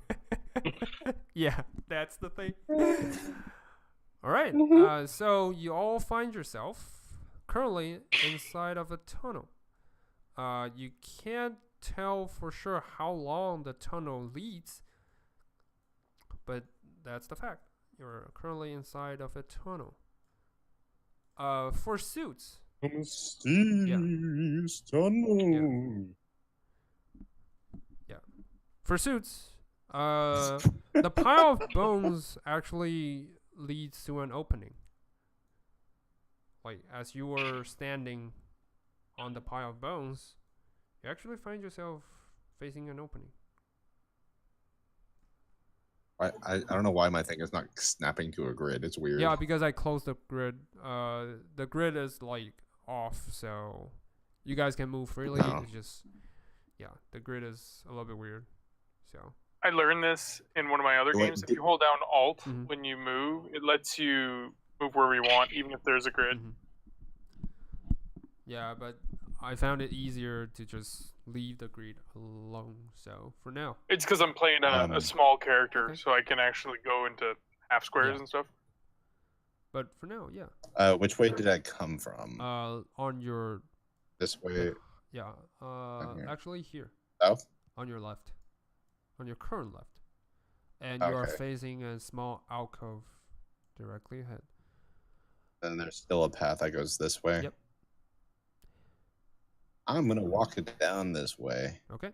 Yeah, that's the thing. All right. So you all find yourself currently inside of a tunnel. You can't tell for sure how long the tunnel leads, but that's the fact. You're currently inside of a tunnel. For suits. Steve's tunnel. Yeah. For suits, the pile of bones actually leads to an opening. Like, as you were standing on the pile of bones, you actually find yourself facing an opening. I don't know why my thing is not snapping to a grid. It's weird. Yeah, because I closed the grid. The grid is like off, so you guys can move freely. Oh. It's just, yeah, the grid is a little bit weird. So I learned this in one of my other games. If you hold down Alt Mhm. when you move, it lets you move wherever you want, even if there's a grid. Mhm. Yeah, but I found it easier to just leave the grid alone. So for now, It's because I'm playing a small character, Okay. so I can actually go into half squares Yeah. and stuff. but for now, yeah. Which way did I come from? On your This way, yeah. here. Actually here south. on your left, on your current left, and you are Okay. facing a small alcove directly ahead. Then there's still a path that goes this way. Yep. I'm gonna walk it down this way. Okay.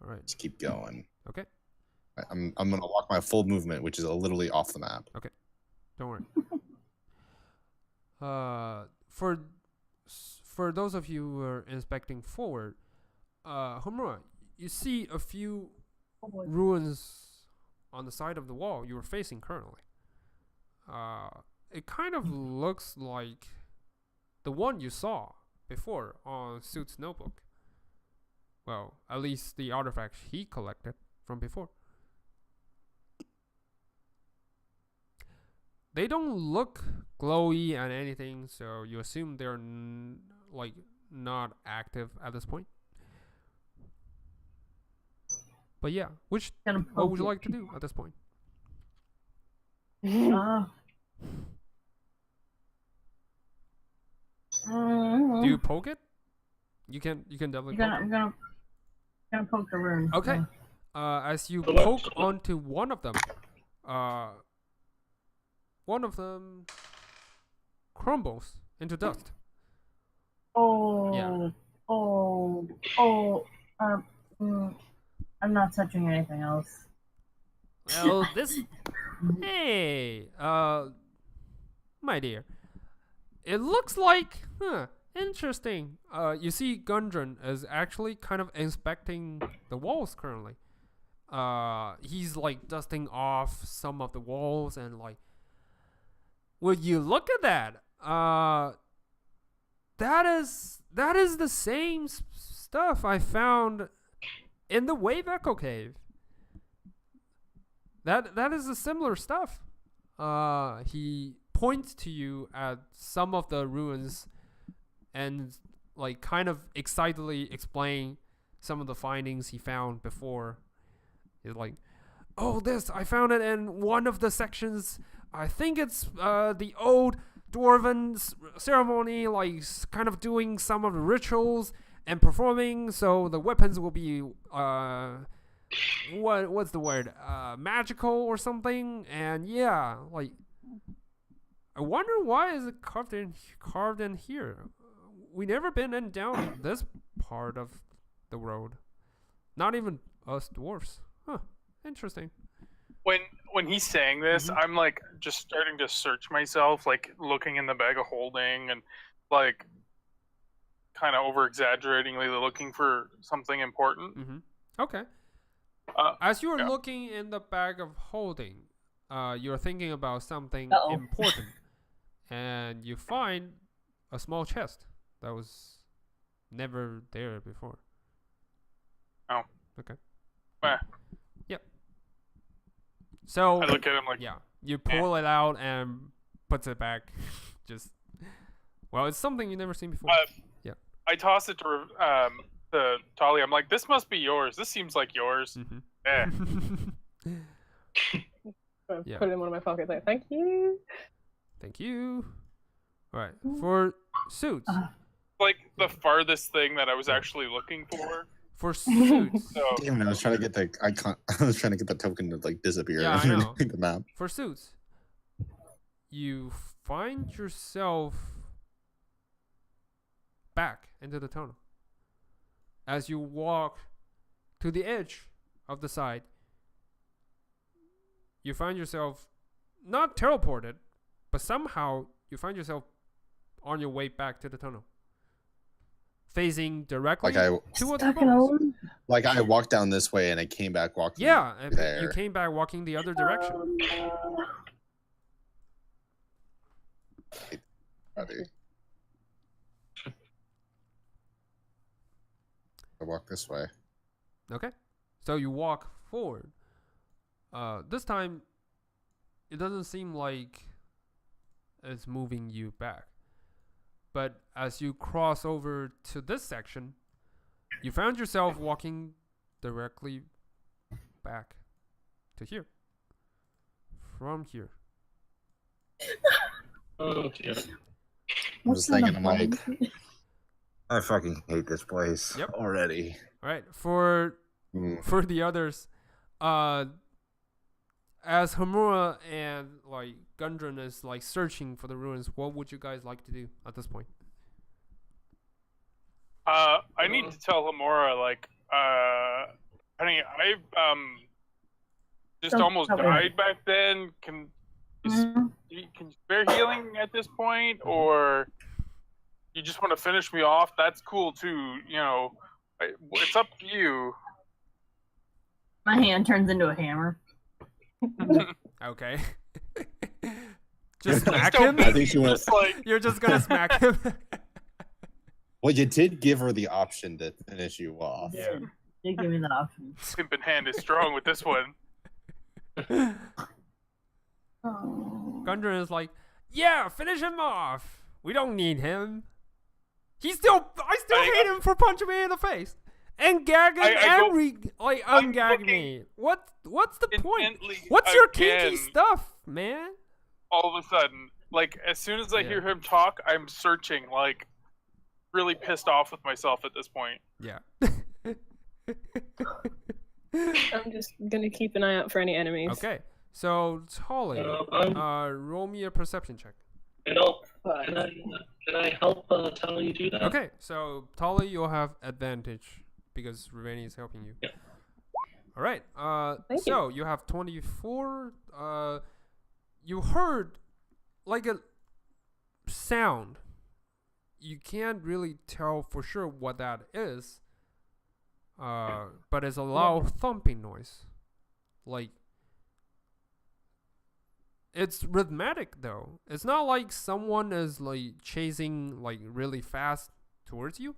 All right. Just keep going. Okay. I'm gonna walk my full movement, which is literally off the map. Don't worry. For those of you who are inspecting forward, Homura, you see a few ruins on the side of the wall you were facing currently. It kind of looks like the one you saw before on Suit's notebook. Well, at least the artifacts he collected from before. They don't look glowy and anything, so you assume they're not active at this point. But yeah, what would you like to do at this point? Do you poke it? You can definitely. I'm gonna poke the room. Okay. As you poke onto one of them, one of them crumbles into dust. Oh, Yeah. I'm not touching anything else. Well, this. Hey, my dear. It looks like, interesting. You see, Gundren is actually kind of inspecting the walls currently. He's like dusting off some of the walls and like. Would you look at that? That is the same stuff I found in the Wave Echo Cave. That is a similar stuff. He points to you at some of the ruins and like kind of excitedly explain some of the findings he found before. He's like, "Oh, this I found it in one of the sections. I think it's the old dwarven ceremony, like kind of doing some of the rituals and performing. So the weapons will be what's the word? Magical or something. And yeah, like I wonder why is it carved in here. We never been in down this part of the road. Not even us dwarfs. Huh. Interesting. When he's saying this, I'm like just starting to search myself, like looking in the bag of holding and like kind of over exaggeratingly looking for something important. Okay. As you're looking in the bag of holding, you're thinking about something important, and you find a small chest that was never there before. Oh. Okay. Yep. So I look at him like, yeah, you pull it out and puts it back. Just it's something you've never seen before. Yeah. I toss it to Tali. I'm like, this must be yours. This seems like yours. Yeah. Yeah. Put it in one of my pockets. Like, thank you. Thank you. All right, for suits. Like the farthest thing that I was actually looking for. For suits. So, damn it, I was trying to get the icon. I was trying to get the token to like disappear underneath the map. For suits, you find yourself back into the tunnel. As you walk to the edge of the side, you find yourself not teleported, but somehow you find yourself on your way back to the tunnel. Facing directly towards the walls. Like I walked down this way and I came back walking. Yeah, there. You came back walking the other direction. I walk this way. Okay, so you walk forward. This time, it doesn't seem like it's moving you back. But as you cross over to this section, you found yourself walking directly back to here. From here. Oh dear. I'm just thinking, I'm like, I fucking hate this place already. All right, for the others, as Hamura and like Gundren is like searching for the ruins, what would you guys like to do at this point? I need to tell Hamura, like, honey, I just almost died back then. Can you spare healing at this point, or you just want to finish me off? That's cool too. You know, it's up to you. My hand turns into a hammer. Okay. Just smack him? I think she went. You're just gonna smack him? Well, you did give her the option to finish you off. Yeah, you give me the option. Pimpin' hand is strong with this one. Gundren is like, yeah, finish him off. We don't need him. I still hate him for punching me in the face. And gagging ungag me. What's the point? What's your kinky stuff, man? All of a sudden, like, as soon as I hear him talk, I'm searching, like, really pissed off with myself at this point. Yeah. I'm just gonna keep an eye out for any enemies. Okay. So, Tolly, roll me a perception check. You know, Can I help Tally do that? Okay, so Tali, you'll have advantage because Ravani is helping you. Yeah. All right. Thank So you have 24. You heard like a sound. You can't really tell for sure what that is. But it's a loud thumping noise. Like it's rhythmic though. It's not like someone is like chasing like really fast towards you.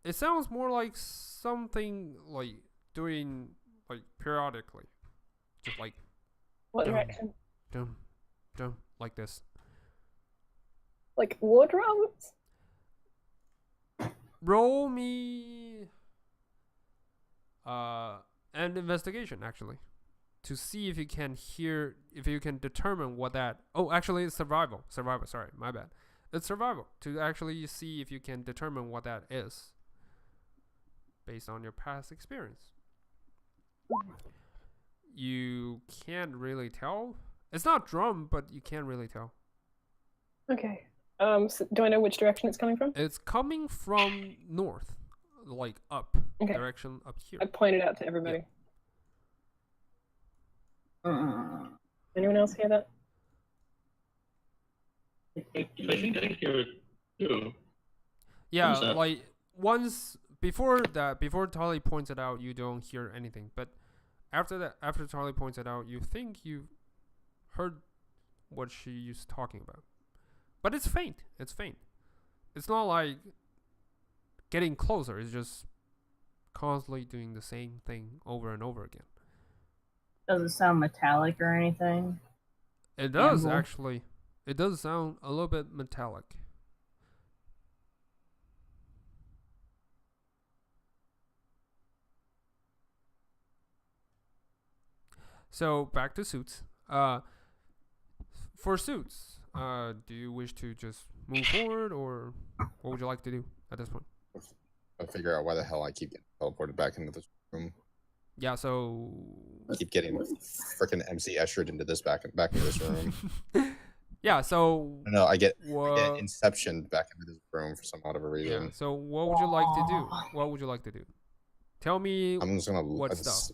It sounds more like something like doing like periodically, just like What dum, direction? dum, dum, like this. Like war drums? Roll me an investigation actually to see if you can hear, if you can determine what that. Oh, actually, it's survival. Survival. Sorry, my bad. It's survival to actually see if you can determine what that is based on your past experience. You can't really tell. It's not drum, but you can't really tell. Okay. So do I know which direction it's coming from? It's coming from north, like up, Okay. direction up here. I pointed out to everybody. Anyone else hear that? I think I hear it too. Yeah, that? like once before that, before Tali points it out, you don't hear anything. But after that, after Tali points it out, you think you heard what she is talking about. But it's faint. It's faint. It's not like getting closer. It's just constantly doing the same thing over and over again. Does it sound metallic or anything? It does Gamble. actually. It does sound a little bit metallic. So back to Suits. For Suits, do you wish to just move forward, or what would you like to do at this point? I'll figure out why the hell I keep getting teleported back into this room. Yeah. So. I keep getting freaking MC ushered into this back into this room. Yeah. So. No, I get inceptioned back into this room for some odd of a reason. Yeah. So what would you like to do? What would you like to do? Tell me. I'm just gonna what stuff.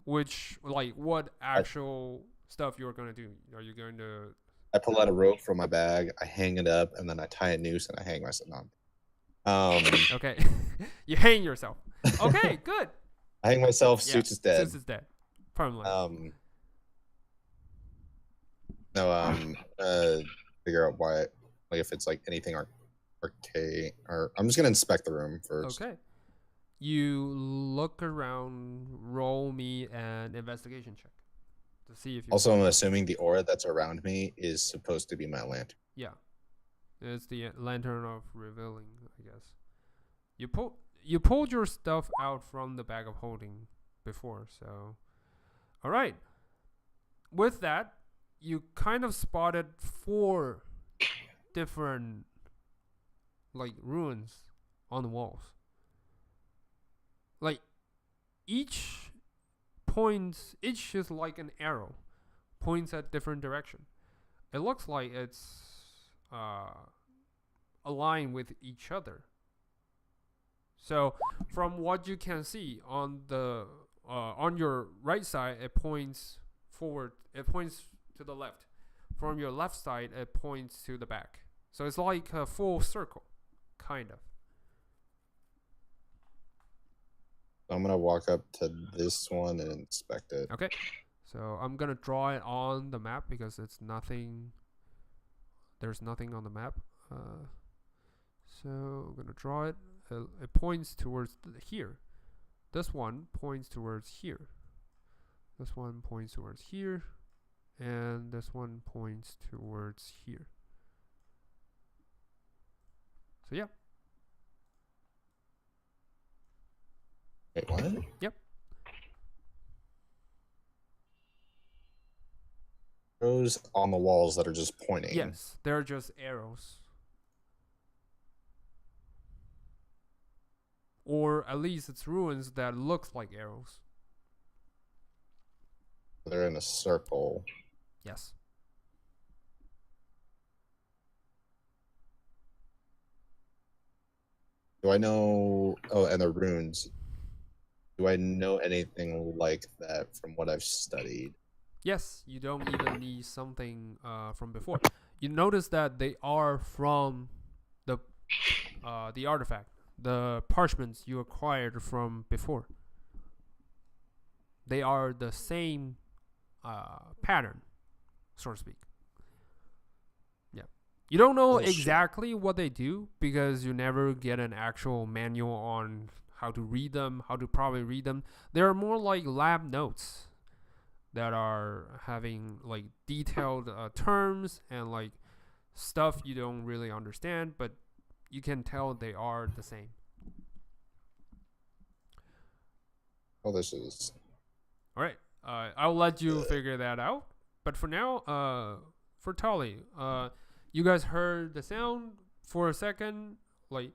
Which like what actual stuff you're gonna do? Are you going to? I pull out a rope from my bag, I hang it up, and then I tie a noose and I hang myself on. Okay, you hang yourself. Okay, good. I hang myself. Yeah, Suits is dead. Suits is dead. Permanently. Figure out why, like if it's like anything arcane, or I'm just gonna inspect the room first. Okay. You look around. Roll me an investigation check to see if you. Also, I'm assuming the aura that's around me is supposed to be my lantern. Yeah, it's the lantern of revealing, I guess. You pulled your stuff out from the bag of holding before, so. All right. With that, you kind of spotted 4 different like ruins on the walls. Like each is like an arrow, points at different direction. It looks like it's aligned with each other. So from what you can see on the on your right side, it points forward. It points to the left. From your left side, it points to the back. So it's like a full circle, kind of. I'm gonna walk up to this one and inspect it. Okay. So I'm gonna draw it on the map because it's nothing. There's nothing on the map. So I'm gonna draw it. It points towards here. This one points towards here. This one points towards here, and this one points towards here. So yeah. Wait, what? Yep. Those on the walls that are just pointing. Yes, they're just arrows. Or at least it's ruins that looks like arrows. They're in a circle. Yes. Do I know? Oh, and the runes. Do I know anything like that from what I've studied? Yes, you don't even need something from before. You notice that they are from the artifact, the parchments you acquired from before. They are the same pattern, so to speak. Yeah. You don't know exactly what they do because you never get an actual manual on how to read them, how to probably read them. They're more like lab notes that are having like detailed terms and like stuff you don't really understand, but you can tell they are the same. Oh, this is. All right. I'll let you figure that out. But for now, for Tolly, you guys heard the sound for a second. Like,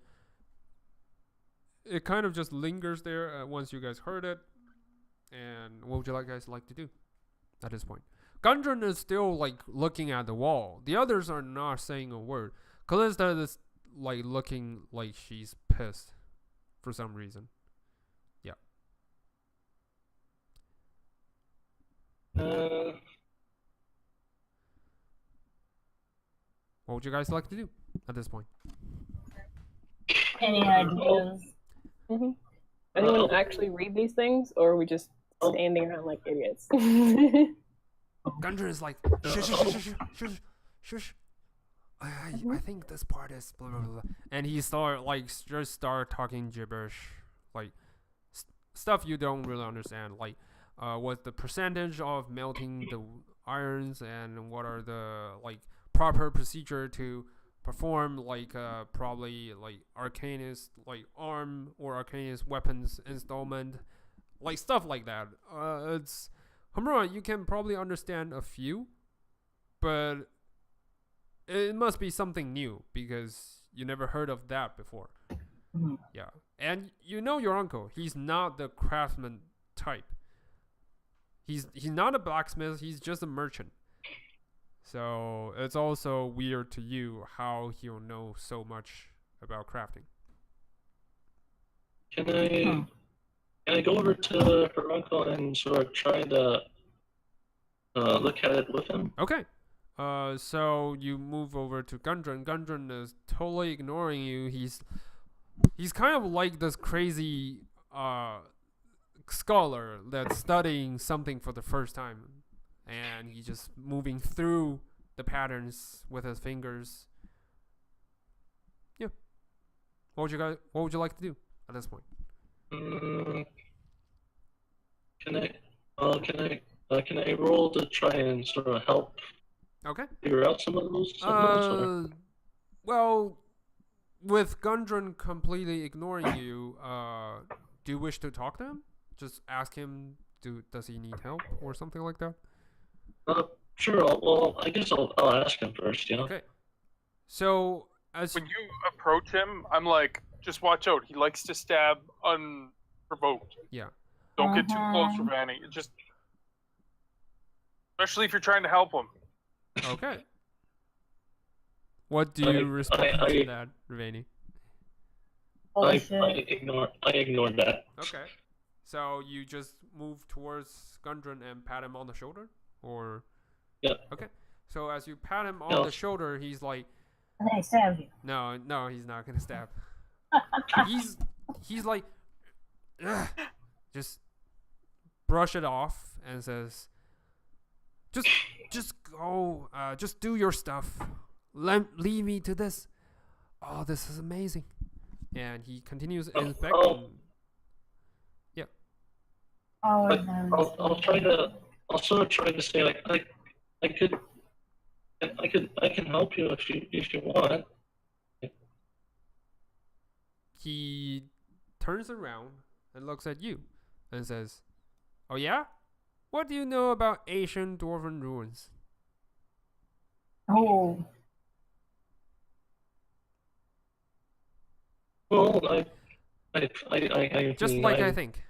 it kind of just lingers there once you guys heard it. And what would you guys like to do at this point? Gundren is still like looking at the wall. The others are not saying a word. Callista is like looking like she's pissed for some reason. Yeah. What would you guys like to do at this point? Any ideas? Anyone actually read these things, or are we just standing around like idiots? Gundren is like, shush, shush, shush, shush, shush. I think this part is blah blah blah, and he start talking gibberish, like stuff you don't really understand, like what's the percentage of melting the irons, and what are the like proper procedure to perform like probably like arcanist like arm or arcanist weapons installment, like stuff like that. It's Hamura, you can probably understand a few, but it must be something new because you never heard of that before. Yeah. And you know your uncle, he's not the craftsman type. He's not a blacksmith, he's just a merchant. So it's also weird to you how he'll know so much about crafting. Can I go over to her uncle and sort of try to look at it with him? Okay. So you move over to Gundren. Gundren is totally ignoring you. He's kind of like this crazy scholar that's studying something for the first time, and he's just moving through the patterns with his fingers. Yeah. What would you like to do at this point? Can I roll to try and sort of help? Okay. Figure out some of those. Well, with Gundren completely ignoring you, do you wish to talk to him? Just ask him. Does he need help or something like that? Sure. I guess I'll ask him first. Yeah. Okay. So when you approach him, I'm like, just watch out. He likes to stab unprovoked. Yeah. Don't get too close, Ravani. Just, especially if you're trying to help him. Okay. What do you respond to that, Ravani? I ignored that. Okay. So you just move towards Gundren and pat him on the shoulder, or? Yeah. Okay. So as you pat him on the shoulder, he's like, "I'm gonna stab you." No, he's not gonna stab. he's like, ugh. Just brush it off and says, just go, just do your stuff. Leave me to this. Oh, this is amazing. And he continues inspecting. Yeah. I'll sort of try to say like I can help you if you want. He turns around and looks at you and says, "Oh yeah? What do you know about ancient dwarven ruins?" Oh. Well, I think.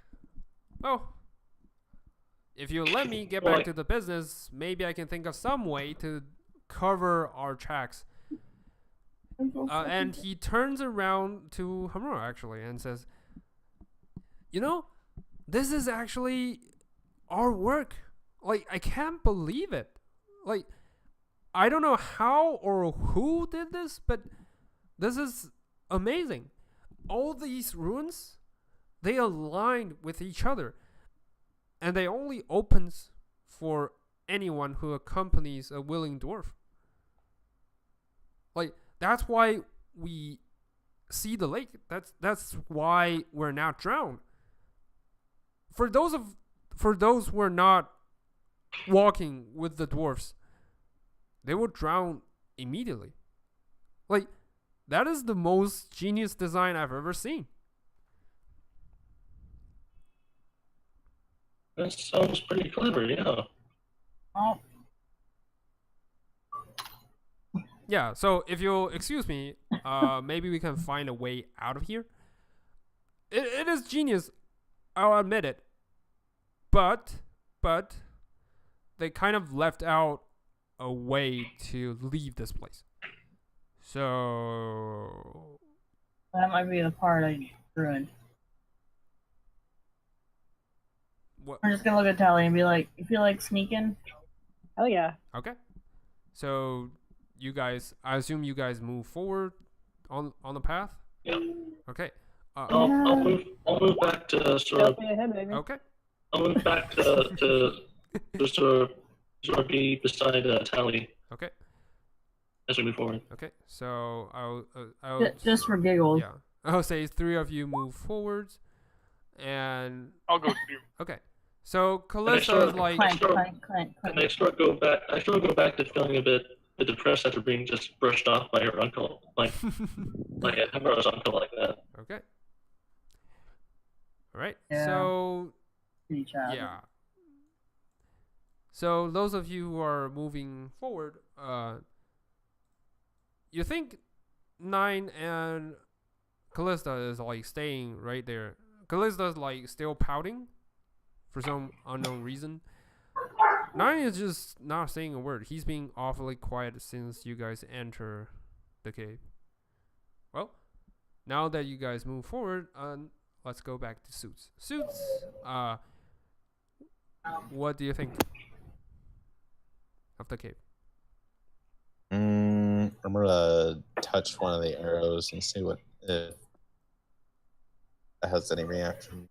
Oh, if you let me get back to the business, maybe I can think of some way to cover our tracks. And he turns around to Hamura actually and says, "You know, this is actually our work. Like, I can't believe it. Like, I don't know how or who did this, but this is amazing. All these runes, they align with each other, and they only opens for anyone who accompanies a willing dwarf. Like, that's why we see the lake. That's why we're not drowned. For those who are not walking with the dwarfs, they will drown immediately. Like, that is the most genius design I've ever seen." That sounds pretty clever, yeah. Oh, Yeah, so if you'll excuse me, maybe we can find a way out of here. It is genius, I'll admit it. But they kind of left out a way to leave this place. So that might be the part I ruined. what? I'm just gonna look at Tally and be like, "You feel like sneaking?" Hell yeah. Okay. So you guys, I assume you guys move forward on the path. Yeah. Okay. I'll move back to sort of. Ahead, baby. Okay. I'll move back to sort of be beside Tally Okay. as we move forward. Okay. So I'll Just for giggles. yeah. I'll say three of you move forwards, and I'll go too. okay. So sort Callista of- is like, Clank, Sure. clank, clank, And clank. I sort of go back. I sort of go back to feeling a bit depressed after being just brushed off by her uncle, like a Hammer's uncle, like that. okay. All right. Yeah. So Pretty child. yeah. So those of you who are moving forward, you think Nine and Callista is like staying right there. Callista's like still pouting for some unknown reason. Nine is just not saying a word. He's being awfully quiet since you guys enter the cave. Well, now that you guys move forward, let's go back to Suits. Suits, what do you think of the cave? I'm gonna touch one of the arrows and see what if it has any reaction.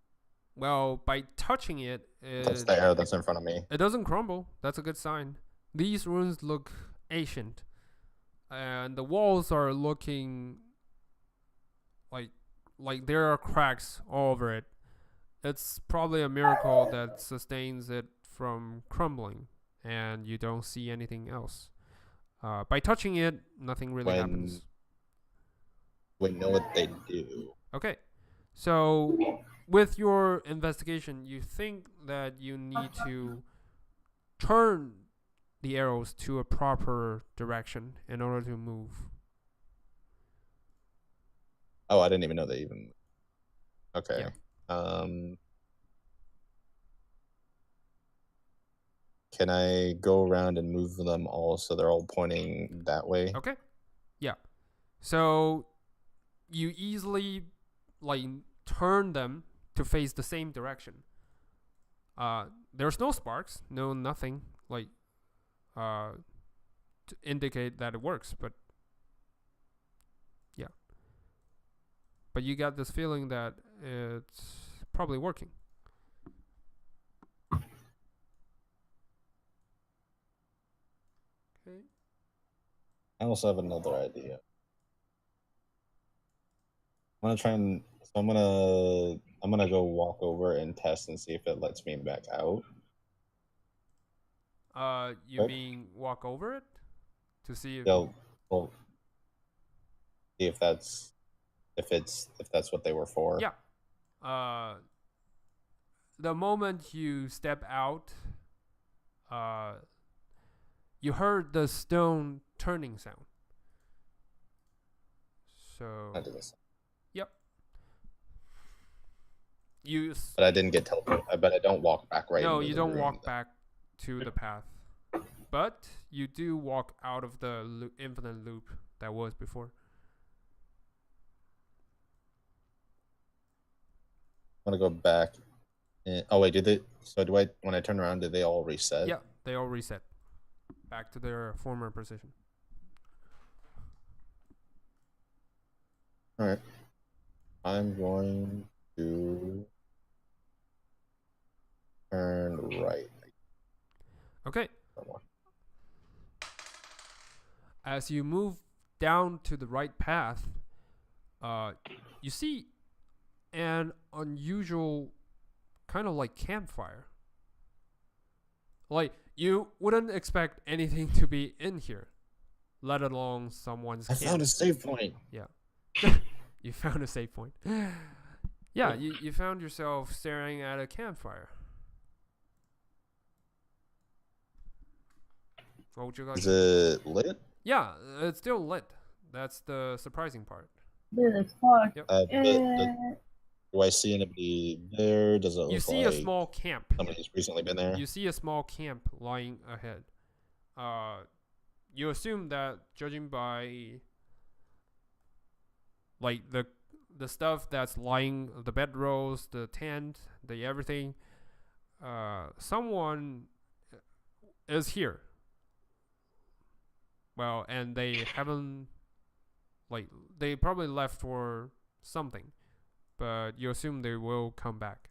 Well, by touching it, That's the arrow that's in front of me. it doesn't crumble. That's a good sign. These runes look ancient, and the walls are looking like there are cracks all over it. It's probably a miracle that sustains it from crumbling, and you don't see anything else. By touching it, nothing really happens. We know what they do. Okay, so with your investigation, you think that you need to turn the arrows to a proper direction in order to move. Oh, I didn't even know they even. Okay. Yeah. Can I go around and move them all so they're all pointing that way? Okay. Yeah. So you easily like turn them to face the same direction. There's no sparks, no nothing like to indicate that it works, but yeah. But you got this feeling that it's probably working. Okay. I also have another idea. I'm gonna try and I'm gonna go walk over and test and see if it lets me back out. You What? mean walk over it to see if Well, see if that's what they were for. Yeah. The moment you step out, you heard the stone turning sound. So I did this. yep. You But I didn't get teleported. But I don't walk back right. no, into you the don't room. walk back to the path, but you do walk out of the infinite loop that was before. want to go back. Oh wait, did they? So do I? When I turn around, did they all reset? Yeah, they all reset back to their former position. All right. I'm going to turn right. Okay. As you move down to the right path, you see an unusual kind of like campfire. Like, you wouldn't expect anything to be in here, let alone someone's camp. I found a save point. Yeah. You found a save point. Yeah, you found yourself staring at a campfire. What would you like? Is it lit? Yeah, it's still lit. That's the surprising part. Dude, it's fuck. Yep. Do I see anybody there? Does it look You see like a small camp. somebody's recently been there? You see a small camp lying ahead. You assume that, judging by like the stuff that's lying, the bedrolls, the tent, the everything, someone is here. Well, and they haven't, like, they probably left for something, but you assume they will come back.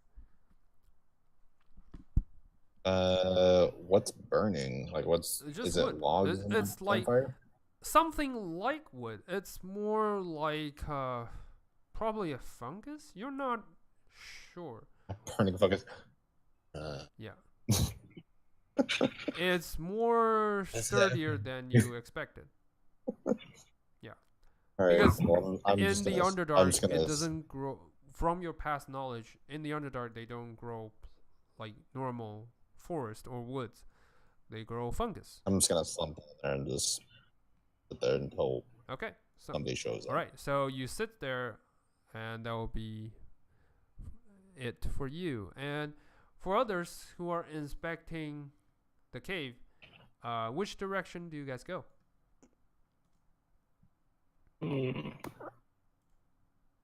What's burning? Like, It's just is it wood. logs? It's like fire? something like wood. It's more like probably a fungus. You're not sure. Burning fungus. Yeah. It's more sturdier than you expected. Yeah. All right. Because well, I'm in just the gonna- I'm Underdark, just gonna it doesn't grow. From your past knowledge, in the Underdark, they don't grow like normal forest or woods. They grow fungus. I'm just gonna slump in there and just sit there until Okay. So somebody shows up. all right. So you sit there, and that will be it for you. And for others who are inspecting the cave, which direction do you guys go?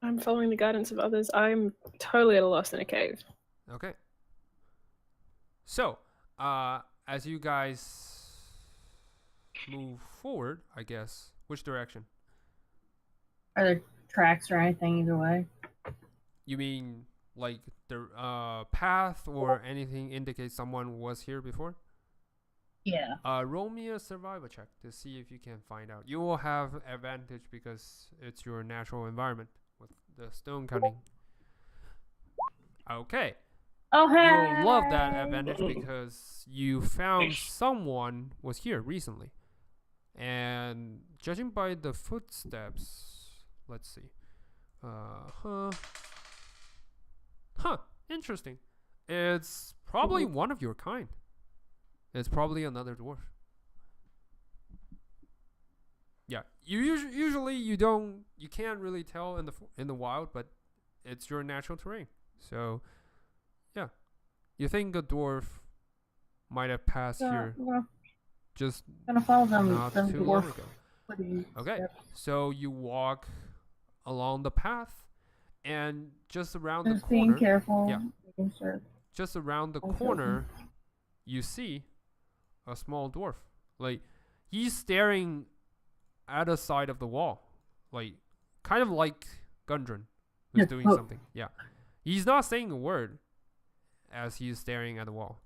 I'm following the guidance of others. I'm totally at a loss in a cave. Okay. So, as you guys move forward, I guess, which direction? Are there tracks or anything either way? You mean like the path or anything indicates someone was here before? Yeah. Roll me a survival check to see if you can find out. You will have advantage because it's your natural environment with the stone cutting. Okay. Oh, hey! You'll love that advantage because you found someone was here recently. And judging by the footsteps, let's see. Interesting. It's probably one of your kind. It's probably another dwarf. Yeah, usually you can't really tell in the wild, but it's your natural terrain. So, yeah, you think a dwarf might have passed here just gonna follow them. not Them too long dwarf. ago. Okay, so you walk along the path, and just around the Just corner, being careful. Yeah. Making sure. just around the Okay. corner, you see a small dwarf. Like, he's staring at a side of the wall, like kind of like Gundren, who's Yeah, doing oh. something. Yeah, he's not saying a word as he's staring at the wall.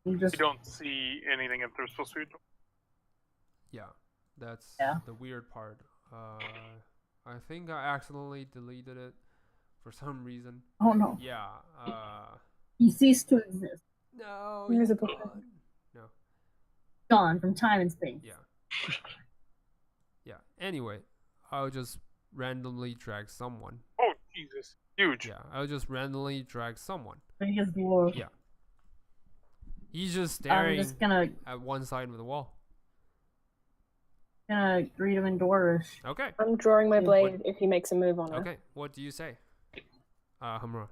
You just You don't see anything if there's supposed to be. Yeah, that's Yeah. the weird part. I think I accidentally deleted it for some reason. oh no, Yeah. he ceased to exist. No. There's he's a book. gone. No. Gone from time and space. Yeah. Yeah. Anyway, I'll just randomly drag someone. Oh Jesus, huge. Yeah, I'll just randomly drag someone. Biggest dwarf. Yeah. He's just I'm staring just gonna at one side of the wall. greet him in Dwarvish. Okay. I'm drawing my What- blade if he makes a move on it. Okay. What do you say? Hamra.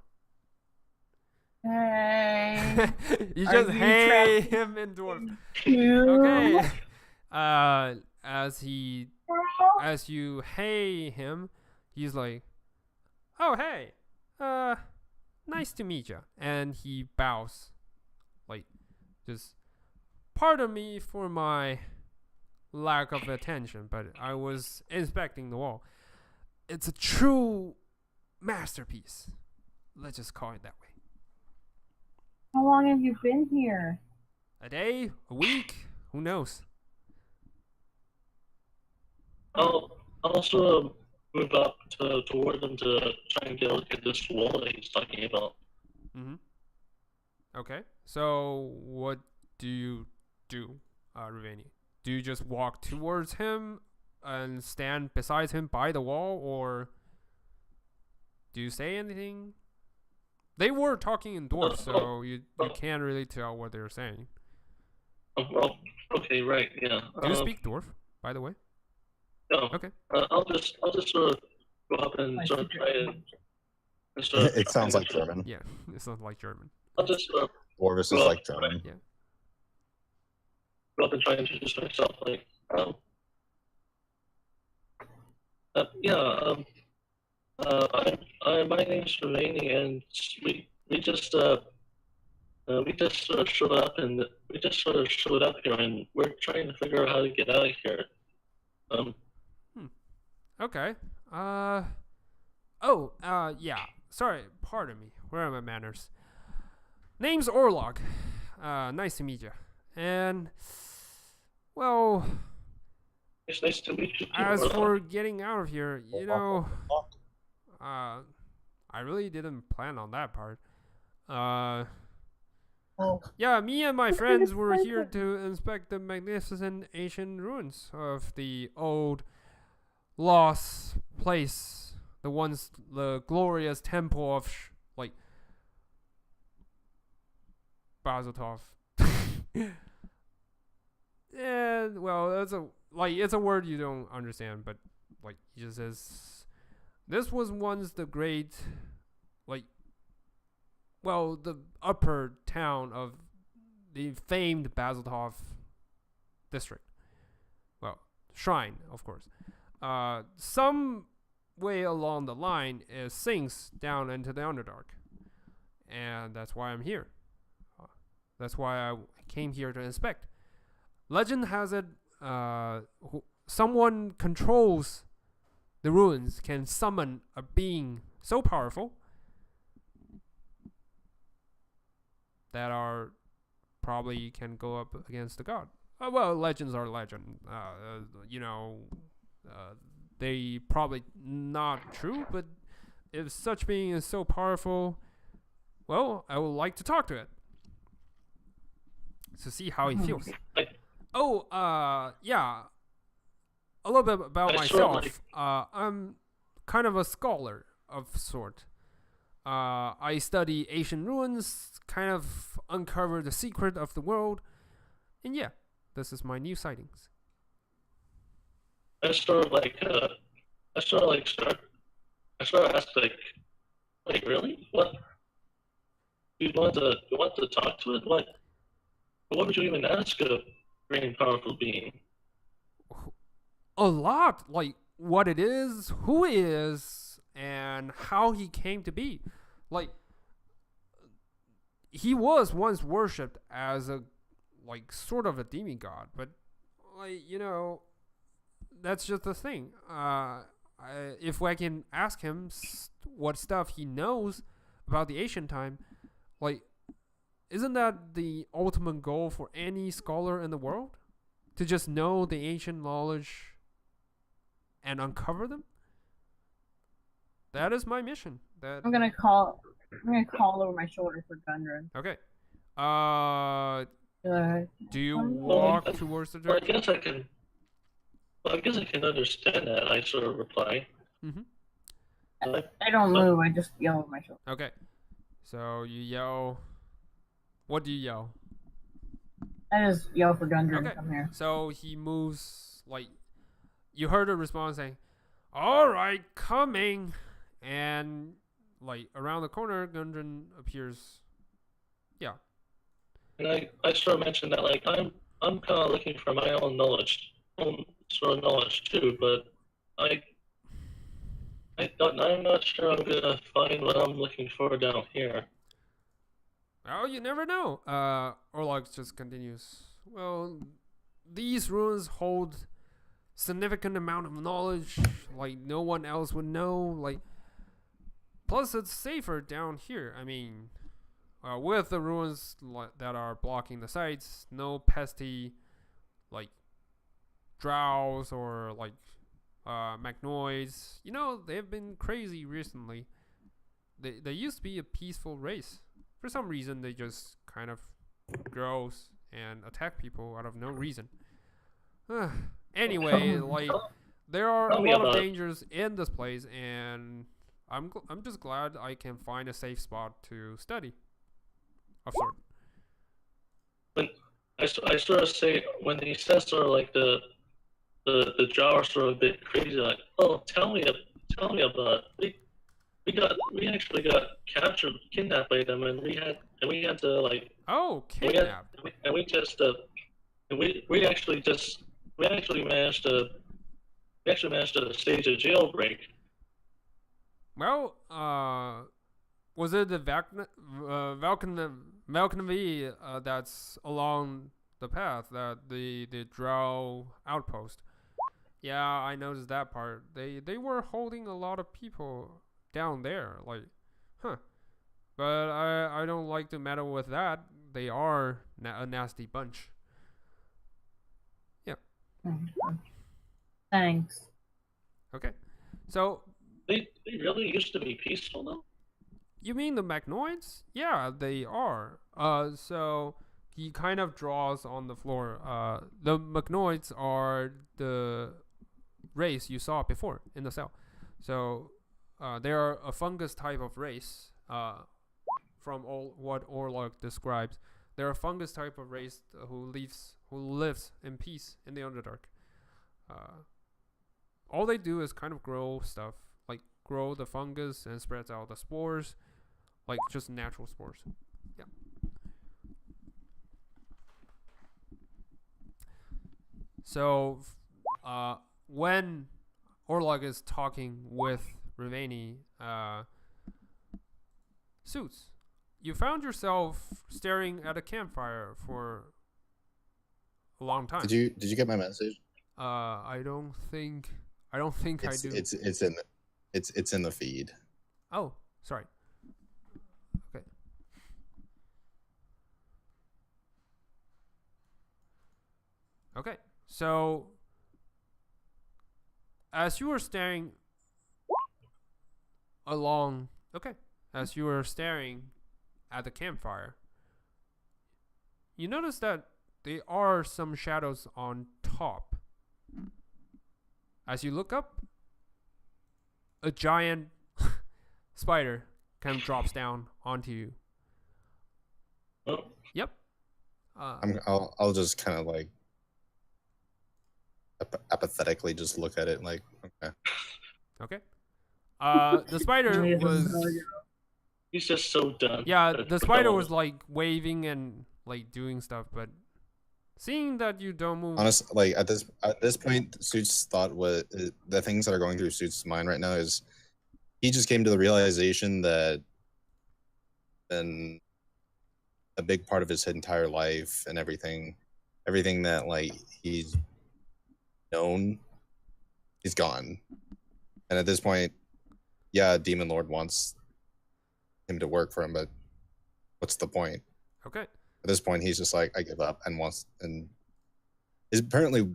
Hey. You Are just you hey trapped? him in dwarf. You. Okay. As you hey him, he's like, oh hey, nice to meet you. And he bows, like, just pardon me for my lack of attention, but I was inspecting the wall. It's a true masterpiece. Let's just call it that way. How long have you been here? A day, a week, who knows? I'll also move up toward them to try and get a look at this wall that he's talking about. Mm-hmm. Okay, so what do you do, Ravani? Do you just walk towards him and stand beside him by the wall, or do you say anything? They were talking in dwarf, so you can't really tell what they're saying. Well, okay, right, yeah. Do you speak dwarf, by the way? No. Okay. I'll just sort of go up and sort of try and It sounds like German. Yeah, it sounds like German. I'll just Dwarvis is like German. Yeah. Go up and try and introduce myself, like, my name's Ravani, and we just sort of showed up here, and we're trying to figure out how to get out of here. Okay. Yeah. Sorry, pardon me. Where are my manners? Name's Orlog. Nice to meet you. And, well, It's nice to meet you too. as for getting out of here, you know, I really didn't plan on that part. Yeah, me and my friends were here to inspect the magnificent ancient ruins of the old lost place, the glorious temple of Bazotov. And well, it's a word you don't understand, but like he just says, this was once the great, the upper town of the famed Bazotov district. Well, shrine, of course. Some way along the line, it sinks down into the Underdark, and that's why I'm here. That's why I came here to inspect. Legend has it, someone controls the ruins, can summon a being so powerful that are probably can go up against the god. Well, legends are legend. They probably not true, but if such being is so powerful, well, I would like to talk to it to see how he feels. Yeah. A little bit about myself. I'm kind of a scholar of sort. I study ancient ruins, kind of uncover the secret of the world, and yeah, this is my new sightings. I sort of asked, like, really? What? You want to talk to it? What would you even ask a great and powerful being? A lot, like what it is, who he is, and how he came to be. Like, he was once worshipped as a, sort of a demigod, but, that's just the thing. If I can ask him what stuff he knows about the ancient time, isn't that the ultimate goal for any scholar in the world? To just know the ancient knowledge and uncover them? That is my mission. I'm gonna call over my shoulder for Gundren. Okay. Do you walk towards the door? I guess I can understand that. I sort of reply. Mm-hmm. I don't move. I just yell over my shoulder. Okay. So you yell. What do you yell? I just yell for Gundren to Okay. come here. So he moves, you heard a response saying, "All right, coming," and around the corner, Gundren appears. Yeah. And I sort of mentioned that I'm kind of looking for my own knowledge too, but I I'm not sure I'm gonna find what I'm looking for down here. Oh, you never know. Orlok just continues. Well, these ruins hold significant amount of knowledge like no one else would know. Like, plus it's safer down here. I mean, with the ruins that are blocking the sites, no pesty like drows or like magnoids. You know, they've been crazy recently. They used to be a peaceful race. For some reason, they just kind of grow and attack people out of no reason. Anyway, like there are a lot of dangers in this place, and I'm just glad I can find a safe spot to study. Of sort. When I sort of say when he says sort of like the drow are sort of a bit crazy, like, oh, tell me about it. We actually got captured, kidnapped by them, and we had to like. Oh, kidnapped. We actually managed to stage a jailbreak. Well, was it the Valkyrie that's along the path, that the drow outpost? Yeah, I noticed that part. They were holding a lot of people down there, like, huh. But I don't like to meddle with that. They are a nasty bunch. Yeah. Thanks. Okay. So they really used to be peaceful though? You mean the Magnoids? Yeah, they are. So he kind of draws on the floor. The Magnoids are the race you saw before in the cell. So they are a fungus type of race. From what Orlok describes, they're a fungus type of race who lives in peace in the Underdark. All they do is kind of grow stuff, like grow the fungus and spreads out the spores, like just natural spores. Yeah. So, when Orlok is talking with Rivani, Suits, you found yourself staring at a campfire for a long time. Did you get my message? I don't think I do. It's in the feed. Oh, sorry. Okay. Okay. So as you were staring at the campfire, you notice that there are some shadows on top. As you look up, a giant spider kind of drops down onto you. Oh. Yep. I'll just kind of like apathetically just look at it like, okay. Okay. The spider was. He's just so done. Yeah, the spider was like waving and like doing stuff, but seeing that you don't move. Honestly, like at this point, Suits thought the things that are going through Suits' mind right now is he just came to the realization that a big part of his entire life and everything that like he's known is gone. And at this point, yeah, Demon Lord wants him to work for him, but what's the point? Okay. At this point, he's just like, I give up, and is apparently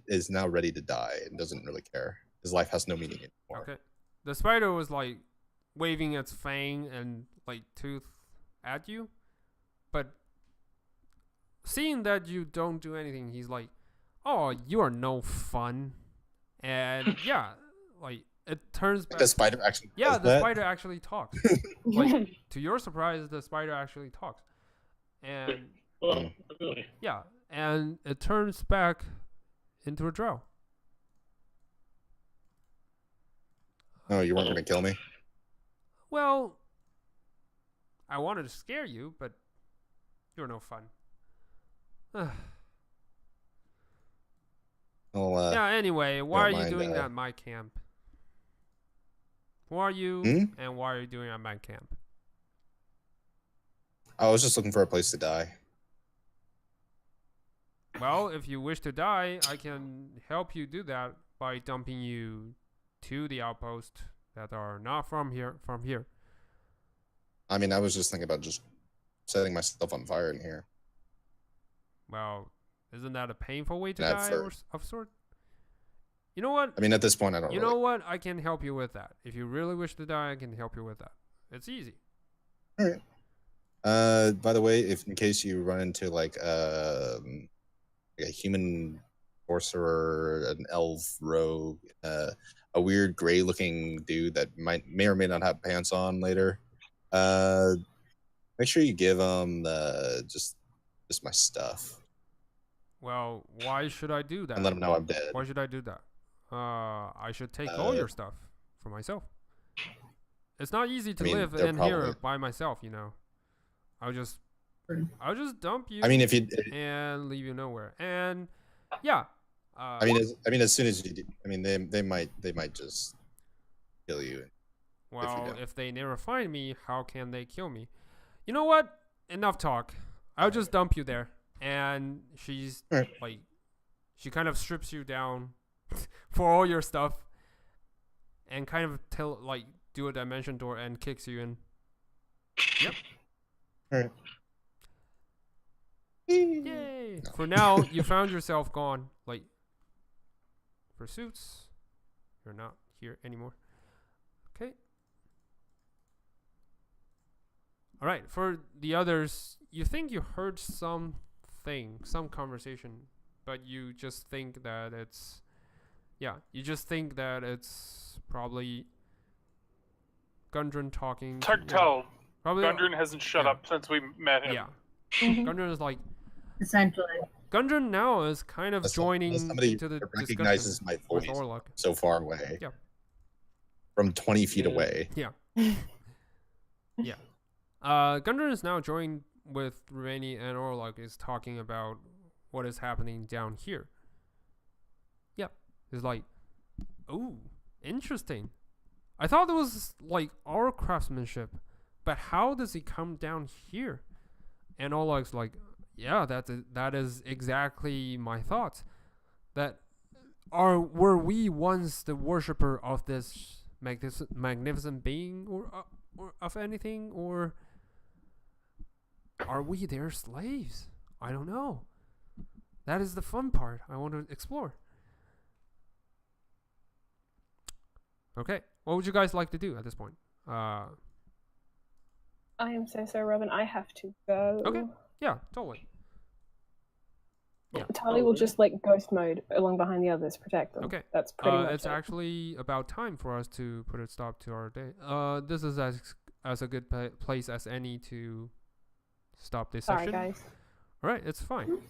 is now ready to die and doesn't really care. His life has no meaning anymore. Okay. The spider was like waving its fang and like tooth at you, but seeing that you don't do anything, he's like, "Oh, you are no fun," and yeah, like it turns back. The spider actually. Yeah, the that? spider actually talks. Like to your surprise, the spider actually talks, and really? yeah, and it turns back into a drow. Oh, you weren't gonna kill me? Well, I wanted to scare you, but you're no fun. Well, yeah, anyway, why are you mind, doing that in my camp? Who are you, and why are you doing at my camp? I was just looking for a place to die. Well, if you wish to die, I can help you do that by dumping you to the outpost that are not from here. I mean, I was just thinking about just setting myself on fire in here. Well, isn't that a painful way to die of sort? You know what? I mean, at this point, I don't. You know what? I can help you with that. If you really wish to die, I can help you with that. It's easy. All right. By the way, if in case you run into like a human sorcerer, an elf rogue, a weird gray-looking dude that may or may not have pants on later, make sure you give him just my stuff. Well, why should I do that? And let him know I'm dead. Why should I do that? I should take all your stuff for myself. It's not easy to live in here by myself, you know. I'll just dump you. I mean, if you and leave you nowhere, and yeah. I mean, as soon as you do, I mean, they might just kill you. Well, if they never find me, how can they kill me? You know what? Enough talk. I'll just dump you there, and she's like, she kind of strips you down for all your stuff, and kind of do a dimension door and kicks you in. Yep. Alright. Yay! For now, you found yourself gone. Like, pursuits, you're not here anymore. Okay. Alright, for the others, you think you heard some conversation, but you just think that it's, probably Gundren talking. Tell. Probably Gundren hasn't shut up since we met him. Yeah. Gundren is like, essentially. Gundren now is kind of joining into the recognizes my voice so far away. Yeah. From 20 feet away. Yeah. Yeah. Gundren is now joined with Ruveni and Orlok is talking about what is happening down here. Yep. It's like, ooh, interesting. I thought it was like our craftsmanship, but how does he come down here? And Orlok's like, yeah, that is exactly my thoughts. That were we once the worshipper of this magnificent being, or of anything, or are we their slaves? I don't know. That is the fun part I want to explore. Okay, what would you guys like to do at this point? I am so sorry, Robin. I have to go. Okay. Yeah, totally. Yeah. Tali will just like ghost mode along behind the others, protect them. Okay. That's pretty much it's actually about time for us to put a stop to our day. This is as a good place as any to stop this Sorry, session. guys. All right, it's fine.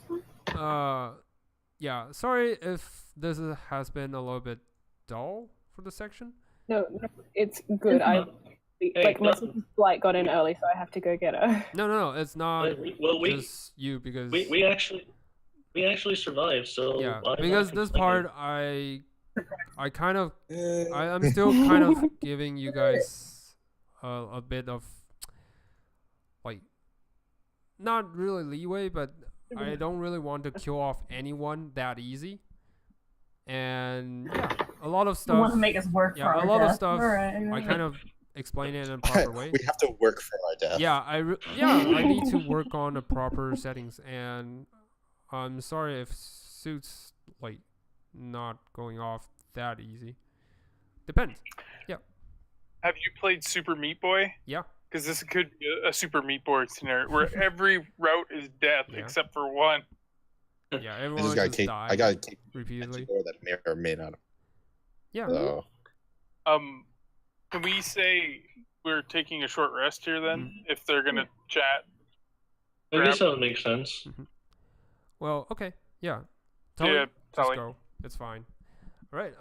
Yeah, sorry if this has been a little bit dull for the section. No, it's good. Like my sister's flight got in early, so I have to go get her. No, it's not just you because we actually survived. So yeah, because this part I'm still kind of giving you guys a bit of like not really leeway, but I don't really want to kill off anyone that easy. And yeah, a lot of stuff. You want to make us work for our of death. stuff. Right. I kind of explain it in a proper way. We have to work for our death. Yeah, I need to work on the proper settings, and I'm sorry if suits like not going off that easy. Depends. Yeah. Have you played Super Meat Boy? Yeah. Because this could be a Super Meat Boy scenario where every route is death except for one. Yeah, everyone just dies I got repeatedly. That may or may not. Yeah. So. Can we say we're taking a short rest here then? If they're gonna chat. I guess that would make sense. Well, okay, yeah. Tali. Just go. It's fine. All right.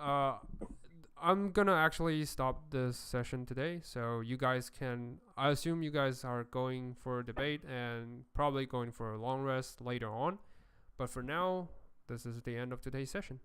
I'm gonna actually stop this session today, so you guys can. I assume you guys are going for a debate and probably going for a long rest later on. But for now, this is the end of today's session.